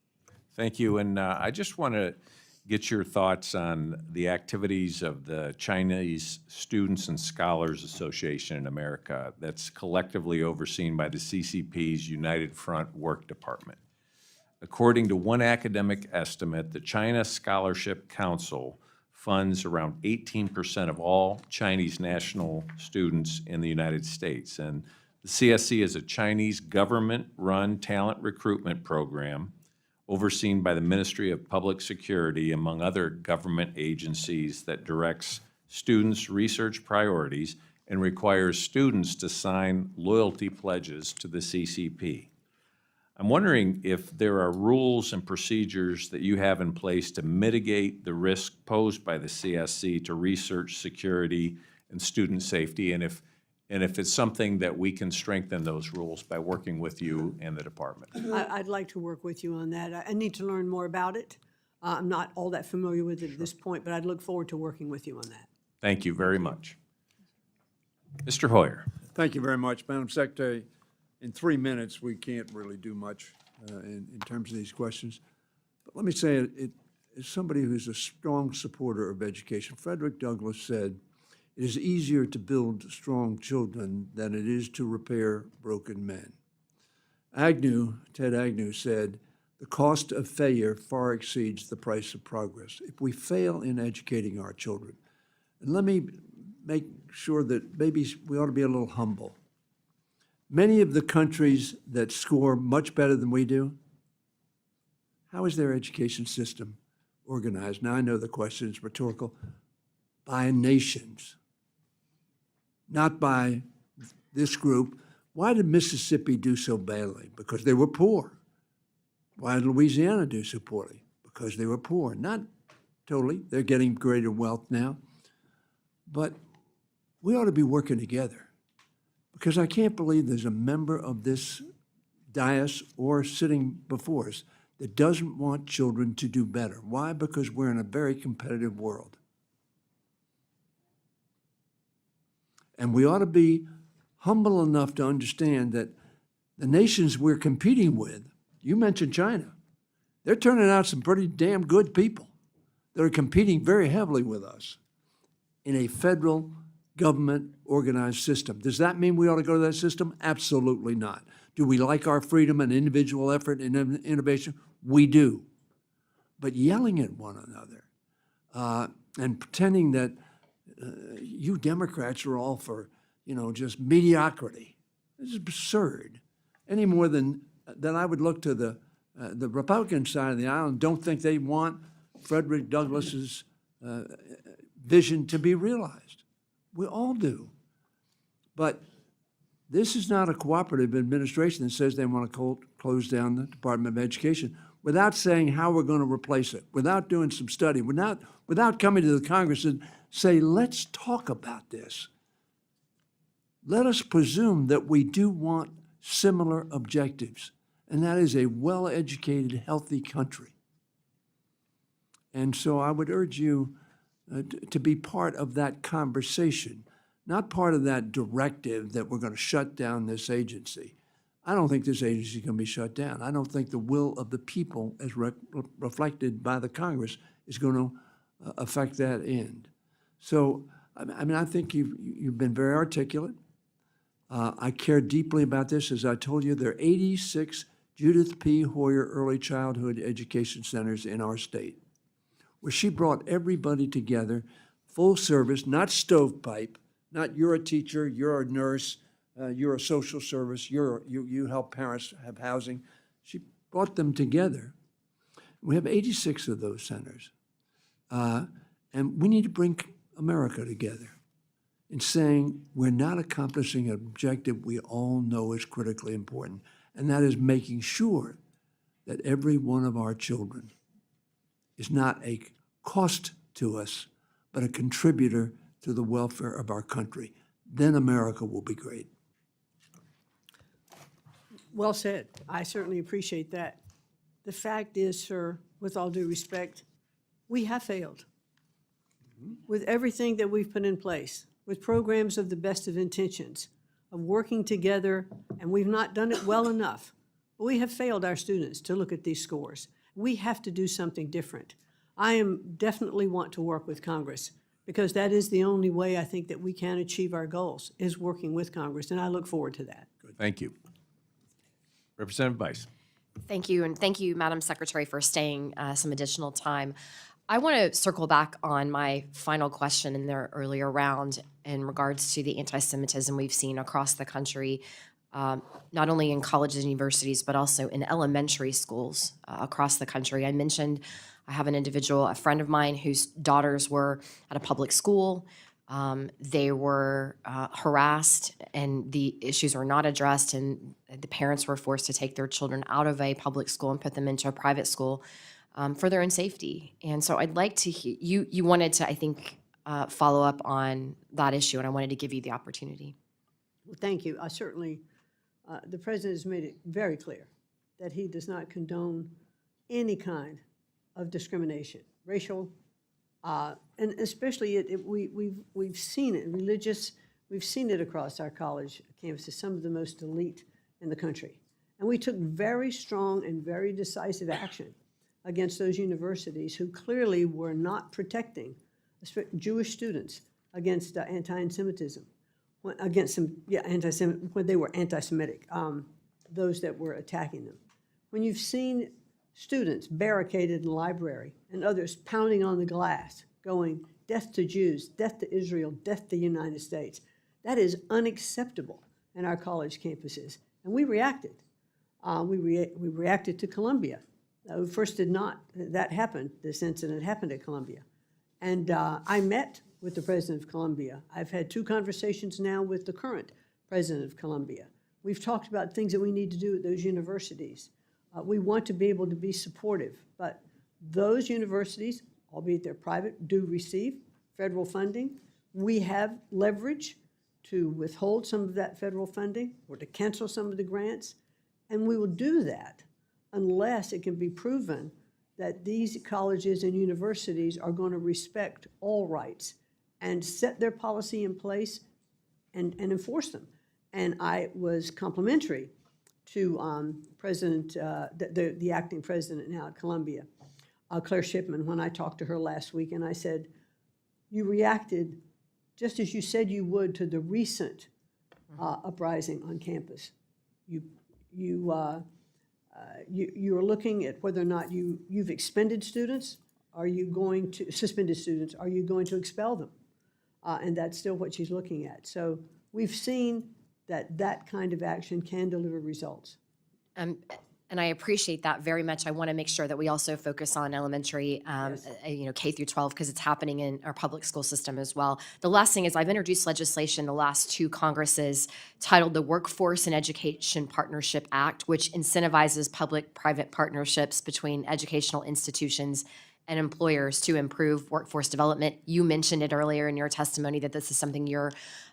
Thank you, and I just want to get your thoughts on the activities of the Chinese Students and Scholars Association in America that's collectively overseen by the CCP's United Front Work Department. According to one academic estimate, the China Scholarship Council funds around 18% of all Chinese national students in the United States. And the CSC is a Chinese government-run talent recruitment program overseen by the Ministry of Public Security, among other government agencies, that directs students' research priorities and requires students to sign loyalty pledges to the CCP. I'm wondering if there are rules and procedures that you have in place to mitigate the risk posed by the CSC to research security and student safety, and if it's something that we can strengthen those rules by working with you and the department. I'd like to work with you on that. I need to learn more about it. I'm not all that familiar with it at this point, but I'd look forward to working with you on that. Thank you very much. Mr. Hoyer. Thank you very much, Madam Secretary. In 3 minutes, we can't really do much in terms of these questions. But let me say, as somebody who's a strong supporter of education, Frederick Douglass said, It is easier to build strong children than it is to repair broken men. Ted Agnew said, the cost of failure far exceeds the price of progress. If we fail in educating our children, and let me make sure that maybe we ought to be a little humble. Many of the countries that score much better than we do, how is their education system organized? Now, I know the question is rhetorical. By nations, not by this group. Why did Mississippi do so badly? Because they were poor. Why did Louisiana do so poorly? Because they were poor. Not totally. They're getting greater wealth now. But we ought to be working together, because I can't believe there's a member of this dais or sitting before us that doesn't want children to do better. Why? Because we're in a very competitive world. And we ought to be humble enough to understand that the nations we're competing with, you mentioned China, they're turning out some pretty damn good people that are competing very heavily with us in a federal government organized system. Does that mean we ought to go to that system? Absolutely not. Do we like our freedom and individual effort and innovation? We do. But yelling at one another and pretending that you Democrats are all for, just mediocrity. This is absurd. Any more than I would look to the Republican side of the aisle and don't think they want Frederick Douglass's vision to be realized. We all do. But this is not a cooperative administration that says they want to close down the Department of Education without saying how we're going to replace it, without doing some study, without coming to the Congress and say, let's talk about this. Let us presume that we do want similar objectives, and that is a well-educated, healthy country. And so I would urge you to be part of that conversation, not part of that directive that we're going to shut down this agency. I don't think this agency is going to be shut down. I don't think the will of the people, as reflected by the Congress, is going to affect that end. So, I think you've been very articulate. I care deeply about this. As I told you, there are 86 Judith P. Hoyer Early Childhood Education Centers in our state, where she brought everybody together, full service, not stovepipe, not you're a teacher, you're a nurse, you're a social service, you help parents have housing. She brought them together. We have 86 of those centers. And we need to bring America together in saying we're not accomplishing an objective we all know is critically important, and that is making sure that every one of our children is not a cost to us, but a contributor to the welfare of our country. Then America will be great. Well said. I certainly appreciate that. The fact is, sir, with all due respect, we have failed with everything that we've put in place, with programs of the best of intentions, of working together, and we've not done it well enough. But we have failed our students to look at these scores. We have to do something different. I definitely want to work with Congress, because that is the only way I think that we can achieve our goals, is working with Congress, and I look forward to that. Good, thank you. Representative Bice. Thank you, and thank you, Madam Secretary, for staying some additional time. I want to circle back on my final question in the earlier round in regards to the anti-Semitism we've seen across the country, not only in colleges and universities, but also in elementary schools across the country. I mentioned I have an individual, a friend of mine, whose daughters were at a public school. They were harassed, and the issues were not addressed, and the parents were forced to take their children out of a public school and put them into a private school for their own safety. And so I'd like to hear, you wanted to, I think, follow up on that issue, and I wanted to give you the opportunity. Well, thank you. I certainly, the president has made it very clear that he does not condone any kind of discrimination, racial, and especially we've seen it, religious, we've seen it across our college campuses, some of the most elite in the country. And we took very strong and very decisive action against those universities who clearly were not protecting Jewish students against anti-Semitism, against some, when they were anti-Semitic, those that were attacking them. When you've seen students barricaded in the library and others pounding on the glass, going, "Death to Jews, death to Israel, death to the United States," that is unacceptable in our college campuses. And we reacted. We reacted to Columbia. First did not, that happened, this incident happened at Columbia. And I met with the president of Columbia. I've had 2 conversations now with the current president of Columbia. We've talked about things that we need to do at those universities. We want to be able to be supportive, but those universities, albeit they're private, do receive federal funding. We have leverage to withhold some of that federal funding or to cancel some of the grants, and we will do that unless it can be proven that these colleges and universities are going to respect all rights and set their policy in place and enforce them. And I was complimentary to the acting president now at Columbia, Claire Shipman, when I talked to her last week, and I said, "You reacted just as you said you would to the recent uprising on campus. You are looking at whether or not you've expended students. Are you going to suspended students? Are you going to expel them?" And that's still what she's looking at. So we've seen that kind of action can deliver results. And I appreciate that very much. I want to make sure that we also focus on elementary, K through 12, because it's happening in our public school system as well. The last thing is I've introduced legislation the last 2 Congresses titled the Workforce and Education Partnership Act, which incentivizes public-private partnerships between educational institutions and employers to improve workforce development. You mentioned it earlier in your testimony that this is something your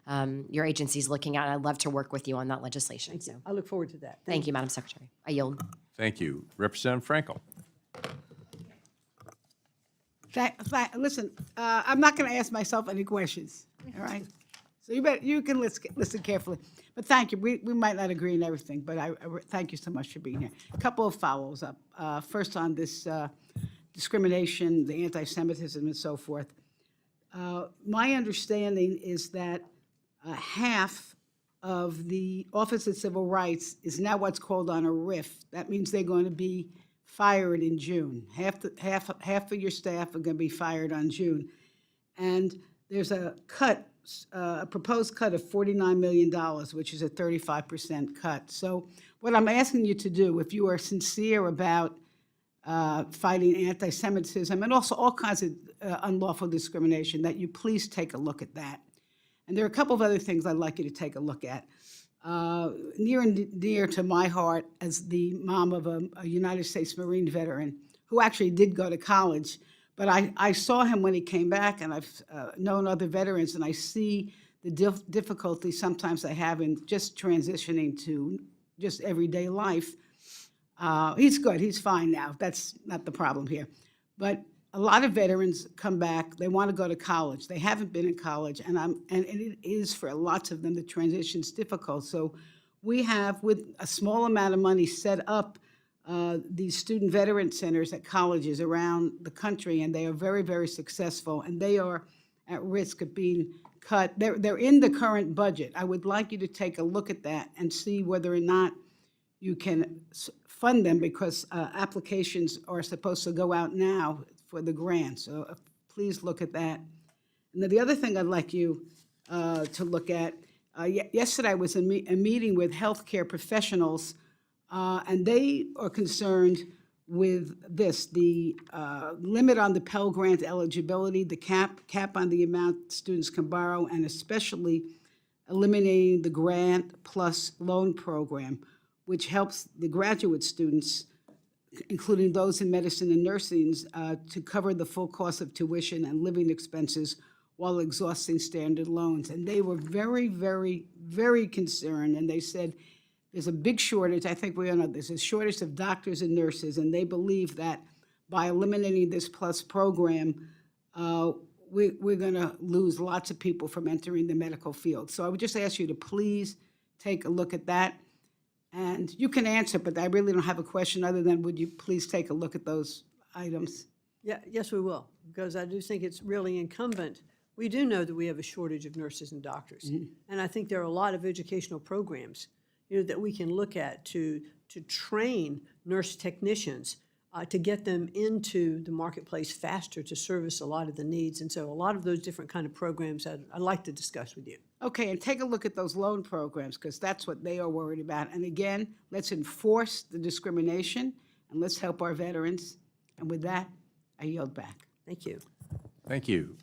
agency is looking at, and I'd love to work with you on that legislation. Thank you. I look forward to that. Thank you, Madam Secretary. I yield. Thank you. Representative Frankel. Listen, I'm not going to ask myself any questions, all right? So you can listen carefully. But thank you. We might not agree on everything, but I thank you so much for being here. A couple of follows up. First on this discrimination, the anti-Semitism and so forth. My understanding is that half of the Office of Civil Rights is now what's called on a RIF. That means they're going to be fired in June. Half of your staff are going to be fired on June. And there's a proposed cut of $49 million, which is a 35% cut. So what I'm asking you to do, if you are sincere about fighting anti-Semitism and also all kinds of unlawful discrimination, that you please take a look at that. And there are a couple of other things I'd like you to take a look at. Near and dear to my heart as the mom of a United States Marine veteran who actually did go to college, but I saw him when he came back, and I've known other veterans, and I see the difficulty sometimes they have in just transitioning to just everyday life. He's good, he's fine now, that's not the problem here. But a lot of veterans come back, they want to go to college, they haven't been in college, and it is for lots of them, the transition's difficult. So we have, with a small amount of money, set up these student veteran centers at colleges around the country, and they are very, very successful, and they are at risk of being cut. They're in the current budget. I would like you to take a look at that and see whether or not you can fund them, because applications are supposed to go out now for the grant. So please look at that. And then the other thing I'd like you to look at, yesterday I was in a meeting with healthcare professionals, and they are concerned with this, the limit on the Pell Grant eligibility, the cap on the amount students can borrow, and especially eliminating the Grant Plus Loan Program, which helps the graduate students, including those in medicine and nursing, to cover the full cost of tuition and living expenses while exhausting standard loans. And they were very, very, very concerned, and they said, there's a big shortage. I think we all know there's a shortage of doctors and nurses, and they believe that by eliminating this Plus program, we're going to lose lots of people from entering the medical field. So I would just ask you to please take a look at that. And you can answer, but I really don't have a question other than, would you please take a look at those items? Yeah, yes, we will, because I do think it's really incumbent We do know that we have a shortage of nurses and doctors. And I think there are a lot of educational programs, that we can look at to train nurse technicians, to get them into the marketplace faster to service a lot of the needs. And so a lot of those different kind of programs I'd like to discuss with you. Okay, and take a look at those loan programs, because that's what they are worried about. And again, let's enforce the discrimination, and let's help our veterans. And with that, I yield back. Thank you. Thank you.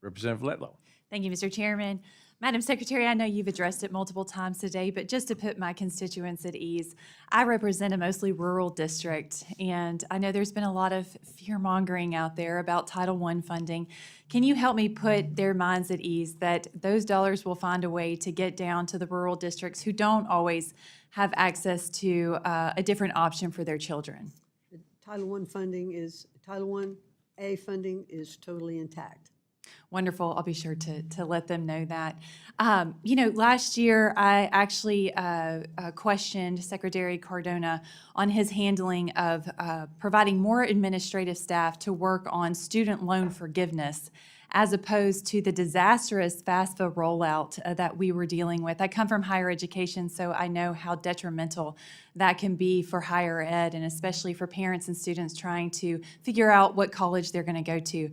Representative Letlow. Thank you, Mr. Chairman. Madam Secretary, I know you've addressed it multiple times today, but just to put my constituents at ease, I represent a mostly rural district, and I know there's been a lot of fear-mongering out there about Title I funding. Can you help me put their minds at ease that those dollars will find a way to get down to the rural districts who don't always have access to a different option for their children? Title I funding is totally intact. Wonderful. I'll be sure to let them know that. Last year, I actually questioned Secretary Cardona on his handling of providing more administrative staff to work on student loan forgiveness, as opposed to the disastrous FAFSA rollout that we were dealing with. I come from higher education, so I know how detrimental that can be for higher ed, and especially for parents and students trying to figure out what college they're going to go to.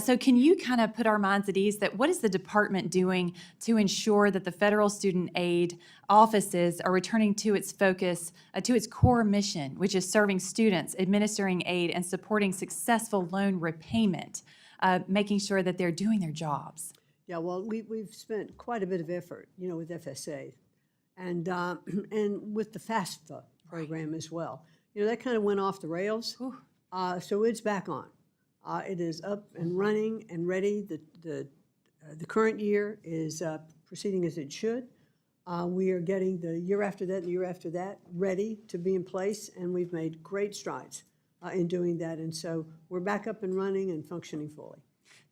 So can you kind of put our minds at ease that what is the department doing to ensure that the federal student aid offices are returning to its focus, to its core mission, which is serving students, administering aid, and supporting successful loan repayment? Making sure that they're doing their jobs. Yeah, well, we've spent quite a bit of effort, with FSA and with the FAFSA program as well. That kind of went off the rails, so it's back on. It is up and running and ready. The current year is proceeding as it should. We are getting the year after that and the year after that ready to be in place, and we've made great strides in doing that. And so we're back up and running and functioning fully.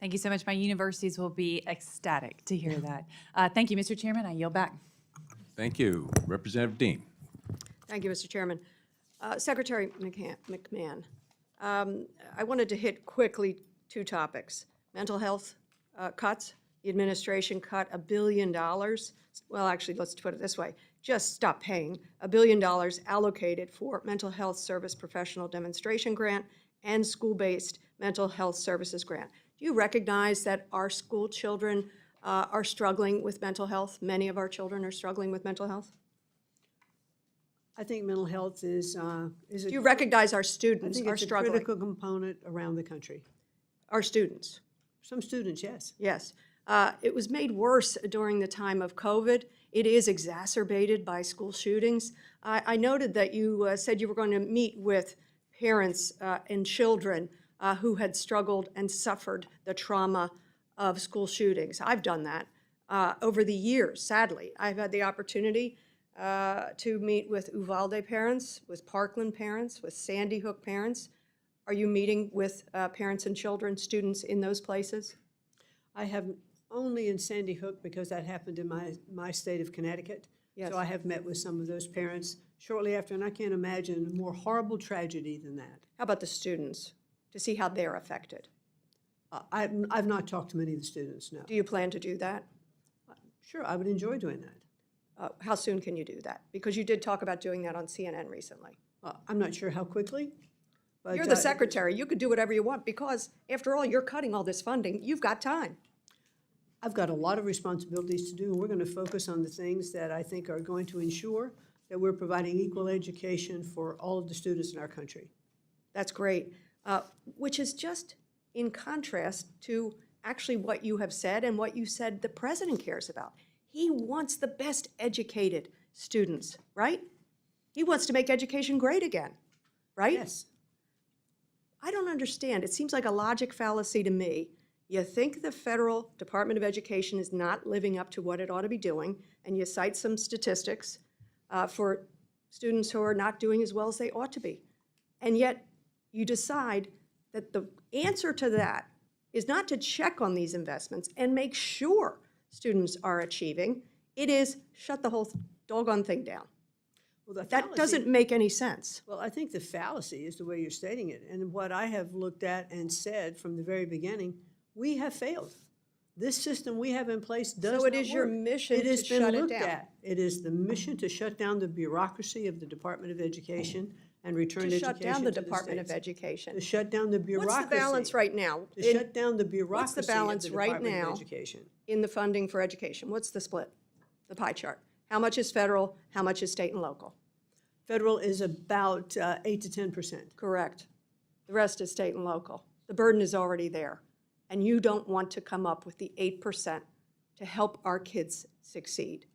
Thank you so much. My universities will be ecstatic to hear that. Thank you, Mr. Chairman. I yield back. Thank you. Representative Dean. Thank you, Mr. Chairman. Secretary McMahon, I wanted to hit quickly two topics. Mental health cuts. The administration cut $1 billion. Well, actually, let's put it this way. Just stop paying $1 billion allocated for mental health service professional demonstration grant and school-based mental health services grant. Do you recognize that our school children are struggling with mental health? Many of our children are struggling with mental health? I think mental health is Do you recognize our students are struggling? a critical component around the country. Our students? Some students, yes. Yes. It was made worse during the time of COVID. It is exacerbated by school shootings. I noted that you said you were going to meet with parents and children who had struggled and suffered the trauma of school shootings. I've done that over the years, sadly. I've had the opportunity to meet with Uvalde parents, with Parkland parents, with Sandy Hook parents. Are you meeting with parents and children, students in those places? I have only in Sandy Hook because that happened in my state of Connecticut. Yes. So I have met with some of those parents shortly after, and I can't imagine a more horrible tragedy than that. How about the students, to see how they're affected? I've not talked to many of the students, no. Do you plan to do that? Sure, I would enjoy doing that. How soon can you do that? Because you did talk about doing that on CNN recently. I'm not sure how quickly, but You're the secretary. You could do whatever you want because, after all, you're cutting all this funding. You've got time. I've got a lot of responsibilities to do, and we're going to focus on the things that I think are going to ensure that we're providing equal education for all of the students in our country. That's great, which is just in contrast to actually what you have said and what you said the president cares about. He wants the best educated students, right? He wants to make education great again, right? Yes. I don't understand. It seems like a logic fallacy to me. You think the federal Department of Education is not living up to what it ought to be doing, and you cite some statistics for students who are not doing as well as they ought to be. And yet you decide that the answer to that is not to check on these investments and make sure students are achieving. It is shut the whole doggone thing down. Well, That doesn't make any sense. Well, I think the fallacy is the way you're stating it. And what I have looked at and said from the very beginning, we have failed. This system we have in place does So it not is your work. mission It has to been shut it looked down. at. It is the mission to shut down the bureaucracy of the Department of Education and return To education shut down the to Department of states. Education. To shut down the bureaucracy. What's the balance right now? To shut down the What's the bureaucracy of balance the right Department of now Education. in the funding for education? What's the split, the pie chart? How much is federal, how much is state and local? Federal is about 8 to 10%. Correct. The rest is state and local. The burden is already there. And you don't want to come up with the 8% to help our kids succeed,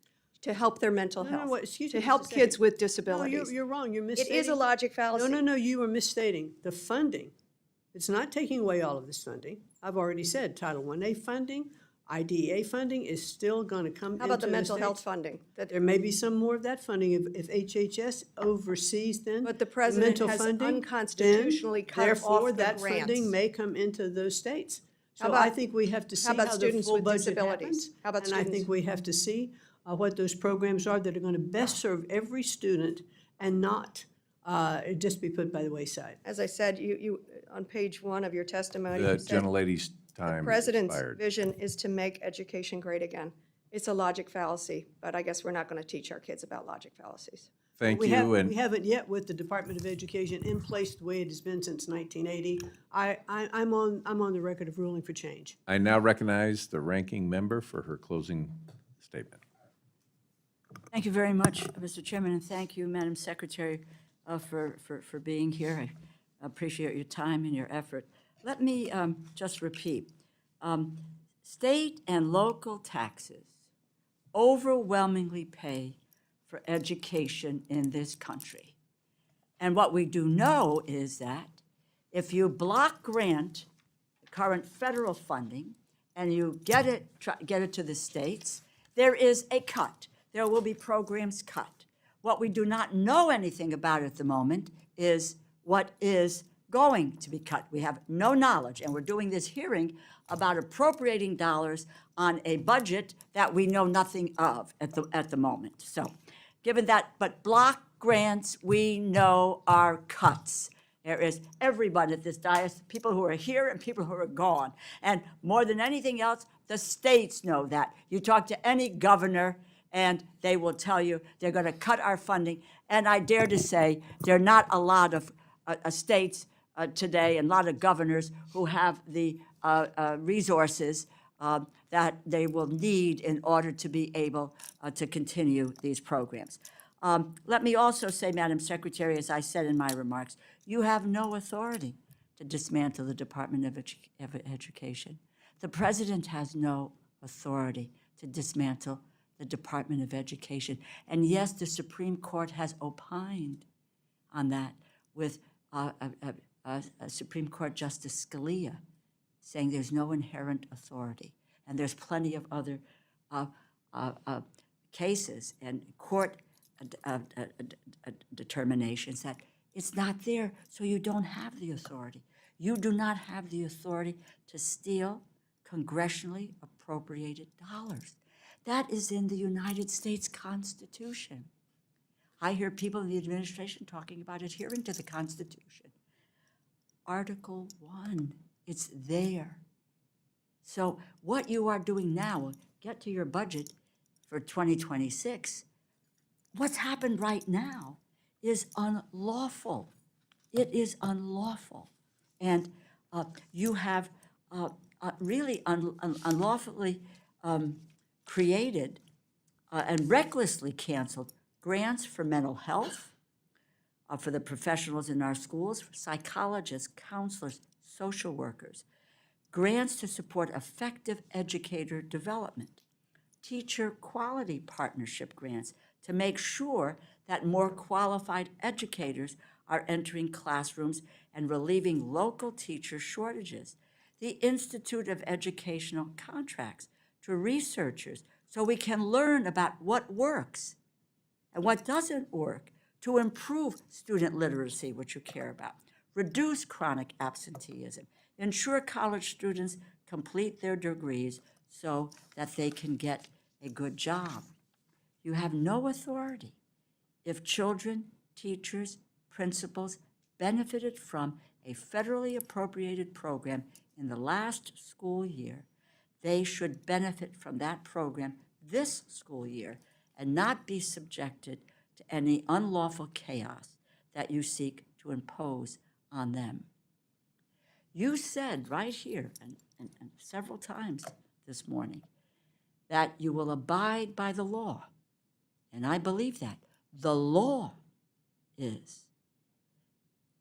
to help their mental No, no, health, what- excuse to me help just a second. kids with No, disabilities. you're wrong. You're It misstating. is a logic fallacy. No, you are misstating. The funding, it's not taking away all of this funding. I've already said Title I-A funding, IDEA funding is still going to come into How about the mental states. health funding? There may be some more of that funding if HHS oversees then. But the president mental has funding, unconstitutionally then cut off therefore the that grants. funding may come into those states. How So I about- think we have to see how about how the students full with budget disabilities? happens. How about And I think students? we have to see what those programs are that are going to best serve every student and not just be put by the wayside. As I said, you on page 1 of your testimony, The you said gentlelady's time the has president's expired. vision is to make education great again. It's a logic fallacy, but I guess we're not going to teach our kids about logic fallacies. Thank We you, and we haven't yet with the Department of Education in place the way it has been since 1980. I'm on the record of ruling for change. I now recognize the ranking member for her closing statement. Thank you very much, Mr. Chairman, and thank you, Madam Secretary, for being here. I appreciate your time and your effort. Let me just repeat. State and local taxes overwhelmingly pay for education in this country. And what we do know is that if you block grant the current federal funding and you get it to the states, there is a cut. There will be programs cut. What we do not know anything about at the moment is what is going to be cut. We have no knowledge, and we're doing this hearing about appropriating dollars on a budget that we know nothing of at the moment. So, given that, but block grants we know are cuts. There is everybody at this dais, people who are here and people who are gone. And more than anything else, the states know that. You talk to any governor, and they will tell you they're going to cut our funding. And I dare to say there are not a lot of states today and a lot of governors who have the resources that they will need in order to be able to continue these programs. Let me also say, Madam Secretary, as I said in my remarks, you have no authority to dismantle the Department of Education. The President has no authority to dismantle the Department of Education. And yes, the Supreme Court has opined on that with Supreme Court Justice Scalia saying there's no inherent authority. And there's plenty of other cases and court determinations that it's not there, so you don't have the authority. You do not have the authority to steal congressionally appropriated dollars. That is in the United States Constitution. I hear people in the administration talking about adhering to the Constitution. Article 1, it's there. So what you are doing now, get to your budget for 2026, what's happened right now is unlawful. It is unlawful. And you have really unlawfully created and recklessly canceled grants for mental health, for the professionals in our schools, for psychologists, counselors, social workers, grants to support effective educator development, teacher quality partnership grants to make sure that more qualified educators are entering classrooms and relieving local teacher shortages, the Institute of Educational Contracts to researchers so we can learn about what works and what doesn't work to improve student literacy, which you care about, reduce chronic absenteeism, ensure college students complete their degrees so that they can get a good job. You have no authority. If children, teachers, principals benefited from a federally appropriated program in the last school year, they should benefit from that program this school year and not be subjected to any unlawful chaos that you seek to impose on them. You said right here, and several times this morning, that you will abide by the law. And I believe that. The law is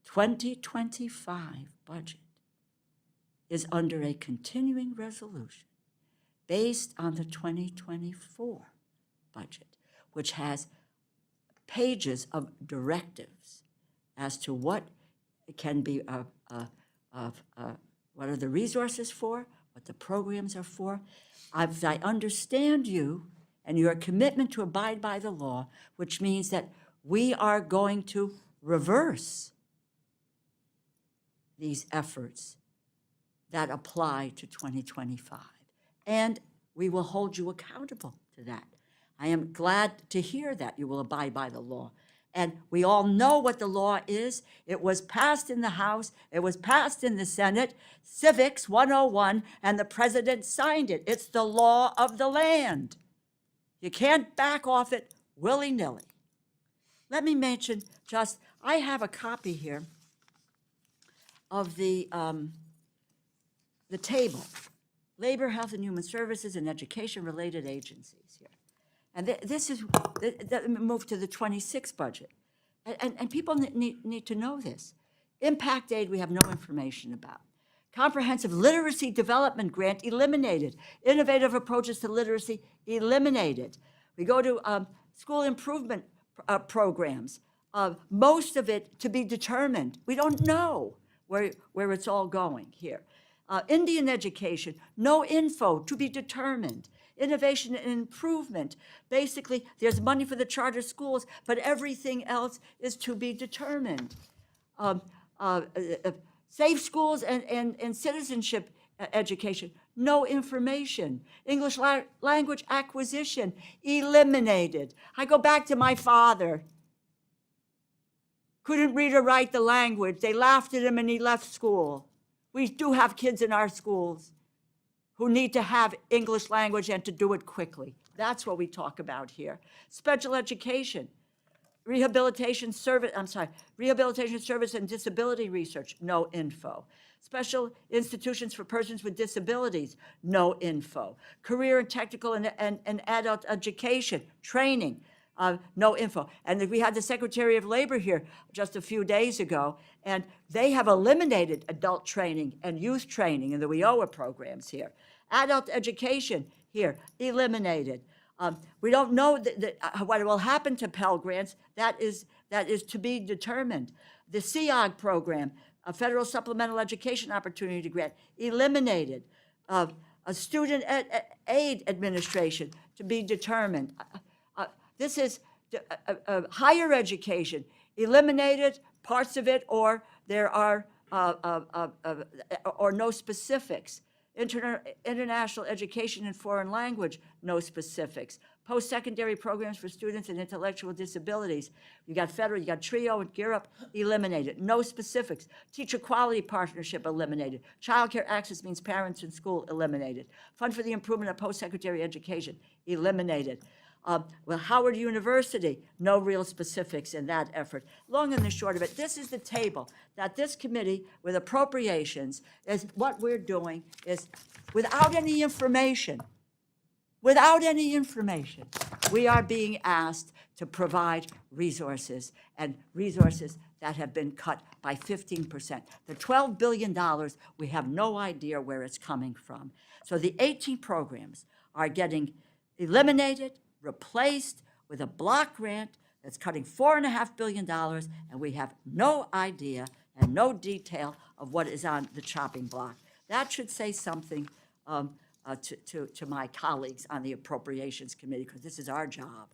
2025 budget is under a continuing resolution based on the 2024 budget, which has pages of directives as to what can be, what are the resources for, what the programs are for. As I understand you and your commitment to abide by the law, which means that we are going to reverse these efforts that apply to 2025. And we will hold you accountable to that. I am glad to hear that you will abide by the law. And we all know what the law is. It was passed in the House. It was passed in the Senate, Civics 101, and the president signed it. It's the law of the land. You can't back off it willy-nilly. Let me mention just, I have a copy here of the table, Labor, Health, and Human Services and Education-related agencies here. And this is, move to the 26 budget. And people need to know this. Impact aid, we have no information about. Comprehensive Literacy Development Grant, eliminated. Innovative approaches to literacy, eliminated. We go to school improvement programs, most of it to be determined. We don't know where it's all going here. Indian education, no info, to be determined. Innovation and improvement. Basically, there's money for the charter schools, but everything else is to be determined. Safe schools and citizenship education, no information. English language acquisition, eliminated. I go back to my father. Couldn't read or write the language. They laughed at him and he left school. We do have kids in our schools who need to have English language and to do it quickly. That's what we talk about here. Special education, rehabilitation service and disability research, no info. Special institutions for persons with disabilities, no info. Career and technical and adult education, training, no info. And we had the Secretary of Labor here just a few days ago, and they have eliminated adult training and youth training in the WIOA programs here. Adult education here, eliminated. We don't know what will happen to Pell Grants. That is to be determined. The SEOG program, a Federal Supplemental Education Opportunity Grant, eliminated. A Student Aid Administration, to be determined. This is higher education, eliminated parts of it, or there are or no specifics. International education and foreign language, no specifics. Post-secondary programs for students and intellectual disabilities. You got federal, you got TRIO and Gear Up, eliminated, no specifics. Teacher quality partnership, eliminated. Child care access means parents in school, eliminated. Fund for the improvement of post-secondary education, eliminated. Well, Howard University, no real specifics in that effort. Long and the short of it, this is the table that this committee with appropriations is what we're doing is without any information, we are being asked to provide resources, and resources that have been cut by 15%. The $12 billion, we have no idea where it's coming from. So the 18 programs are getting eliminated, replaced with a block grant that's cutting $4.5 billion, and we have no idea and no detail of what is on the chopping block. That should say something to my colleagues on the Appropriations Committee, because this is our job.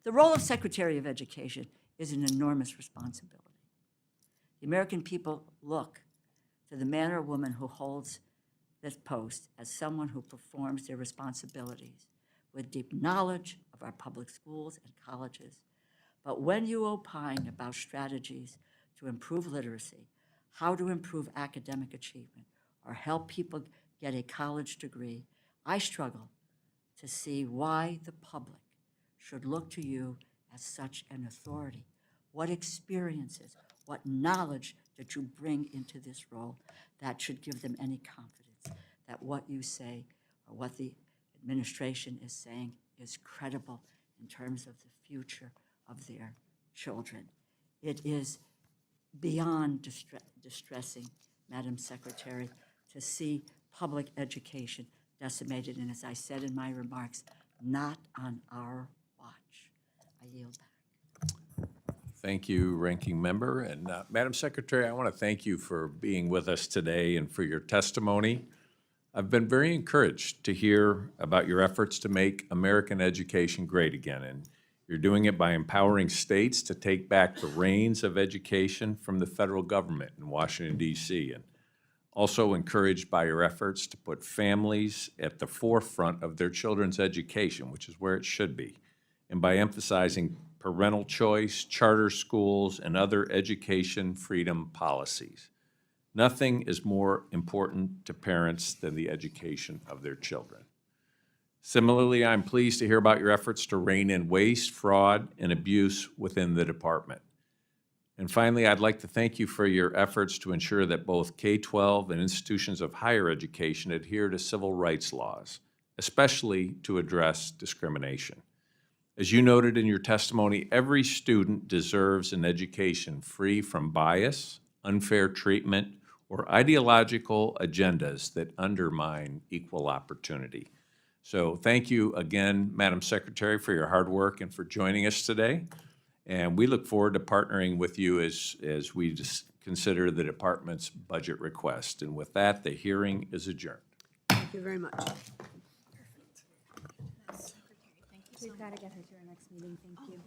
The role of Secretary of Education is an enormous responsibility. The American people look to the man or woman who holds this post as someone who performs their responsibilities with deep knowledge of our public schools and colleges. But when you opine about strategies to improve literacy, how to improve academic achievement, or help people get a college degree, I struggle to see why the public should look to you as such an authority. What experiences, what knowledge did you bring into this role that should give them any confidence that what you say or what the administration is saying is credible in terms of the future of their children? It is beyond distressing, Madam Secretary, to see public education decimated, and as I said in my remarks, not on our watch. I yield back. Thank you, Ranking Member. And Madam Secretary, I want to thank you for being with us today and for your testimony. I've been very encouraged to hear about your efforts to make American education great again, and you're doing it by empowering states to take back the reins of education from the federal government in Washington, D.C., and also encouraged by your efforts to put families at the forefront of their children's education, which is where it should be, and by emphasizing parental choice, charter schools, and other education freedom policies. Nothing is more important to parents than the education of their children. Similarly, I'm pleased to hear about your efforts to rein in waste, fraud, and abuse within the department. And finally, I'd like to thank you for your efforts to ensure that both K-12 and institutions of higher education adhere to civil rights laws, especially to address discrimination. As you noted in your testimony, every student deserves an education free from bias, unfair treatment, or ideological agendas that undermine equal opportunity. So thank you again, Madam Secretary, for your hard work and for joining us today. And we look forward to partnering with you as we just consider the department's budget request. And with that, the hearing is adjourned. Thank you very much. We've got to get her to our next meeting. Thank you.